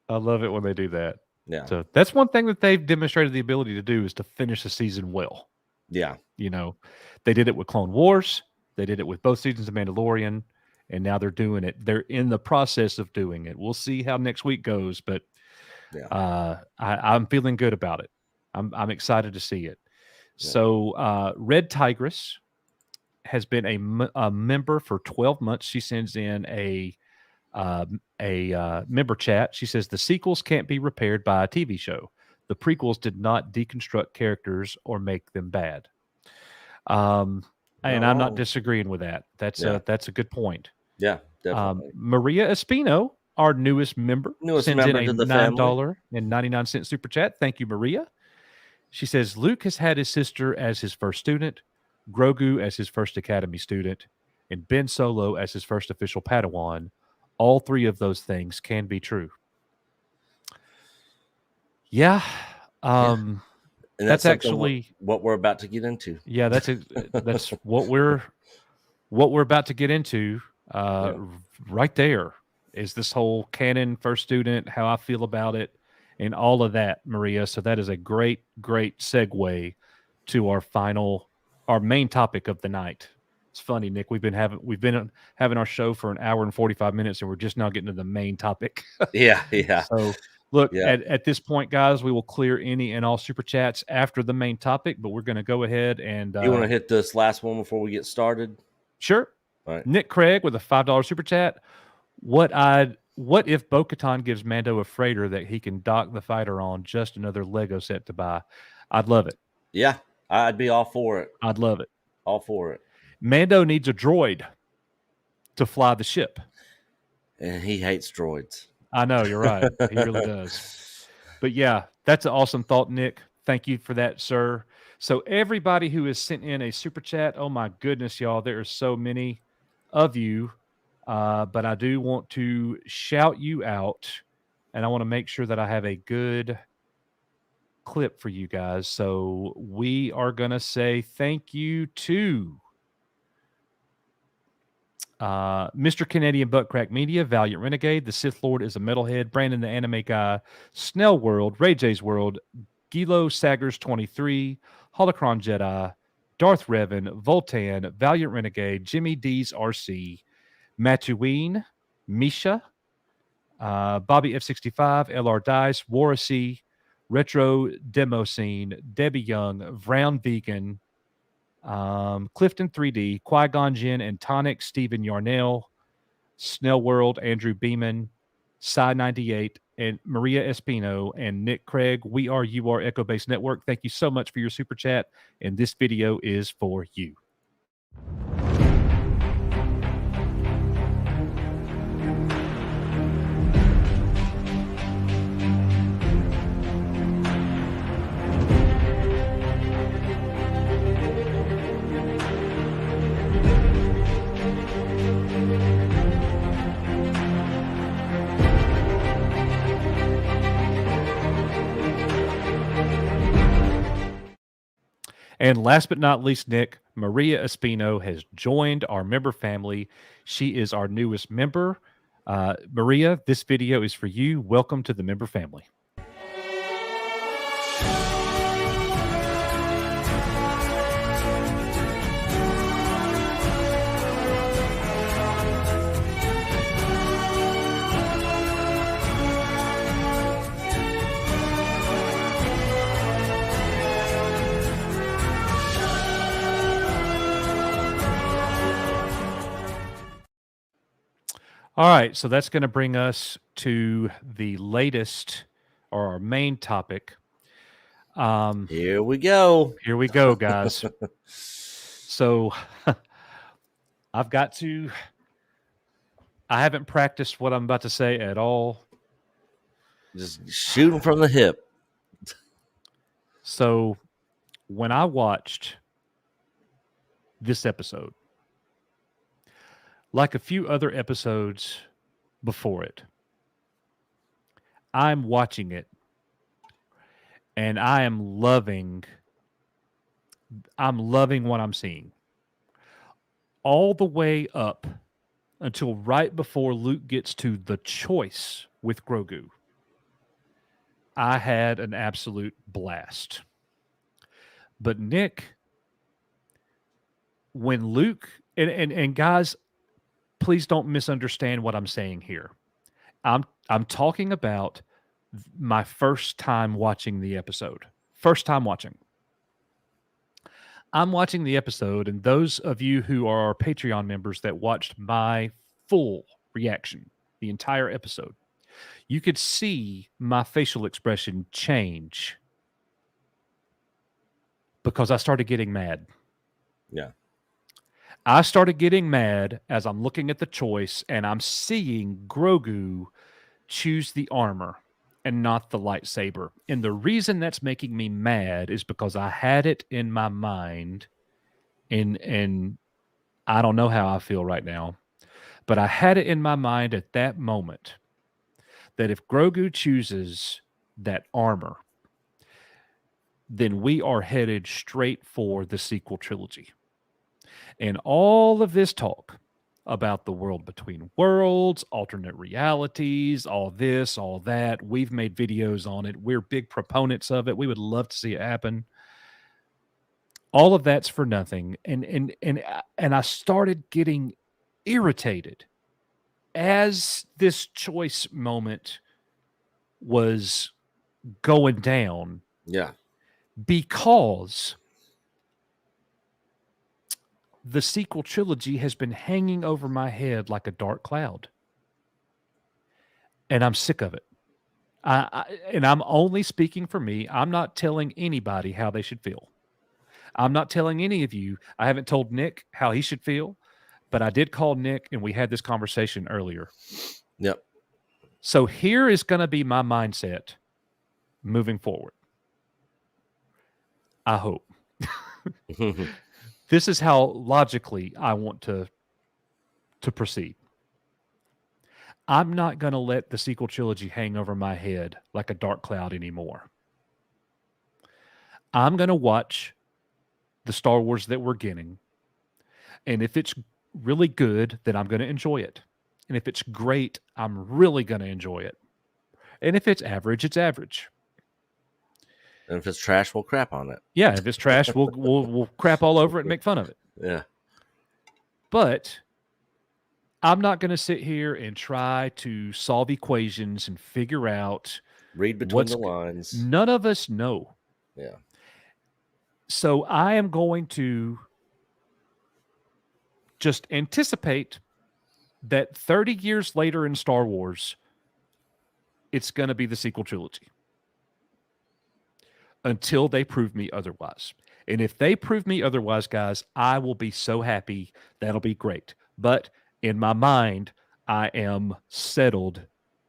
I love it when they do that. Yeah. So that's one thing that they've demonstrated the ability to do, is to finish the season well. Yeah. They did it with Clone Wars. They did it with both seasons of Mandalorian, and now they're doing it. They're in the process of doing it. We'll see how next week goes, but I'm feeling good about it. I'm excited to see it. Yeah. So Red Tigress has been a member for 12 months. She sends in a member chat. She says the sequels can't be repaired by a TV show. The prequels did not deconstruct characters or make them bad. And I'm not disagreeing with that. That's a good point. Yeah, definitely. Maria Espino, our newest member, sends in a to the $9.99 super chat. Thank you, Maria. She says Luke has had his sister as his first student, Grogu as his first academy student, and Ben Solo as his first official Padawan. All three of those things can be true. Yeah. And that's actually what we're about to get into. Yeah, that's what we're about to get into. Right there is this whole canon first student, how I feel about it, and all of that, Maria. So that is a great segue to our main topic of the night. It's funny, Nick. We've been having our show for an hour and 45 minutes, and we're just now getting to the main topic. Yeah. So Look, Yeah. at this point, guys, we will clear any and all super chats after the main topic, but we're going to go ahead and You want to hit this last one before we get started? Sure. All right. Nick Craig with a $5 super chat. What if Bo-Katan gives Mando a freighter that he can dock the fighter on? Just another Lego set to buy. I'd love it. Yeah, I'd be all for it. I'd love it. All for it. Mando needs a droid to fly the ship. And he hates droids. I know, you're right. He really does. But yeah, that's an awesome thought, Nick. Thank you for that, sir. So everybody who has sent in a super chat, oh my goodness, y'all, there are so many of you. But I do want to shout you out, and I want to make sure that I have a good clip for you guys. So we are going to say thank you to Mr. Canadian Buttcrack Media, Valiant Renegade, The Sith Lord is a Metalhead, Brandon the Anime Guy, Snell World, Ray J's World, Gilo Saggers 23, Holocron Jedi, Darth Revan, Voltan, Valiant Renegade, Jimmy D's RC, Mattuine, Misha, Bobby F65, LR Dice, Warasy, Retro Demo Scene, Debbie Young, Vrown Vegan, Clifton 3D, Qui-Gon Jinn and Tonic, Stephen Yarnell, Snell World, Andrew Beeman, Psy 98, and Maria Espino, and Nick Craig. We are UR Echo Base Network. Thank you so much for your super chat, and this video is for you. And last but not least, Nick, Maria Espino has joined our member family. She is our newest member. Maria, this video is for you. Welcome to the member family. All right, so that's going to bring us to the latest, or our main topic. Here we go. Here we go, guys. So I haven't practiced what I'm about to say at all. Just shooting from the hip. So when I watched this episode, like a few other episodes before it, I'm watching it and I'm loving what I'm seeing. All the way up until right before Luke gets to the choice with Grogu. I had an absolute blast. But Nick, when Luke, and guys, please don't misunderstand what I'm saying here. I'm talking about my first time watching the episode. First time watching. I'm watching the episode, and those of you who are our Patreon members that watched my full reaction, the entire episode, you could see my facial expression change because I started getting mad. Yeah. I started getting mad as I'm looking at the choice and I'm seeing Grogu choose the armor and not the lightsaber. And the reason that's making me mad is because I had it in my mind, and I don't know how I feel right now, but I had it in my mind at that moment that if Grogu chooses that armor, then we are headed straight for the sequel trilogy. And all of this talk about the world between worlds, alternate realities, all this, all that, we've made videos on it. We're big proponents of it. We would love to see it happen. All of that's for nothing. And I started getting irritated as this choice moment was going down. Yeah. Because the sequel trilogy has been hanging over my head like a dark cloud. And I'm sick of it. And I'm only speaking for me. I'm not telling anybody how they should feel. I'm not telling any of you. I haven't told Nick how he should feel, but I did call Nick and we had this conversation earlier. Yep. So here is going to be my mindset moving forward. I hope. This is how logically I want to proceed. I'm not going to let the sequel trilogy hang over my head like a dark cloud anymore. I'm going to watch the Star Wars that we're getting. And if it's really good, then I'm going to enjoy it. And if it's great, I'm really going to enjoy it. And if it's average, it's average. And if it's trash, we'll crap on it. Yeah, if it's trash, we'll crap all over it and make fun of it. Yeah. But I'm not going to sit here and try to solve equations and figure out. Read between the lines. None of us know. Yeah. So I am going to just anticipate that 30 years later in Star Wars, it's going to be the sequel trilogy. Until they prove me otherwise. And if they prove me otherwise, guys, I will be so happy. That'll be great. But in my mind, I am settled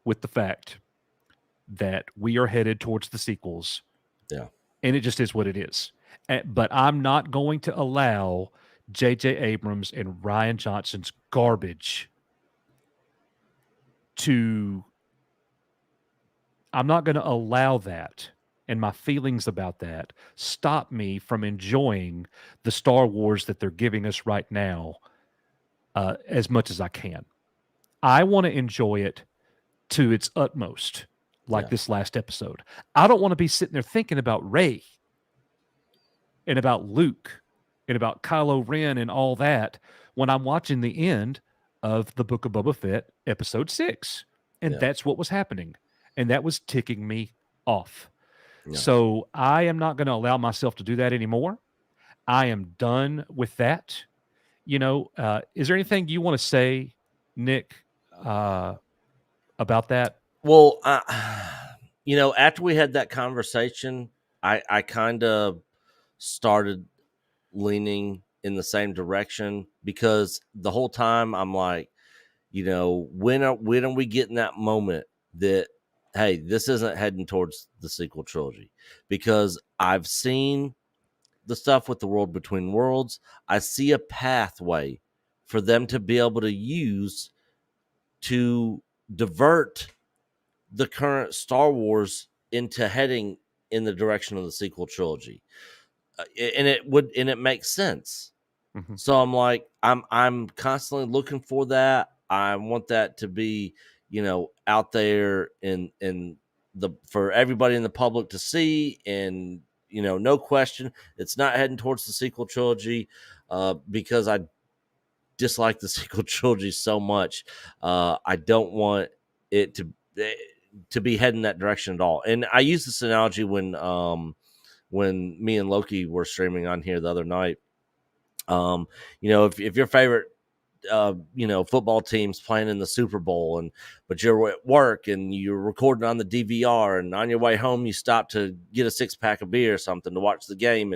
with the fact that we are headed towards the sequels. Yeah. And it just is what it is. But I'm not going to allow J.J. Abrams and Rian Johnson's garbage to... I'm not going to allow that and my feelings about that stop me from enjoying the Star Wars that they're giving us right now as much as I can. I want to enjoy it to its utmost, like this last episode. I don't want to be sitting there thinking about Rey and about Luke and about Kylo Ren and all that when I'm watching the end of the Book of Boba Fett, episode 6. And that's what was happening. And that was ticking me off. Yeah. So I am not going to allow myself to do that anymore. I am done with that. You know, is there anything you want to say, Nick, about that? Well, you know, after we had that conversation, I kind of started leaning in the same direction because the whole time I'm like, you know, when are we getting that moment that, hey, this isn't heading towards the sequel trilogy? Because I've seen the stuff with the World Between Worlds. I see a pathway for them to be able to use to divert the current Star Wars into heading in the direction of the sequel trilogy. And it makes sense. Mm-hmm. So I'm like, I'm constantly looking for that. I want that to be, you know, out there in for everybody in the public to see, and you know, no question, it's not heading towards the sequel trilogy because I dislike the sequel trilogy so much. I don't want it to be heading that direction at all. And I use this analogy when me and Loki were streaming on here the other night. You know, if your favorite you know, football teams playing in the Super Bowl, but you're at work and you're recording on the DVR, and on your way home you stop to get a 6-pack of beer or something to watch the game,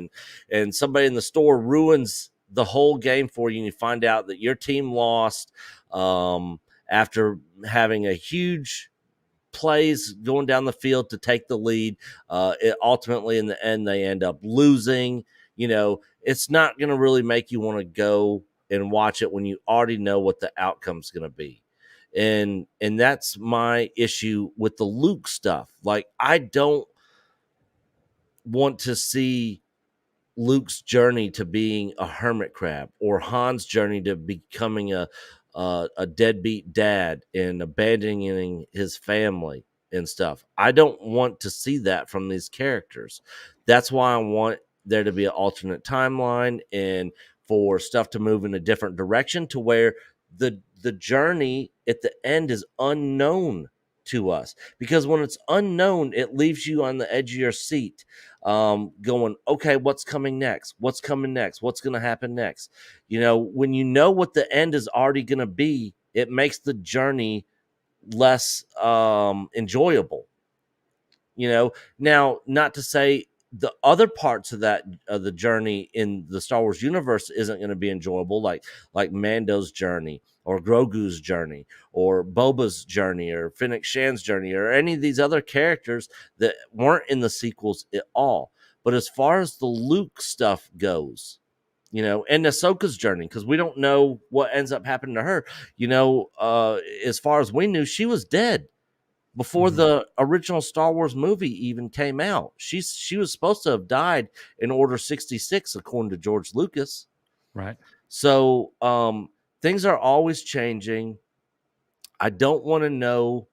and somebody in the store ruins the whole game for you, and you find out that your team lost after having a huge plays going down the field to take the lead. Ultimately in the end they end up losing. You know, it's not going to really make you want to go and watch it when you already know what the outcome's going to be. And that's my issue with the Luke stuff. Like, I don't want to see Luke's journey to being a hermit crab, or Han's journey to becoming a deadbeat dad and abandoning his family and stuff. I don't want to see that from these characters. That's why I want there to be an alternate timeline and for stuff to move in a different direction, to where the journey at the end is unknown to us, because when it's unknown, it leaves you on the edge of your seat, going, okay, what's coming next? What's coming next? What's going to happen next? You know, when you know what the end is already going to be, it makes the journey less enjoyable. You know, now, not to say the other parts of that the journey in the Star Wars universe isn't going to be enjoyable, like Mando's journey, or Grogu's journey, or Boba's journey, or Finnick Shan's journey, or any of these other characters that weren't in the sequels at all. But as far as the Luke stuff goes, you know, and Ahsoka's journey, because we don't know what ends up happening to her. You know, as far as we knew, she was dead before the original Star Wars movie even came out. She was supposed to have died in Order 66, according to George Lucas. Right. So things are always changing. I don't want to know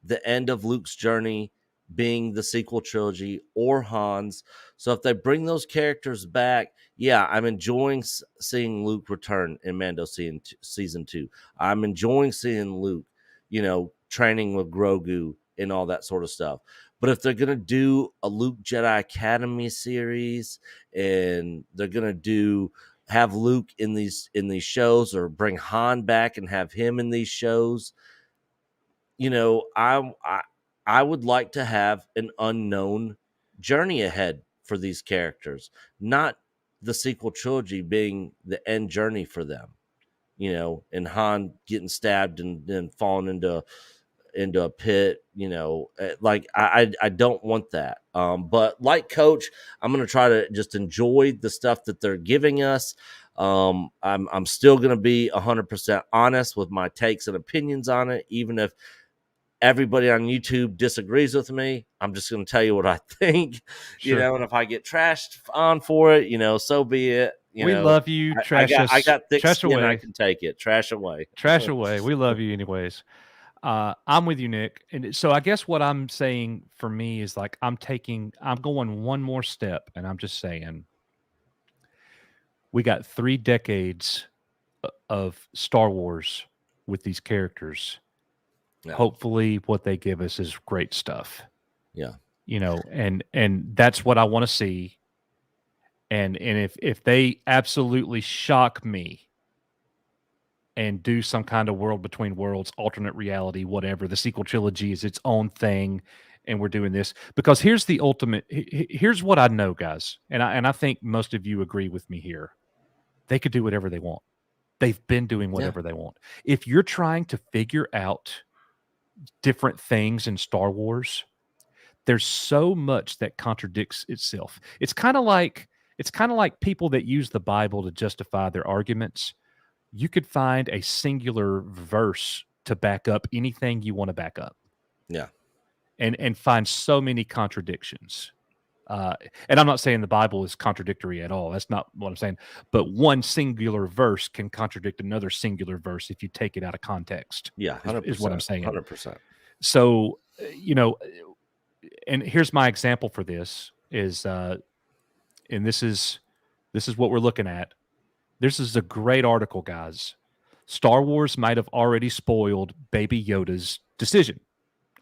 the end of Luke's journey being the sequel trilogy or Han's. So if they bring those characters back, yeah, I'm enjoying seeing Luke return in Mando season 2. I'm enjoying seeing Luke, you know, training with Grogu and all that sort of stuff. But if they're going to do a Luke Jedi Academy series, and they're going to have Luke in these shows, or bring Han back and have him in these shows, you know, I would like to have an unknown journey ahead for these characters, not the sequel trilogy being the end journey for them, you know, and Han getting stabbed and then falling into a pit, you know. Like I don't want that. But like Coach, I'm going to try to just enjoy the stuff that they're giving us. I'm still going to be 100% honest with my takes and opinions on it, even if everybody on YouTube disagrees with me. I'm just going to tell you what I think, you know, and if I get trashed on for it, you know, so be it. We love you. Trash us. I got thick trash skin. away. I can take it. Trash away. Trash away. We love you anyways. I'm with you, Nick. And so I guess what I'm saying for me is, like, I'm going one more step, and I'm just saying we got 3 decades of Star Wars with these characters. Yeah. Hopefully what they give us is great stuff. Yeah. You know, and that's what I want to see. And if they absolutely shock me and do some kind of world between worlds, alternate reality, whatever, the sequel trilogy is its own thing, and we're doing this, because here's the ultimate. Here's what I know, guys, and I think most of you agree with me here. They could do whatever they want. They've been doing whatever they want. If you're trying to figure out different things in Star Wars, there's so much that contradicts itself. It's kind of like people that use the Bible to justify their arguments. You could find a singular verse to back up anything you want to back up. Yeah. And find so many contradictions. And I'm not saying the Bible is contradictory at all. That's not what I'm saying. But one singular verse can contradict another singular verse if you take it out of context. Yeah, 100%, is what I'm saying. 100%. So, you know, and here's my example for this is, and this is what we're looking at. This is a great article, guys. Star Wars might have already spoiled Baby Yoda's decision.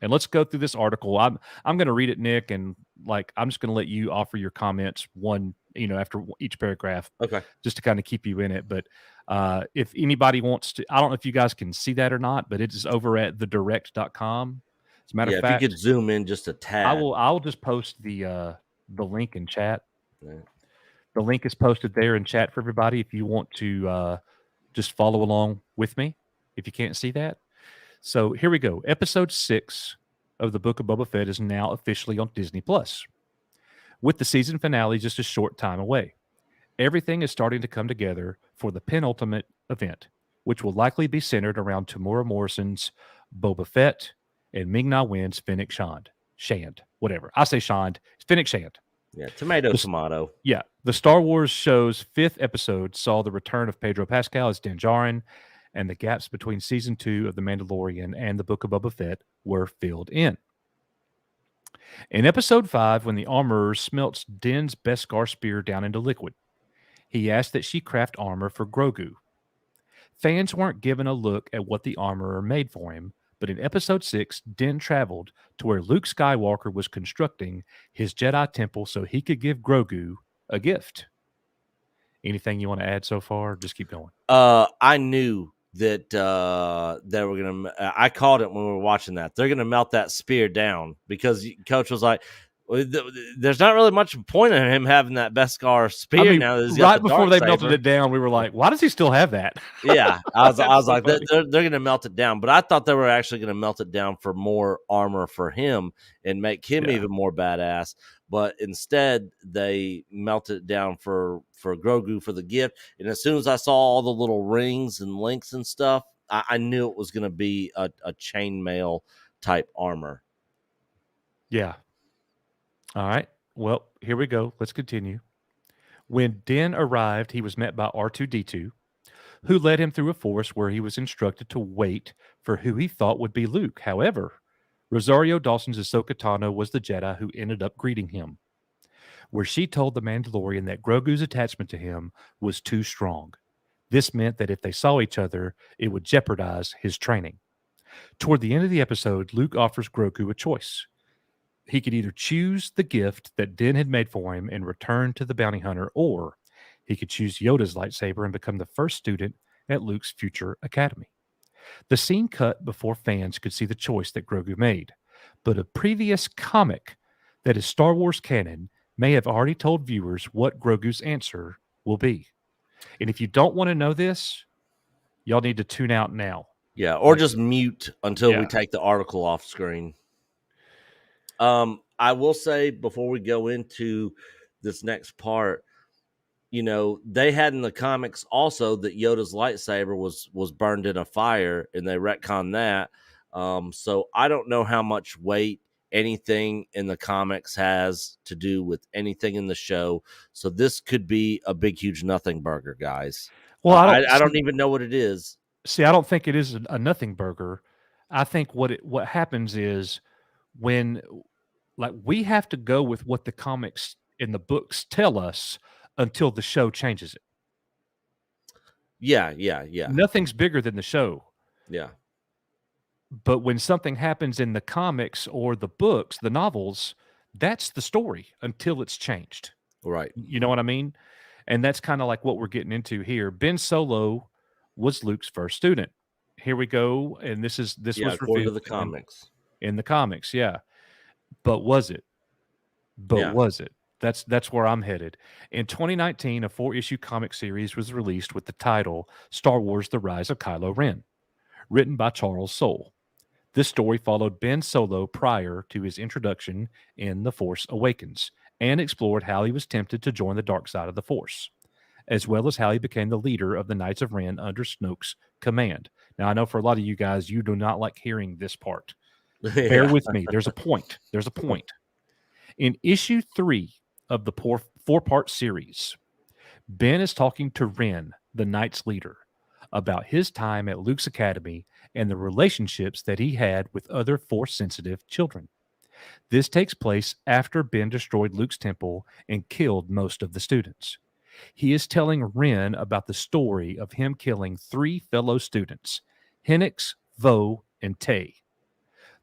And let's go through this article. I'm going to read it, Nick, and like I'm just going to let you offer your comments after each paragraph. Okay. Just to kind of keep you in it. But if anybody wants to, I don't know if you guys can see that or not, but it is over at thedirect.com. As a matter of fact, if you could zoom in just a tad. I will just post the link in chat. Yeah. The link is posted there in chat for everybody if you want to just follow along with me, if you can't see that. So here we go. Episode 6 of the Book of Boba Fett is now officially on Disney+. With the season finale just a short time away, everything is starting to come together for the penultimate event, which will likely be centered around Tamora Morrison's Boba Fett and Ming-Na Wen's Finnick Shand. Whatever. I say Shand. It's Finnick Shand. Yeah, tomato. Yeah. The Star Wars show's 5th episode saw the return of Pedro Pascal as Din Djarin, and the gaps between season 2 of The Mandalorian and the Book of Boba Fett were filled in. In episode 5, when the armorer smelts Din's Beskar spear down into liquid, he asked that she craft armor for Grogu. Fans weren't given a look at what the armorer made for him, But in episode 6, Din traveled to where Luke Skywalker was constructing his Jedi temple so he could give Grogu a gift. Anything you want to add so far? Just keep going. I knew that they were going to, I called it when we were watching that. They're going to melt that spear down because Coach was like, there's not really much point in him having that Beskar spear now. Right before they melted it down, we were like, why does he still have that? Yeah, I was like, they're going to melt it down. But I thought they were actually going to melt it down for more armor for him and make him even more badass. But instead, they melted it down for Grogu for the gift. And as soon as I saw all the little rings and links and stuff, I knew it was going to be a chainmail type armor. Yeah. All right. Well, here we go. Let's continue. When Din arrived, he was met by R2-D2, who led him through a forest where he was instructed to wait for who he thought would be Luke. However, Rosario Dawson's Ahsoka Tano was the Jedi who ended up greeting him, where she told the Mandalorian that Grogu's attachment to him was too strong. This meant that if they saw each other, it would jeopardize his training. Toward the end of the episode, Luke offers Grogu a choice. He could either choose the gift that Din had made for him and return to the bounty hunter, or he could choose Yoda's lightsaber and become the first student at Luke's future academy. The scene cut before fans could see the choice that Grogu made, but a previous comic that is Star Wars canon may have already told viewers what Grogu's answer will be. And if you don't want to know this, y'all need to tune out now. Yeah, or just mute until we take the article off screen. I will say before we go into this next part, you know, they had in the comics also that Yoda's lightsaber was burned in a fire, and they retconned that. So I don't know how much weight anything in the comics has to do with anything in the show. So this could be a big, huge nothing burger, guys. Well, I don't even know what it is. See, I don't think it is a nothing burger. I think what happens is when, like, we have to go with what the comics in the books tell us until the show changes it. Yeah. Nothing's bigger than the show. Yeah. But when something happens in the comics or the books, the novels, that's the story until it's changed. Right. You know what I mean? And that's kind of like what we're getting into here. Ben Solo was Luke's first student. Here we go. And this was according to the comics. In the comics, yeah. But was it? Was it? That's where I'm headed. In 2019, a 4-issue comic series was released with the title Star Wars: The Rise of Kylo Ren, written by Charles Soule. This story followed Ben Solo prior to his introduction in The Force Awakens and explored how he was tempted to join the dark side of the Force, as well as how he became the leader of the Knights of Ren under Snoke's command. Now, I know for a lot of you guys, you do not like hearing this part. Bear with me. There's a point. In issue 3 of the 4-part series, Ben is talking to Ren, the Knight's leader, about his time at Luke's academy and the relationships that he had with other Force-sensitive children. This takes place after Ben destroyed Luke's temple and killed most of the students. He is telling Ren about the story of him killing 3 fellow students, Hennix, Vo, and Tay.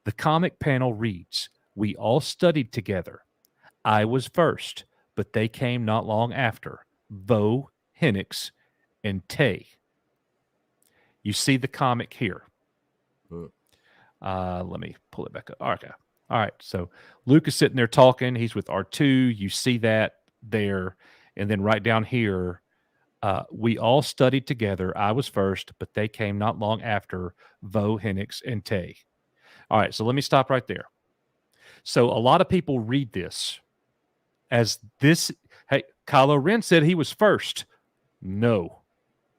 The comic panel reads, "We all studied together. I was first, but they came not long after, Vo, Hennix, and Tay." You see the comic here. Let me pull it back up. Okay. All right. So Luke is sitting there talking. He's with R2. You see that there. And then right down here, we all studied together. I was first, but they came not long after, Vo, Hennix, and Tay. All right. So let me stop right there. So a lot of people read this as this. Hey, Kylo Ren said he was first. No,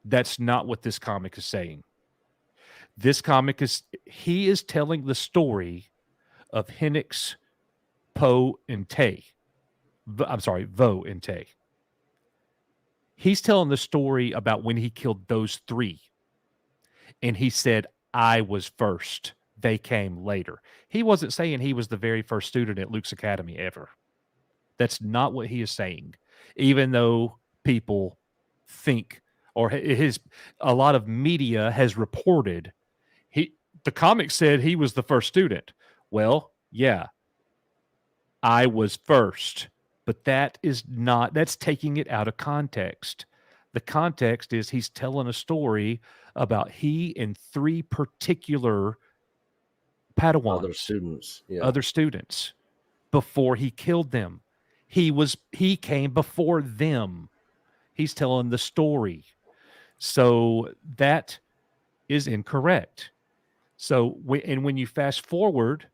that's not what this comic is saying. This comic he is telling the story of Hennix, Poe, and Tay. I'm sorry, Vo and Tay. He's telling the story about when he killed those 3. And he said, I was first. They came later. He wasn't saying he was the very first student at Luke's academy ever. That's not what he is saying. Even though people think, or a lot of media has reported, the comic said he was the first student. Well, yeah, I was first, but that's taking it out of context. The context is he's telling a story about he and 3 particular Padawans, other students, before he killed them. He came before them. He's telling the story. So that is incorrect. So when you fast forward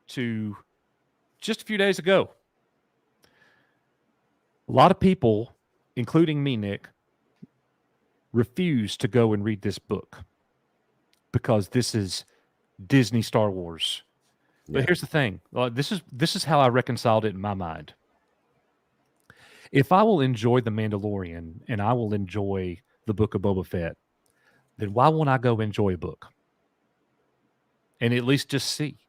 to just a few days ago, a lot of people, including me, Nick, refused to go and read this book because this is Disney Star Wars. But here's the thing. This is how I reconciled it in my mind. If I will enjoy The Mandalorian and I will enjoy the book of Boba Fett, then why won't I go enjoy a book? And at least just see.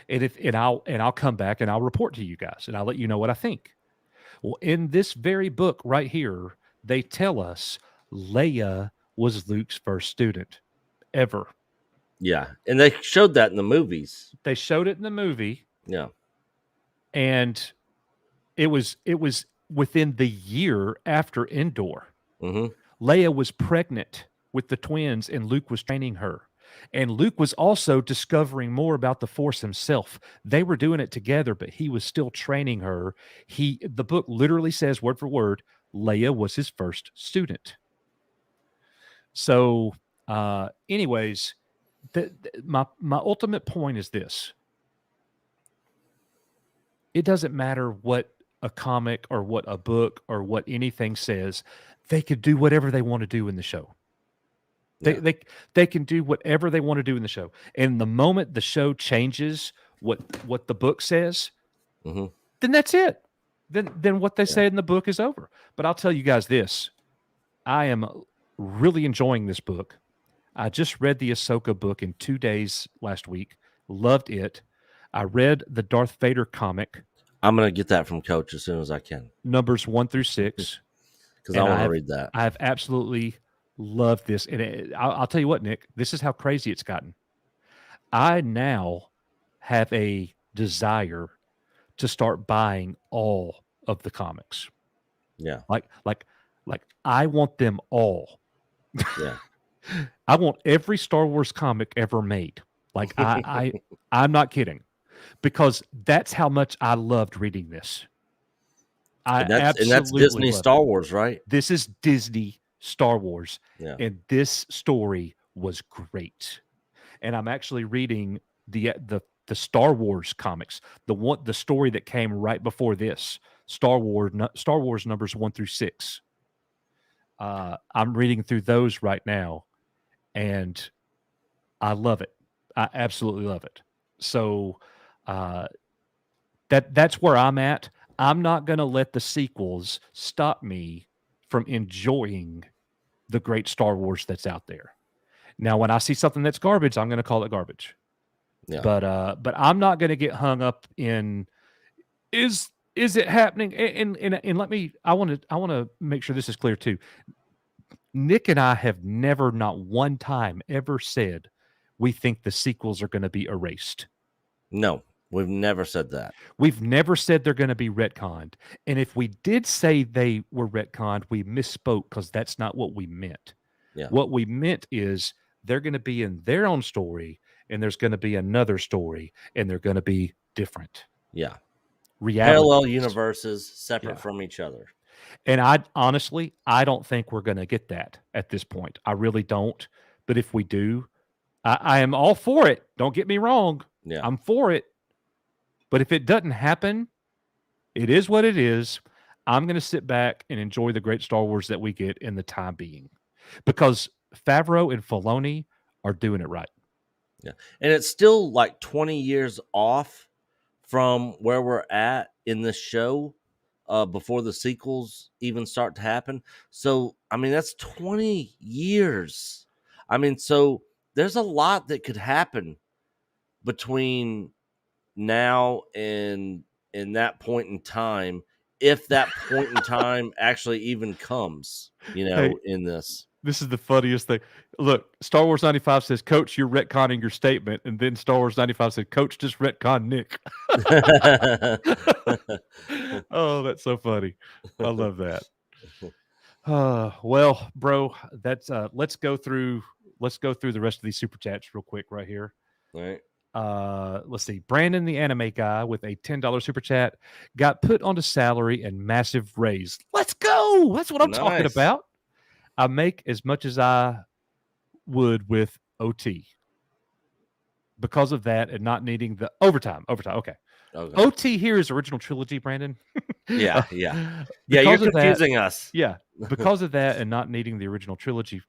And I'll come back and I'll report to you guys and I'll let you know what I think. Well, in this very book right here, they tell us Leia was Luke's first student ever. Yeah, and they showed that in the movies. They showed it in the movie. Yeah. And it was within the year after Endor. Mm-hmm. Leia was pregnant with the twins and Luke was training her. And Luke was also discovering more about the Force himself. They were doing it together, but he was still training her. The book literally says, word for word, Leia was his first student. So, anyways, my ultimate point is this. It doesn't matter what a comic or what a book or what anything says. They could do whatever they want to do in the show. They can do whatever they want to do in the show. And the moment the show changes what the book says, then that's it. Then what they say in the book is over. But I'll tell you guys this. I am really enjoying this book. I just read the Ahsoka book in 2 days last week. Loved it. I read the Darth Vader comic. I'm going to get that from Coach as soon as I can. Numbers 1 through 6. Because I want to read that. I've absolutely loved this. And I'll tell you what, Nick, this is how crazy it's gotten. I now have a desire to start buying all of the comics. Yeah. Like I want them all. Yeah. I want every Star Wars comic ever made. Like I'm not kidding, because that's how much I loved reading this. And that's Disney Star Wars, right? This is Disney Star Wars, and this story was great. And I'm actually reading the Star Wars comics, the story that came right before this, Star Wars numbers 1 through 6. I'm reading through those right now, and I love it. I absolutely love it. So that's where I'm at. I'm not going to let the sequels stop me from enjoying the great Star Wars that's out there. Now, when I see something that's garbage, I'm going to call it garbage. Yeah. But I'm not going to get hung up in is it happening? And let me. I want to make sure this is clear too. Nick and I have never, not one time, ever said we think the sequels are going to be erased. No, we've never said that. We've never said they're going to be retconned. And if we did say they were retconned, we misspoke, because that's not what we meant. Yeah. What we meant is they're going to be in their own story, and there's going to be another story, and they're going to be different. Yeah. Reality. Parallel universes separate from each other. And I don't think we're going to get that at this point. I really don't. But if we do, I am all for it. Don't get me wrong. Yeah. I'm for it. But if it doesn't happen, it is what it is. I'm going to sit back and enjoy the great Star Wars that we get in the time being, because Favreau and Filoni are doing it right. Yeah. And it's still like 20 years off from where we're at in the show before the sequels even start to happen. So, I mean, that's 20 years. I mean, so there's a lot that could happen between now and that point in time, if that point in time actually even comes, in this. This is the funniest thing. Look, Star Wars 95 says, Coach, you're retconning your statement. And then Star Wars 95 said, Coach, just retcon Nick. Oh, that's so funny. I love that. Well, bro, that's let's go through the rest of these super chats real quick right here. All right. Let's see. Brandon, the anime guy, with a $10 super chat, got put onto salary and massive raise. Let's go. That's what I'm talking about. I make as much as I would with OT because of that and not needing the overtime. Okay. OT here is original trilogy, Brandon. Yeah. You're confusing us. Yeah, because of that and not needing the original trilogy,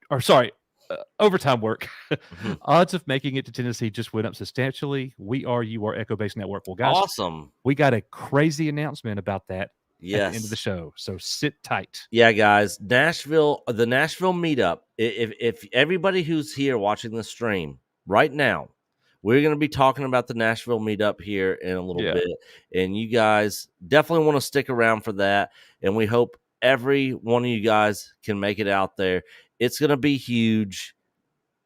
overtime work. Odds of making it to Tennessee just went up substantially. You are Echo Base Network. Well, guys, awesome. We got a crazy announcement about that. Yes. At the end of the show. So sit tight. Yeah, guys. The Nashville meetup. If everybody who's here watching the stream right now, we're going to be talking about the Nashville meetup here in a little bit. And you guys definitely want to stick around for that. And we hope every one of you guys can make it out there. It's going to be huge.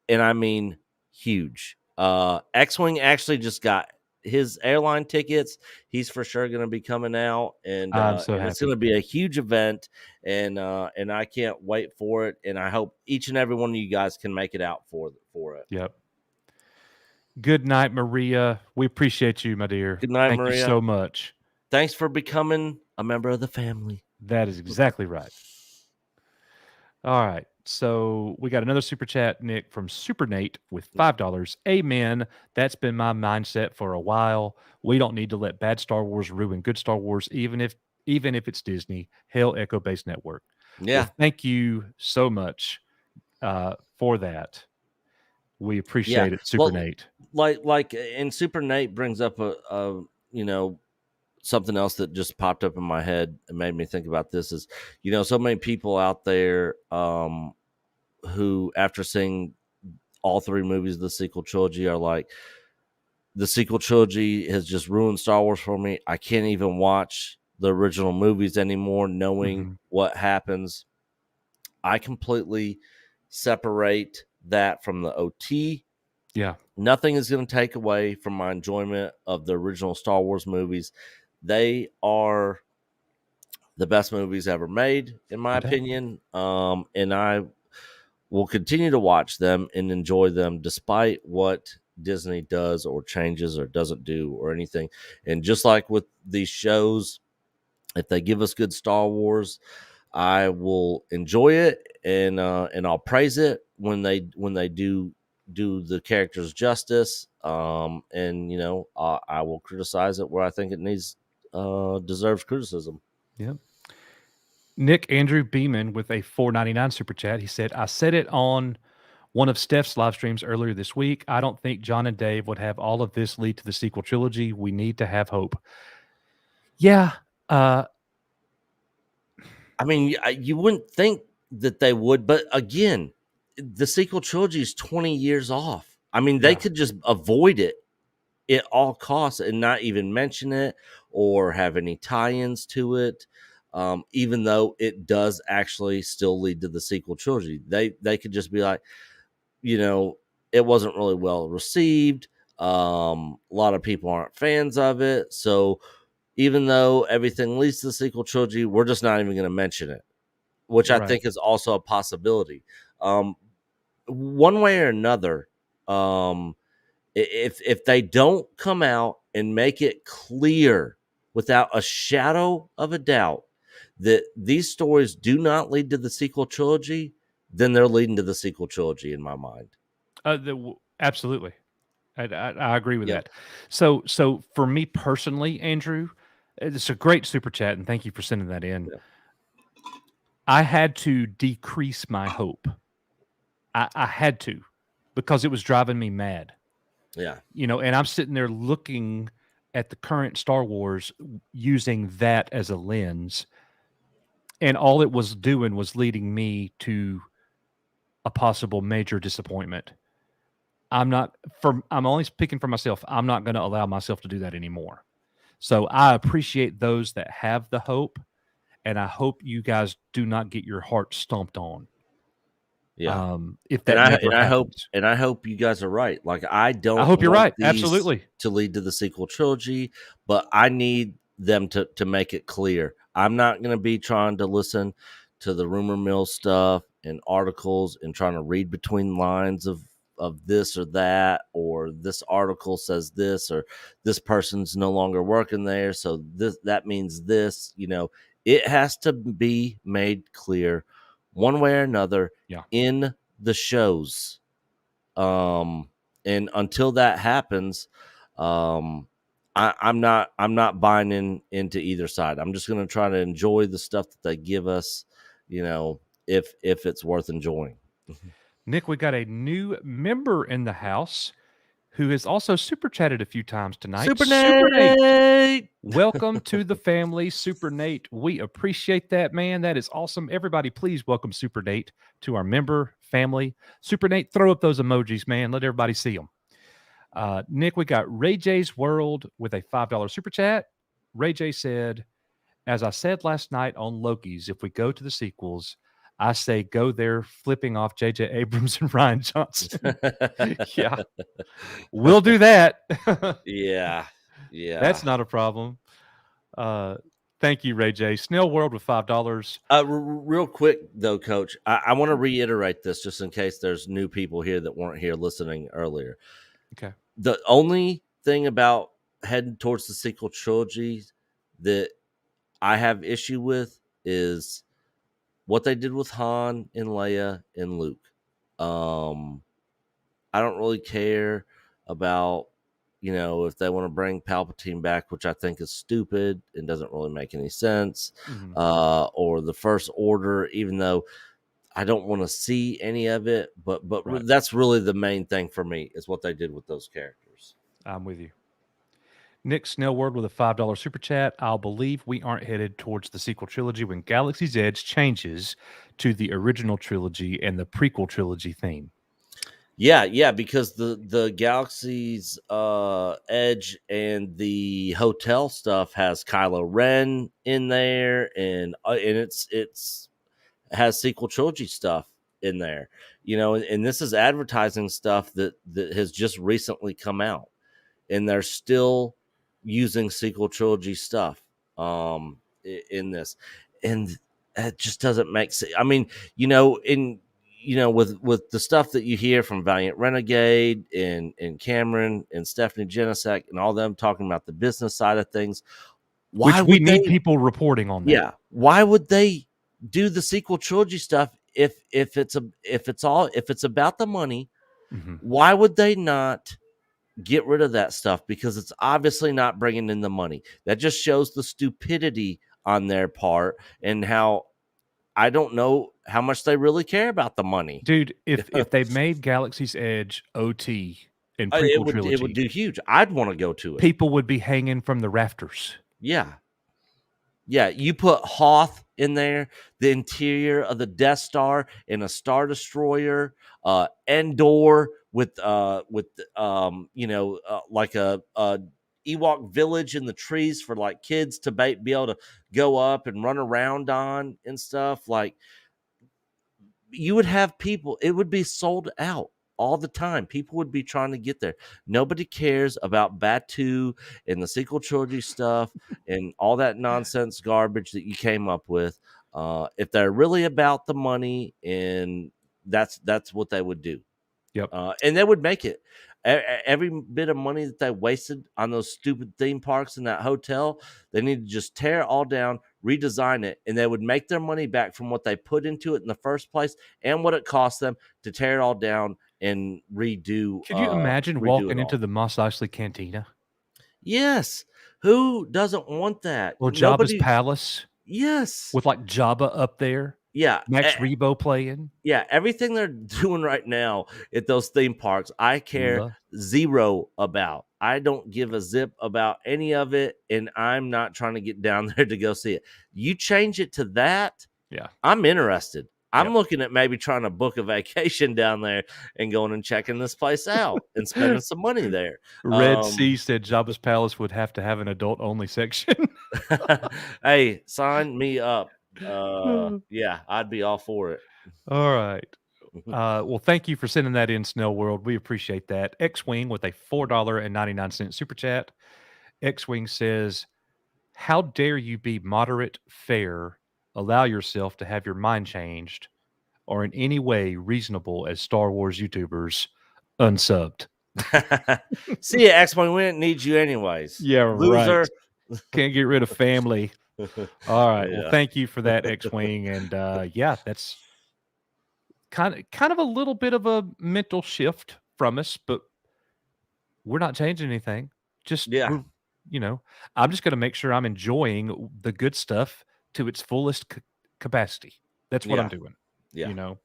And I mean huge. X-Wing actually just got his airline tickets. He's for sure going to be coming out, and it's going to be a huge event, and I can't wait for it. And I hope each and every one of you guys can make it out for it. Yep. Good night, Maria. We appreciate you, my dear. Good night, Maria. Thank you so much. Thanks for becoming a member of the family. That is exactly right. All right. So we got another super chat, Nick, from Super Nate with $5. Amen. That's been my mindset for a while. We don't need to let bad Star Wars ruin good Star Wars, even if it's Disney. Hell, Echo Base Network. Yeah. Well, thank you so much for that. We appreciate it, Super Nate. And Super Nate brings up a something else that just popped up in my head and made me think about this is, so many people out there who, after seeing all three movies of the sequel trilogy, are like, the sequel trilogy has just ruined Star Wars for me. I can't even watch the original movies anymore, knowing what happens. I completely separate that from the OT. Yeah. Nothing is going to take away from my enjoyment of the original Star Wars movies. They are the best movies ever made, in my opinion. And I will continue to watch them and enjoy them despite what Disney does or changes or doesn't do or anything. And just like with these shows, if they give us good Star Wars, I will enjoy it and I'll praise it when they do the characters justice. I will criticize it where I think it deserves criticism. Yep. Nick Andrew Beeman with a $4.99 super chat. He said, I said it on one of Steph's live streams earlier this week. I don't think John and Dave would have all of this lead to the sequel trilogy. We need to have hope. Yeah. I mean, you wouldn't think that they would, but again, the sequel trilogy is 20 years off. I mean, they could just avoid it at all costs and not even mention it or have any tie-ins to it. Even though it does actually still lead to the sequel trilogy, they could just be like, it wasn't really well received. A lot of people aren't fans of it. So even though everything leads to the sequel trilogy, we're just not even going to mention it, which I think is also a possibility. One way or another, if they don't come out and make it clear without a shadow of a doubt that these stories do not lead to the sequel trilogy, then they're leading to the sequel trilogy in my mind. Absolutely. I agree with that. So for me personally, Andrew, it's a great super chat, and thank you for sending that in. Yeah. I had to decrease my hope. I had to, because it was driving me mad. Yeah. And I'm sitting there looking at the current Star Wars using that as a lens, and all it was doing was leading me to a possible major disappointment. I'm only speaking for myself. I'm not going to allow myself to do that anymore. So I appreciate those that have the hope, and I hope you guys do not get your heart stomped on. Yeah. If that I hope you guys are right. Like, I don't. I hope you're want right. these Absolutely. To lead to the sequel trilogy, but I need them to make it clear. I'm not going to be trying to listen to the rumor mill stuff and articles and trying to read between lines of this or that, or this article says this, or this person's no longer working there, so that means this. It has to be made clear one way or another in the shows. And until that happens, I'm not buying into either side. I'm just going to try to enjoy the stuff that they give us, if it's worth enjoying. Nick, we got a new member in the house who has also super chatted a few times tonight. Super Nate! Welcome to the family, Super Nate. We appreciate that, man. That is awesome. Everybody, please welcome Super Nate to our member family. Super Nate, throw up those emojis, man. Let everybody see them. Nick, we got Ray J's World with a $5 super chat. Ray J said, as I said last night on Loki's, if we go to the sequels, I say go there, flipping off J.J. Abrams and Ryan Johnson. Yeah, we'll do that. Yeah. That's not a problem. Thank you, Ray J. Snail World with $5. Real quick, though, Coach, I want to reiterate this just in case there's new people here that weren't here listening earlier. Okay. The only thing about heading towards the sequel trilogy that I have issue with is what they did with Han and Leia and Luke. I don't really care about, if they want to bring Palpatine back, which I think is stupid and doesn't really make any sense, or the First Order, even though I don't want to see any of it. But Right. That's really the main thing for me is what they did with those characters. I'm with you. Nick Snellward with a $5 super chat. I'll believe we aren't headed towards the sequel trilogy when Galaxy's Edge changes to the original trilogy and the prequel trilogy theme. Yeah, because the Galaxy's Edge and the hotel stuff has Kylo Ren in there, and it's has sequel trilogy stuff in there, and this is advertising stuff that has just recently come out, and they're still using sequel trilogy stuff in this, and it just doesn't make sense. I mean, with the stuff that you hear from Valiant Renegade and Cameron and Stephanie Genesek and all them talking about the business side of things, which we need people reporting on that. Yeah, why would they do the sequel trilogy stuff if it's about the money? Why would they not get rid of that stuff? Because it's obviously not bringing in the money. That just shows the stupidity on their part, and how I don't know how much they really care about the money. Dude, if they made Galaxy's Edge OT and prequel trilogy, it would do huge. I'd want to go to it. People would be hanging from the rafters. Yeah, you put Hoth in there, the interior of the Death Star in a Star Destroyer, Endor with like a Ewok village in the trees for like kids to be able to go up and run around on and stuff. Like, you would have people, it would be sold out all the time. People would be trying to get there. Nobody cares about Batu and the sequel trilogy stuff and all that nonsense garbage that you came up with. If they're really about the money, and that's what they would do. Yep. And they would make it. Every bit of money that they wasted on those stupid theme parks in that hotel, they need to just tear it all down, redesign it, and they would make their money back from what they put into it in the first place and what it cost them to tear it all down and redo. Could you imagine walking into the Mos Eisley Cantina? Yes. Who doesn't want that? Or Jabba's Palace? Yes. With like Jabba up there? Yeah. Max Rebo playing? Yeah. Everything they're doing right now at those theme parks, I care zero about. I don't give a zip about any of it, and I'm not trying to get down there to go see it. You change it to that, I'm interested. I'm looking at maybe trying to book a vacation down there and going and checking this place out and spending some money there. Red Sea said Jabba's Palace would have to have an adult-only section. Hey, sign me up. Yeah, I'd be all for it. All right. Well, thank you for sending that in, Snell World. We appreciate that. X-Wing with a $4.99 super chat. X-Wing says, how dare you be moderate, fair, allow yourself to have your mind changed, or in any way reasonable as Star Wars YouTubers, unsubbed. See ya, X-Wing. We didn't need you anyways. Yeah, Loser. right. Can't get rid of family. All right. Yeah. Well, thank you for that, X-Wing. And yeah, that's kind of a little bit of a mental shift from us, but we're not changing anything. Just Yeah. you know, I'm just going to make sure I'm enjoying the good stuff to its fullest capacity. That's what I'm doing. Yeah. You know,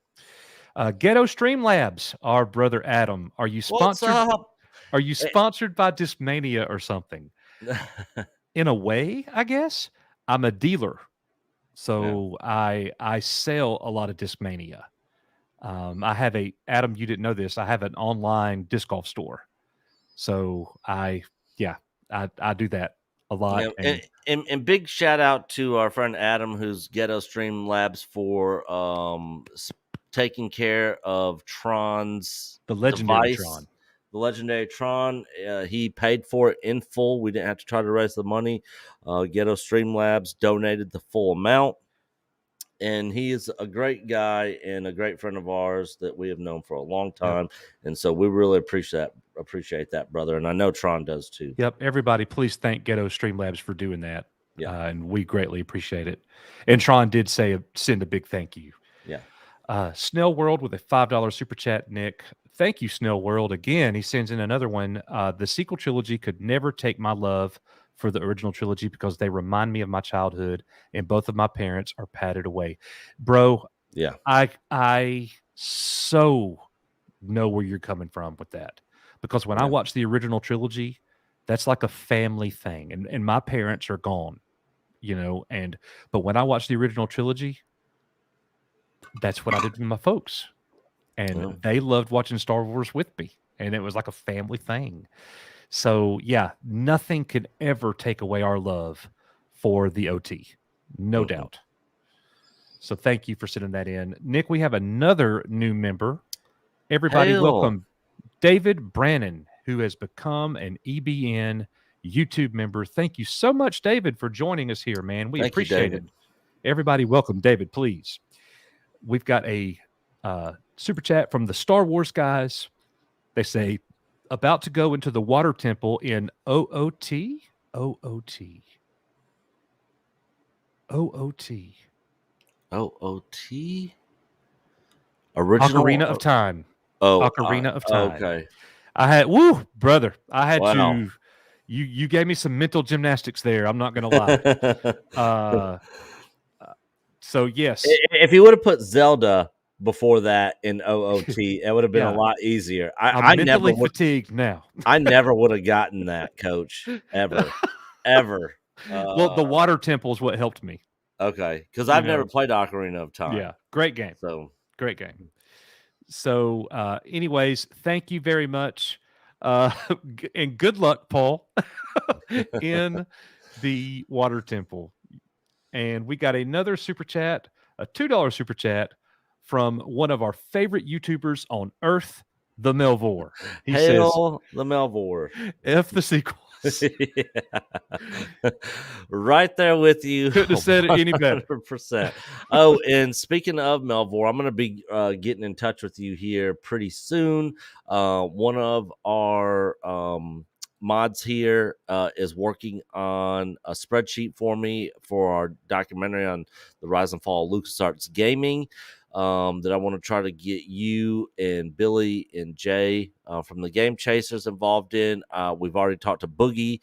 Ghetto Streamlabs, our brother Adam. Are you sponsored? What's up? Are you sponsored by Discmania or something? In a way, I guess. I'm a dealer, so I sell a lot of Discmania. I have Adam, you didn't know this. I have an online disc golf store, so I do that a lot. Yeah, and big shout out to our friend Adam, who's Ghetto Stream Labs, for taking care of Tron's the legendary device, Tron. The legendary Tron. He paid for it in full. We didn't have to try to raise the money. Ghetto Stream Labs donated the full amount. And he is a great guy and a great friend of ours that we have known for a long time. And so we really appreciate that, brother. And I know Tron does too. Yep. Everybody, please thank Ghetto Streamlabs for doing that. Yeah. And we greatly appreciate it. And Tron did send a big thank you. Yeah. Snell World with a $5 super chat, Nick. Thank you, Snell World. Again, he sends in another one. The sequel trilogy could never take my love for the original trilogy because they remind me of my childhood, and both of my parents are patted away. Bro, yeah, I so know where you're coming from with that, because when I watch the original trilogy, that's like a family thing, and my parents are gone, you know, but when I watched the original trilogy, that's what I did with my folks, and they loved watching Star Wars with me, and it was like a family thing. So, yeah, nothing could ever take away our love for the OT. No doubt. So thank you for sending that in. Nick, we have another new member. Everybody welcome David Brannon, who has become an EBN YouTube member. Thank you so much, David, for joining us here, man. We appreciate it. Everybody welcome David, please. We've got a super chat from the Star Wars guys. They say, about to go into the water temple in OOT. Original Ocarina of Time. Ocarina of Time. Okay. I had brother. I had to. You gave me some mental gymnastics there. I'm not gonna lie. So yes, if you would have put Zelda before that in OOT, it would have been a lot easier. I'm mentally fatigued now. I never would have gotten that, Coach, ever. Well, the water temple is what helped me. Okay, because I've never played Ocarina of Time. Yeah, great game. So great game. So, anyways, thank you very much, and good luck, Paul, in the water temple. And we got another super chat, a $2 super chat, from one of our favorite YouTubers on Earth, the Melvor. He says, the Melvor. F the sequels. Right there with you. Couldn't have said it any better. 100%. Oh, and speaking of Melvor, I'm going to be getting in touch with you here pretty soon. One of our mods here is working on a spreadsheet for me for our documentary on the rise and fall of LucasArts Gaming. That I want to try to get you and Billy and Jay from the Game Chasers involved in. We've already talked to Boogie,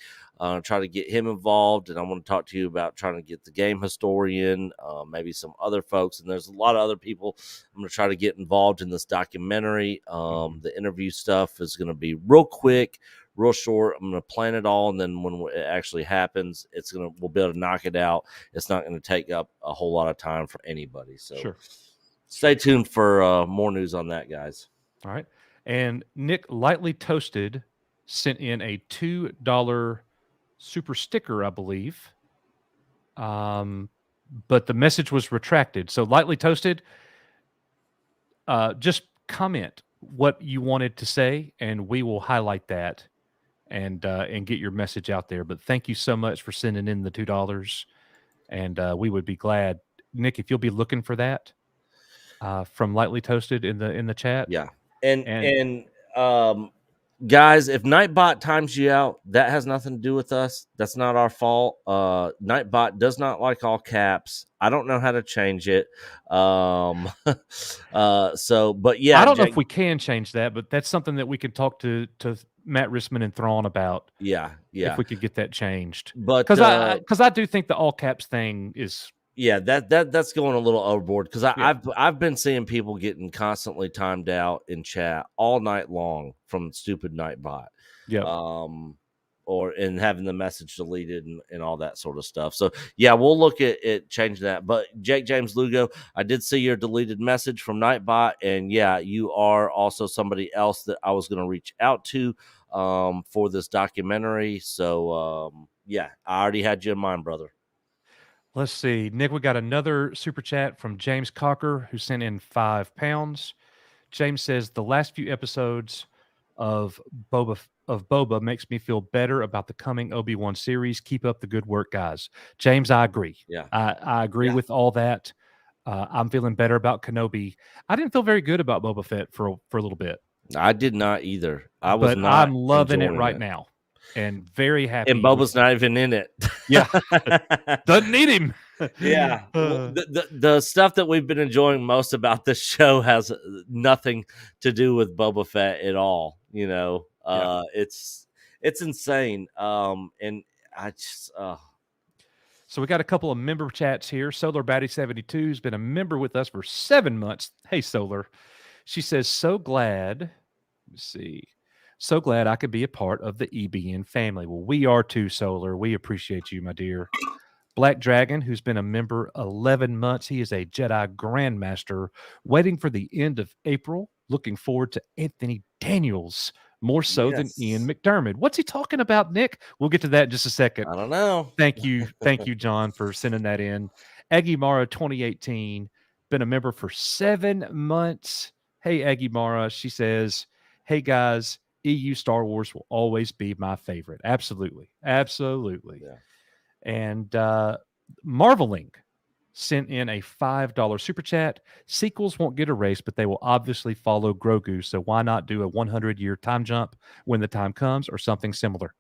try to get him involved, and I want to talk to you about trying to get the game historian, maybe some other folks, and there's a lot of other people I'm going to try to get involved in this documentary. The interview stuff is going to be real quick, real short. I'm going to plan it all, and then when it actually happens, we'll be able to knock it out. It's not going to take up a whole lot of time for anybody. So sure. Stay tuned for more news on that, guys. All right. And Nick Lightly Toasted sent in a $2 super sticker, I believe. But the message was retracted. So Lightly Toasted, just comment what you wanted to say, and we will highlight that and get your message out there. But thank you so much for sending in the $2, and we would be glad, Nick, if you'll be looking for that from Lightly Toasted in the chat. Yeah, and guys, if Nightbot times you out, that has nothing to do with us. That's not our fault. Nightbot does not like all caps. I don't know how to change it. So, but yeah, I don't know if we can change that, but that's something that we could talk to Matt Rissman and Thrawn about. Yeah. If we could get that changed, but because I do think the all caps thing is. Yeah, that's going a little overboard, because I've been seeing people getting constantly timed out in chat all night long from stupid Nightbot. Yeah. And having the message deleted and all that sort of stuff. So yeah, we'll look at changing that. But Jake James Lugo, I did see your deleted message from Nightbot, and yeah, you are also somebody else that I was going to reach out to for this documentary. So yeah, I already had you in mind, brother. Let's see, Nick, we got another super chat from James Cocker, who sent in £5. James says, the last few episodes of Boba makes me feel better about the coming Obi-Wan series. Keep up the good work, guys. James, I agree. Yeah, I agree with all that. I'm feeling better about Kenobi. I didn't feel very good about Boba Fett for a little bit. I did not either. But I'm loving it right now. And very happy. And Boba's not even in it. Yeah. Doesn't need him. Yeah. The stuff that we've been enjoying most about this show has nothing to do with Boba Fett at all. You know, it's insane. And I just, So we got a couple of member chats here. Solar Batty 72 has been a member with us for 7 months. Hey, Solar. She says, so glad I could be a part of the EBN family. Well, we are too, Solar. We appreciate you, my dear. Black Dragon, who's been a member 11 months. He is a Jedi Grandmaster waiting for the end of April. Looking forward to Anthony Daniels more so than Ian McDermott. What's he talking about, Nick? We'll get to that in just a second. I don't know. Thank you, John, for sending that in. Aggie Mara 2018, been a member for 7 months. Hey, Aggie Mara, she says, hey, guys, EU Star Wars will always be my favorite. Absolutely. Absolutely. Yeah. And Marveling sent in a $5 super chat. Sequels won't get erased, but they will obviously follow Grogu. So why not do a 100-year time jump when the time comes, or something similar?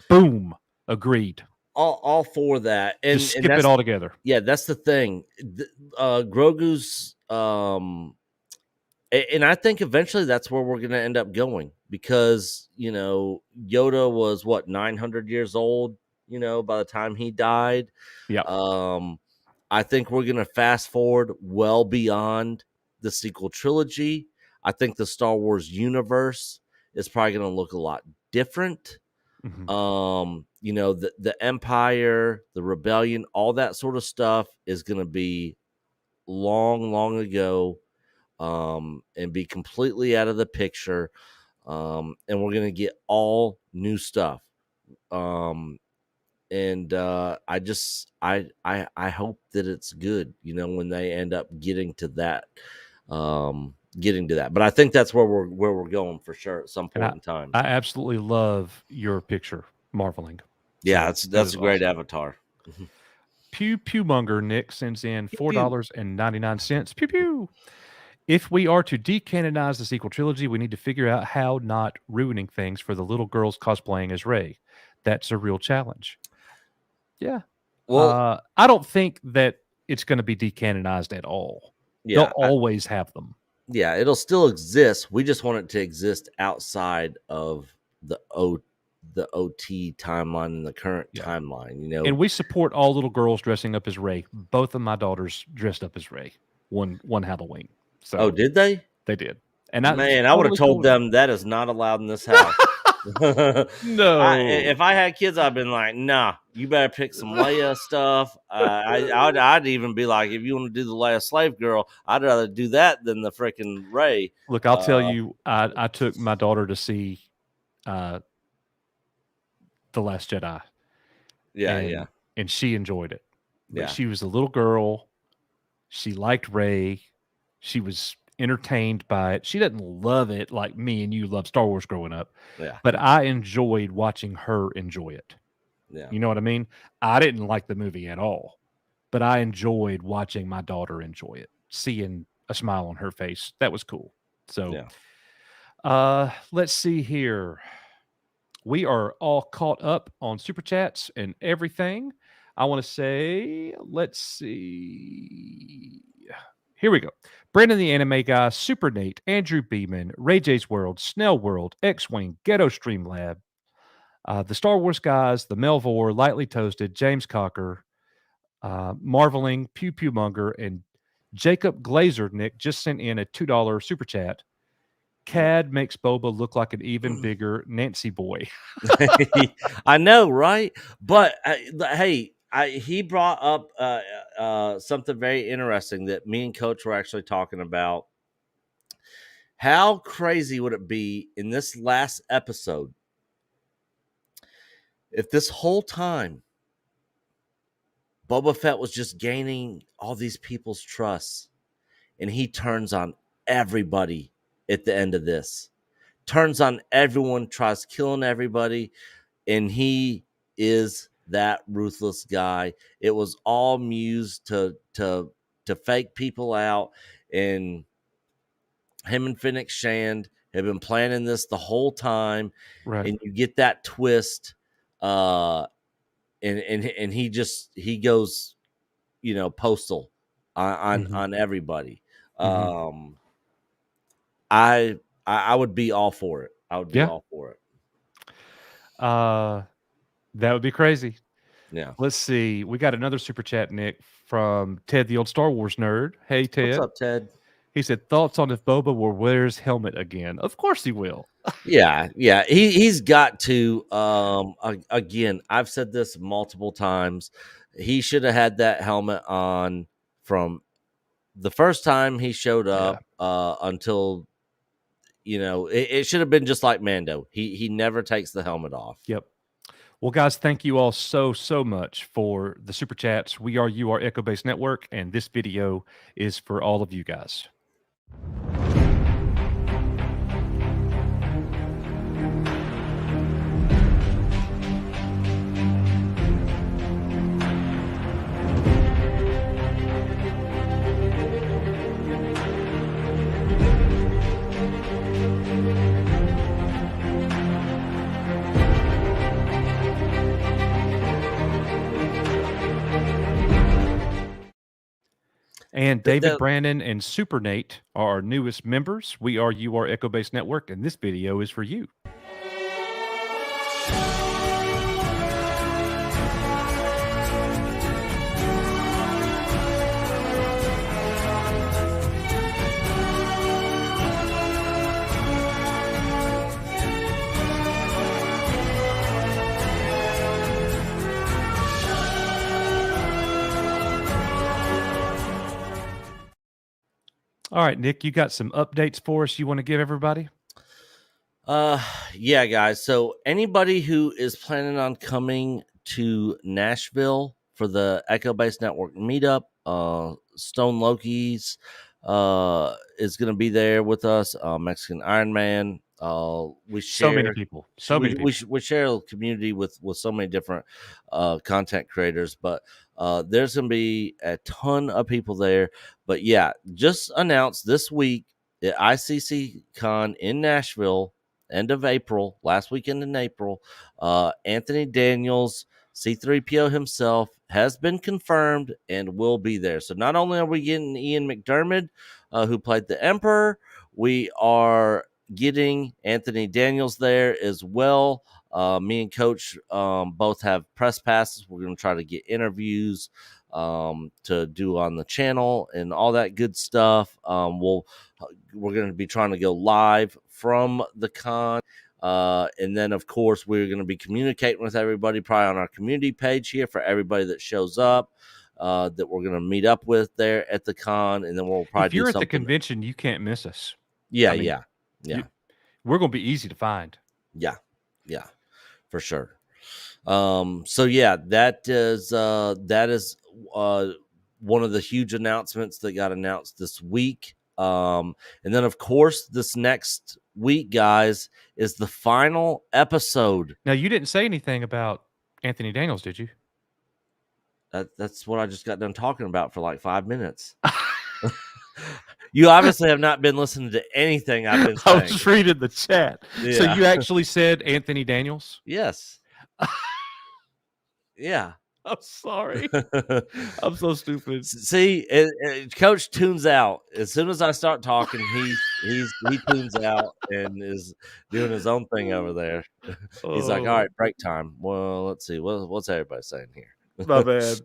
Boom. Agreed. All for that. And just skip it all together. Yeah, that's the thing. Grogu's and I think eventually that's where we're going to end up going, because, you know, Yoda was 900 years old, you know, by the time he died. Yeah. I think we're going to fast forward well beyond the sequel trilogy. I think the Star Wars universe is probably going to look a lot different. Mm-hmm. You know, the Empire, the Rebellion, all that sort of stuff is going to be long ago, and be completely out of the picture. And we're going to get all new stuff. And I hope that it's good, you know, when they end up getting to that. But I think that's where we're going for sure at some point in time. I absolutely love your picture, Marveling. Yeah, that's a great avatar. Pew Pewmonger Nick sends in $4.99. Pew pew. If we are to decanonize the sequel trilogy, we need to figure out how not ruining things for the little girls cosplaying as Rey. That's a real challenge. Yeah. Well, I don't think that it's going to be decanonized at all. Yeah, They'll always have them. Yeah, it'll still exist. We just want it to exist outside of the OT timeline and the current timeline, you know. And we support all little girls dressing up as Rey. Both of my daughters dressed up as Rey one Halloween. So did they? They did. And I would have told them that is not allowed in this house. No. If I had kids, I'd been like, nah, you better pick some Leia stuff. I'd even be like, if you want to do the Leia slave girl, I'd rather do that than the freaking Rey. Look, I'll tell you, I took my daughter to see The Last Jedi. And she enjoyed it. But she was a little girl. She liked Rey. She was entertained by it. She doesn't love it like me and you love Star Wars growing up. Yeah. But I enjoyed watching her enjoy it. Yeah. You know what I mean? I didn't like the movie at all, but I enjoyed watching my daughter enjoy it, seeing a smile on her face. That was cool. So, let's see here. We are all caught up on super chats and everything. I want to say, let's see. Here we go. Brandon the Anime Guy, Super Nate, Andrew Beeman, Ray J's World, Snell World, X-Wing, Ghetto Streamlab, the Star Wars Guys, the Melvor, Lightly Toasted, James Cocker, Marveling, Pew Pew Munger, and Jacob Glazer, Nick, just sent in a $2 super chat. Cad makes Boba look like an even bigger Nancy boy. I know, right? But hey, he brought up something very interesting that me and Coach were actually talking about. How crazy would it be in this last episode if this whole time Boba Fett was just gaining all these people's trust and he turns on everybody at the end of this, turns on everyone, tries killing everybody, and he is that ruthless guy. It was all mused to fake people out, and him and Finnick Shand have been planning this the whole time, right? And you get that twist, and he goes, postal on everybody. I would be all for it. I would be all for it. That would be crazy. Yeah. Let's see. We got another super chat, Nick, from Ted, the old Star Wars nerd. Hey, Ted. What's up, Ted? He said, thoughts on if Boba will wear his helmet again? Of course he will. Yeah. He's got to. Again, I've said this multiple times. He should have had that helmet on from the first time he showed up until, it should have been just like Mando. He never takes the helmet off. Yep. Well, guys, thank you all so much for the super chats. We are You Are Echo Base Network, and this video is for all of you guys. And David Brandon and Super Nate are our newest members. We are You Are Echo Base Network, and this video is for you. All right, Nick, you got some updates for us you want to give everybody? Yeah, guys. So anybody who is planning on coming to Nashville for the Echo Base Network meetup, Stone Loki's is going to be there with us. Mexican Iron Man. We share so many people. We share a community with so many different content creators, but there's going to be a ton of people there. But yeah, just announced this week at ICC Con in Nashville, end of April, last weekend in April, Anthony Daniels, C-3PO himself, has been confirmed and will be there. So not only are we getting Ian McDiarmid, who played the Emperor, we are getting Anthony Daniels there as well. Me and Coach both have press passes. We're going to try to get interviews to do on the channel and all that good stuff. We're going to be trying to go live from the con. And then, of course, we're going to be communicating with everybody probably on our community page here for everybody that shows up that we're going to meet up with there at the con. And then we'll probably if you're at the convention, you can't miss us. Yeah, I mean, yeah. We're going to be easy to find. Yeah, for sure. So yeah, that is one of the huge announcements that got announced this week. And then, of course, this next week, guys, is the final episode. Now, you didn't say anything about Anthony Daniels, did you? That's what I just got done talking about for like 5 minutes. You obviously have not been listening to anything I've been saying. I was reading the chat. Yeah. So you actually said Anthony Daniels? Yes. Yeah. I'm sorry. I'm so stupid. See, Coach tunes out as soon as I start talking. He tunes out and is doing his own thing over there. He's like, "All right, break time." Well, let's see what's everybody saying here. My bad.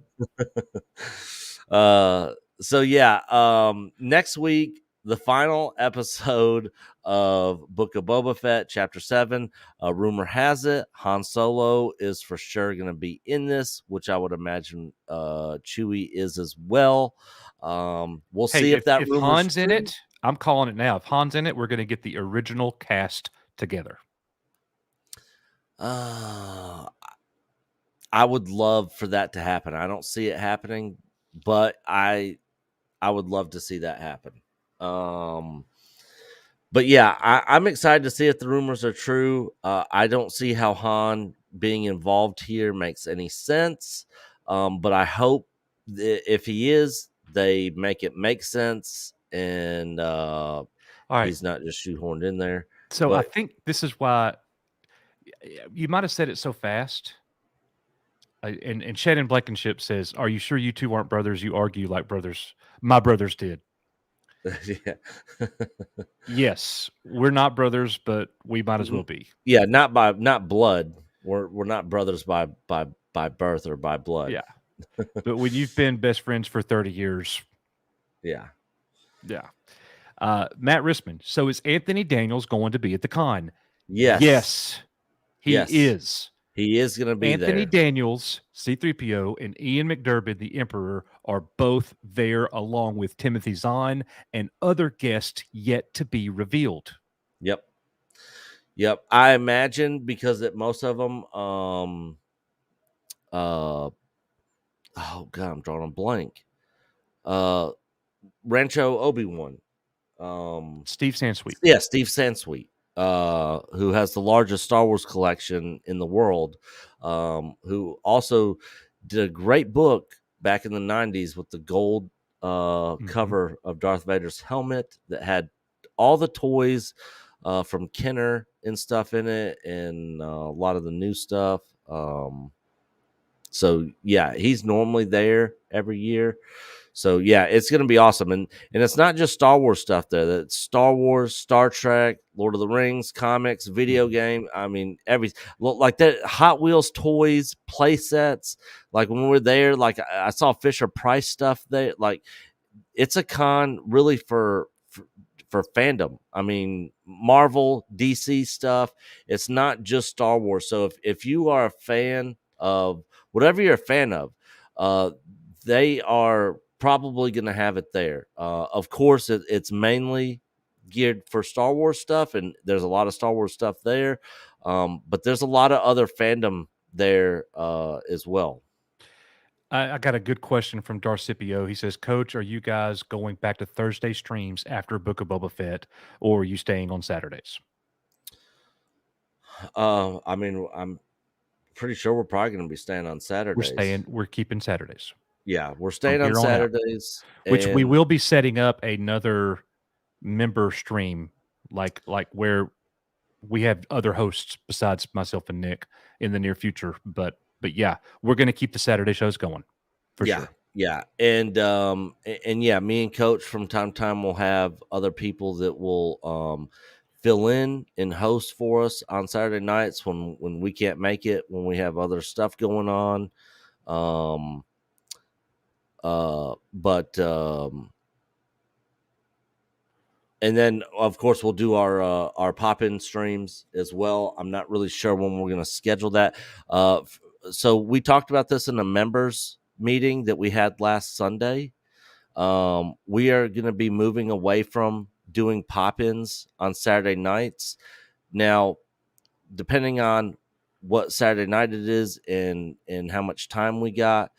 So yeah, next week, the final episode of Book of Boba Fett, Chapter 7. Rumor has it Han Solo is for sure going to be in this, which I would imagine Chewie is as well. We'll see if that rumor's Han's true. in it. I'm calling it now. If Han's in it, we're going to get the original cast together. I would love for that to happen. I don't see it happening, but I would love to see that happen. But yeah, I'm excited to see if the rumors are true. I don't see how Han being involved here makes any sense. But I hope if he is, they make it make sense and All right. he's not just shoehorned in there. So I think this is why you might have said it so fast. And Shannon Blankenship says, "Are you sure you two aren't brothers? You argue like brothers. My brothers did." Yeah. Yes, we're not brothers, but we might as well be. Yeah, not blood. We're not brothers by birth or by blood. Yeah. But when you've been best friends for 30 years. Yeah. Yeah. Matt Risman. So is Anthony Daniels going to be at the con? Yes. Yes. He is. He is going to be Anthony there. Daniels, C-3PO, and Ian McDiarmid, the Emperor, are both there along with Timothy Zahn and other guests yet to be revealed. Yep. I imagine because most of them, oh God, I'm drawing a blank. Rancho Obi-Wan. Steve Sansweet. Yeah, Steve Sansweet. Who has the largest Star Wars collection in the world, who also did a great book back in the 90s with the gold cover of Darth Vader's helmet that had all the toys from Kenner and stuff in it and a lot of the new stuff. So yeah, he's normally there every year. So yeah, it's going to be awesome. And it's not just Star Wars stuff there. That's Star Wars, Star Trek, Lord of the Rings, comics, video game. I mean, like that Hot Wheels toys, play sets. Like when we were there, like I saw Fisher Price stuff there. Like it's a con really for fandom. I mean, Marvel, DC stuff. It's not just Star Wars. So if you are a fan of whatever you're a fan of, they are probably going to have it there. Of course, it's mainly geared for Star Wars stuff, and there's a lot of Star Wars stuff there. But there's a lot of other fandom there as well. I got a good question from Darcipio. He says, "Coach, are you guys going back to Thursday streams after Book of Boba Fett, or are you staying on Saturdays?" I mean, I'm pretty sure we're probably going to be staying on Saturdays. We're keeping Saturdays. Yeah, we're staying on Saturdays, which we will be setting up another member stream, like where we have other hosts besides myself and Nick in the near future. But yeah, we're going to keep the Saturday shows going for sure. Yeah, and yeah, me and Coach from time to time will have other people that will fill in and host for us on Saturday nights when we can't make it, when we have other stuff going on. And then of course we'll do our pop-in streams as well. I'm not really sure when we're going to schedule that. So we talked about this in a members meeting that we had last Sunday. We are going to be moving away from doing pop-ins on Saturday nights. Now, depending on what Saturday night it is and how much time we got,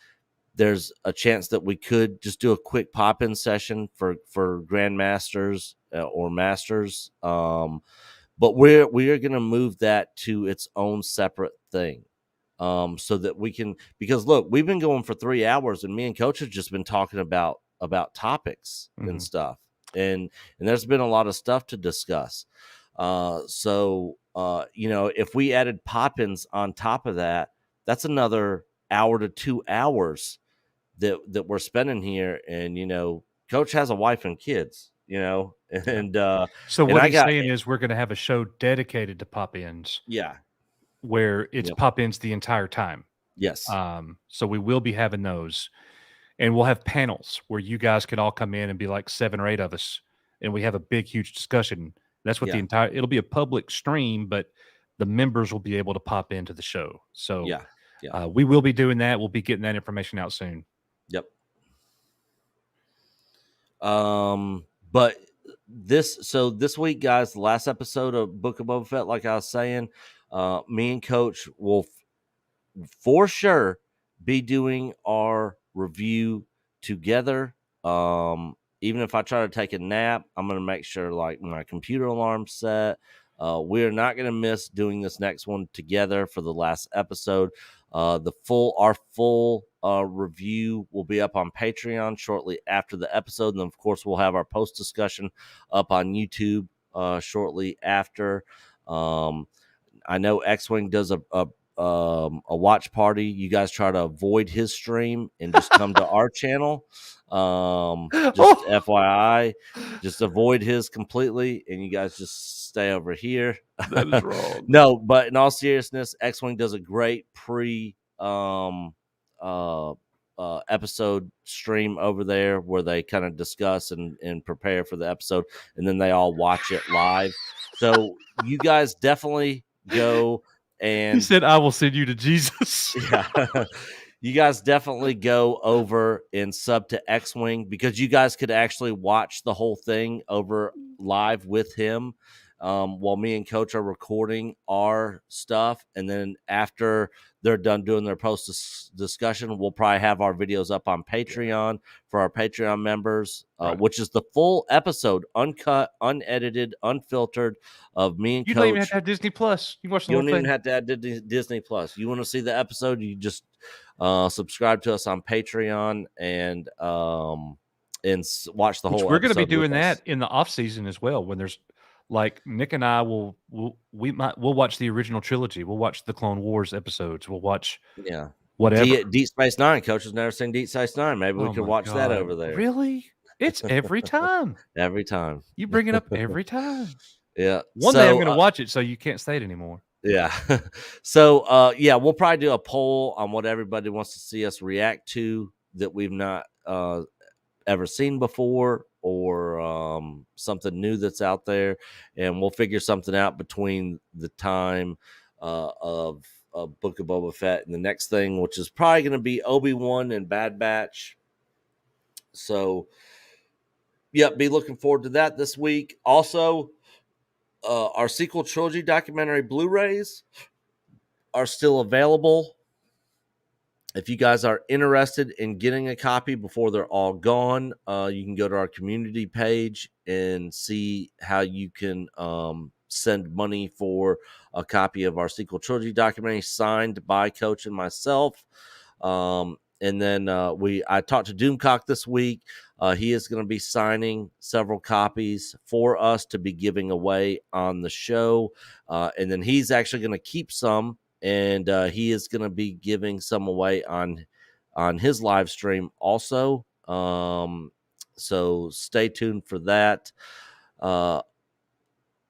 there's a chance that we could just do a quick pop-in session for grandmasters or masters. But we are going to move that to its own separate thing. So that we can, because look, we've been going for 3 hours and me and Coach have just been talking about topics and stuff. And there's been a lot of stuff to discuss. So if we added pop-ins on top of that, that's another hour to 2 hours that we're spending here. And, Coach has a wife and kids, and so and what I he's saying is we're going to have a show dedicated to pop-ins. Yeah. Where it's pop-ins the entire time. Yes. So we will be having those, and we'll have panels where you guys can all come in and be like 7 or 8 of us, and we have a big, huge discussion. That's what it'll be a public stream, but the members will be able to pop into the show. So we will be doing that. We'll be getting that information out soon. Yep. But this week, guys, the last episode of Book of Boba Fett, like I was saying, me and Coach will for sure be doing our review together. Even if I try to take a nap, I'm going to make sure like my computer alarm's set. We are not going to miss doing this next one together for the last episode. Our full review will be up on Patreon shortly after the episode. And then, of course, we'll have our post discussion up on YouTube shortly after. I know X-Wing does a watch party. You guys try to avoid his stream and just come to our channel. Just FYI, just avoid his completely, and you guys just stay over here. That is wrong. No, but in all seriousness, X-Wing does a great episode stream over there where they kind of discuss and prepare for the episode, and then they all watch it live. So you guys definitely go. And he said, "I will send you to Jesus." Yeah. You guys definitely go over and sub to X-Wing because you guys could actually watch the whole thing over live with him while me and Coach are recording our stuff. And then after they're done doing their post discussion, we'll probably have our videos up on Patreon for our Patreon members, which is the full episode, uncut, unedited, unfiltered of me and Coach. You don't even have to have Disney Plus. You watch the whole thing. You don't even have to add Disney Plus. You want to see the episode, you just subscribe to us on Patreon and watch the whole. We're going to be doing that in the off season as well. When there's like Nick and I we'll watch the original trilogy. We'll watch the Clone Wars episodes. We'll watch whatever. Deep Space Nine. Coach has never seen Deep Space Nine. Maybe we could watch that over there. Really? It's every time. Every time. You bring it up every time. Yeah. One day I'm going to watch it so you can't say it anymore. Yeah. So, we'll probably do a poll on what everybody wants to see us react to that we've not ever seen before or something new that's out there. And we'll figure something out between the time of Book of Boba Fett and the next thing, which is probably going to be Obi-Wan and Bad Batch. So, be looking forward to that this week. Also, our sequel trilogy documentary Blu-rays are still available. If you guys are interested in getting a copy before they're all gone, you can go to our community page and see how you can send money for a copy of our sequel trilogy documentary signed by Coach and myself. And then I talked to Doomcock this week. He is going to be signing several copies for us to be giving away on the show. And then he's actually going to keep some, and he is going to be giving some away on his live stream also. So stay tuned for that.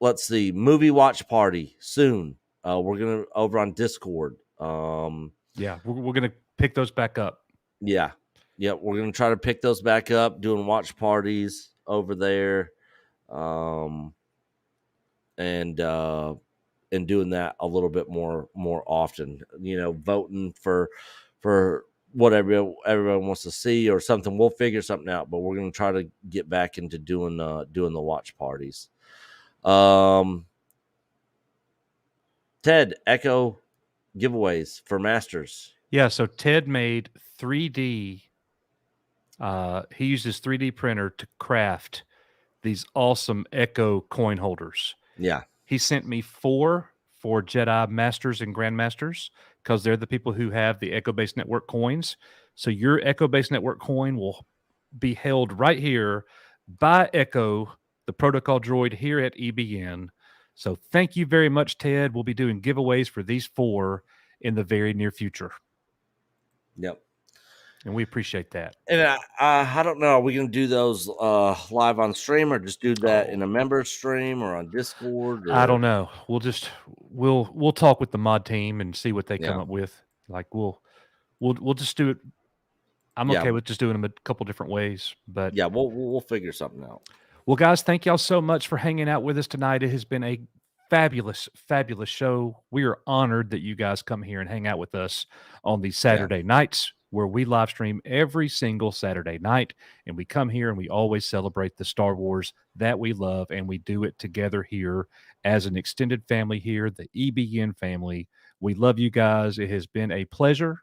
Let's see. Movie watch party soon. We're going to over on Discord. We're going to pick those back up. Yeah, we're going to try to pick those back up, doing watch parties over there, and doing that a little bit more often. Voting for whatever everyone wants to see or something. We'll figure something out, but we're going to try to get back into doing the watch parties. Ted, Echo giveaways for Masters. Yeah, so Ted made 3D. He used his 3D printer to craft these awesome Echo coin holders. Yeah. He sent me 4 for Jedi Masters and Grandmasters because they're the people who have the Echo Base Network coins. So your Echo Base Network coin will be held right here by Echo, the protocol droid here at EBN. So thank you very much, Ted. We'll be doing giveaways for these 4 in the very near future. Yep. And we appreciate that. And I don't know. Are we going to do those live on stream or just do that in a member stream or on Discord? Or... I don't know. We'll talk with the mod team and see what they come up with. Like we'll just do it. I'm okay with just doing them a couple different ways, but yeah, we'll figure something out. Well, guys, thank y'all so much for hanging out with us tonight. It has been a fabulous, fabulous show. We are honored that you guys come here and hang out with us on these Saturday nights, where we live stream every single Saturday night, and we come here and we always celebrate the Star Wars that we love, and we do it together here as an extended family here, the EBN family. We love you guys. It has been a pleasure.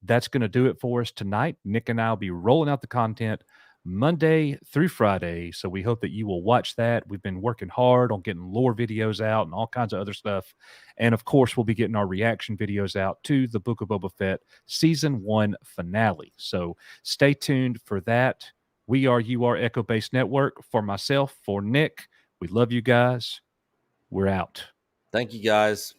That's going to do it for us tonight. Nick and I will be rolling out the content Monday through Friday, so we hope that you will watch that. We've been working hard on getting lore videos out and all kinds of other stuff, and of course we'll be getting our reaction videos out to the Book of Boba Fett Season 1 finale, so stay tuned for that. We are Echo Base Network. For myself, for Nick, we love you guys. We're out. Thank you, guys.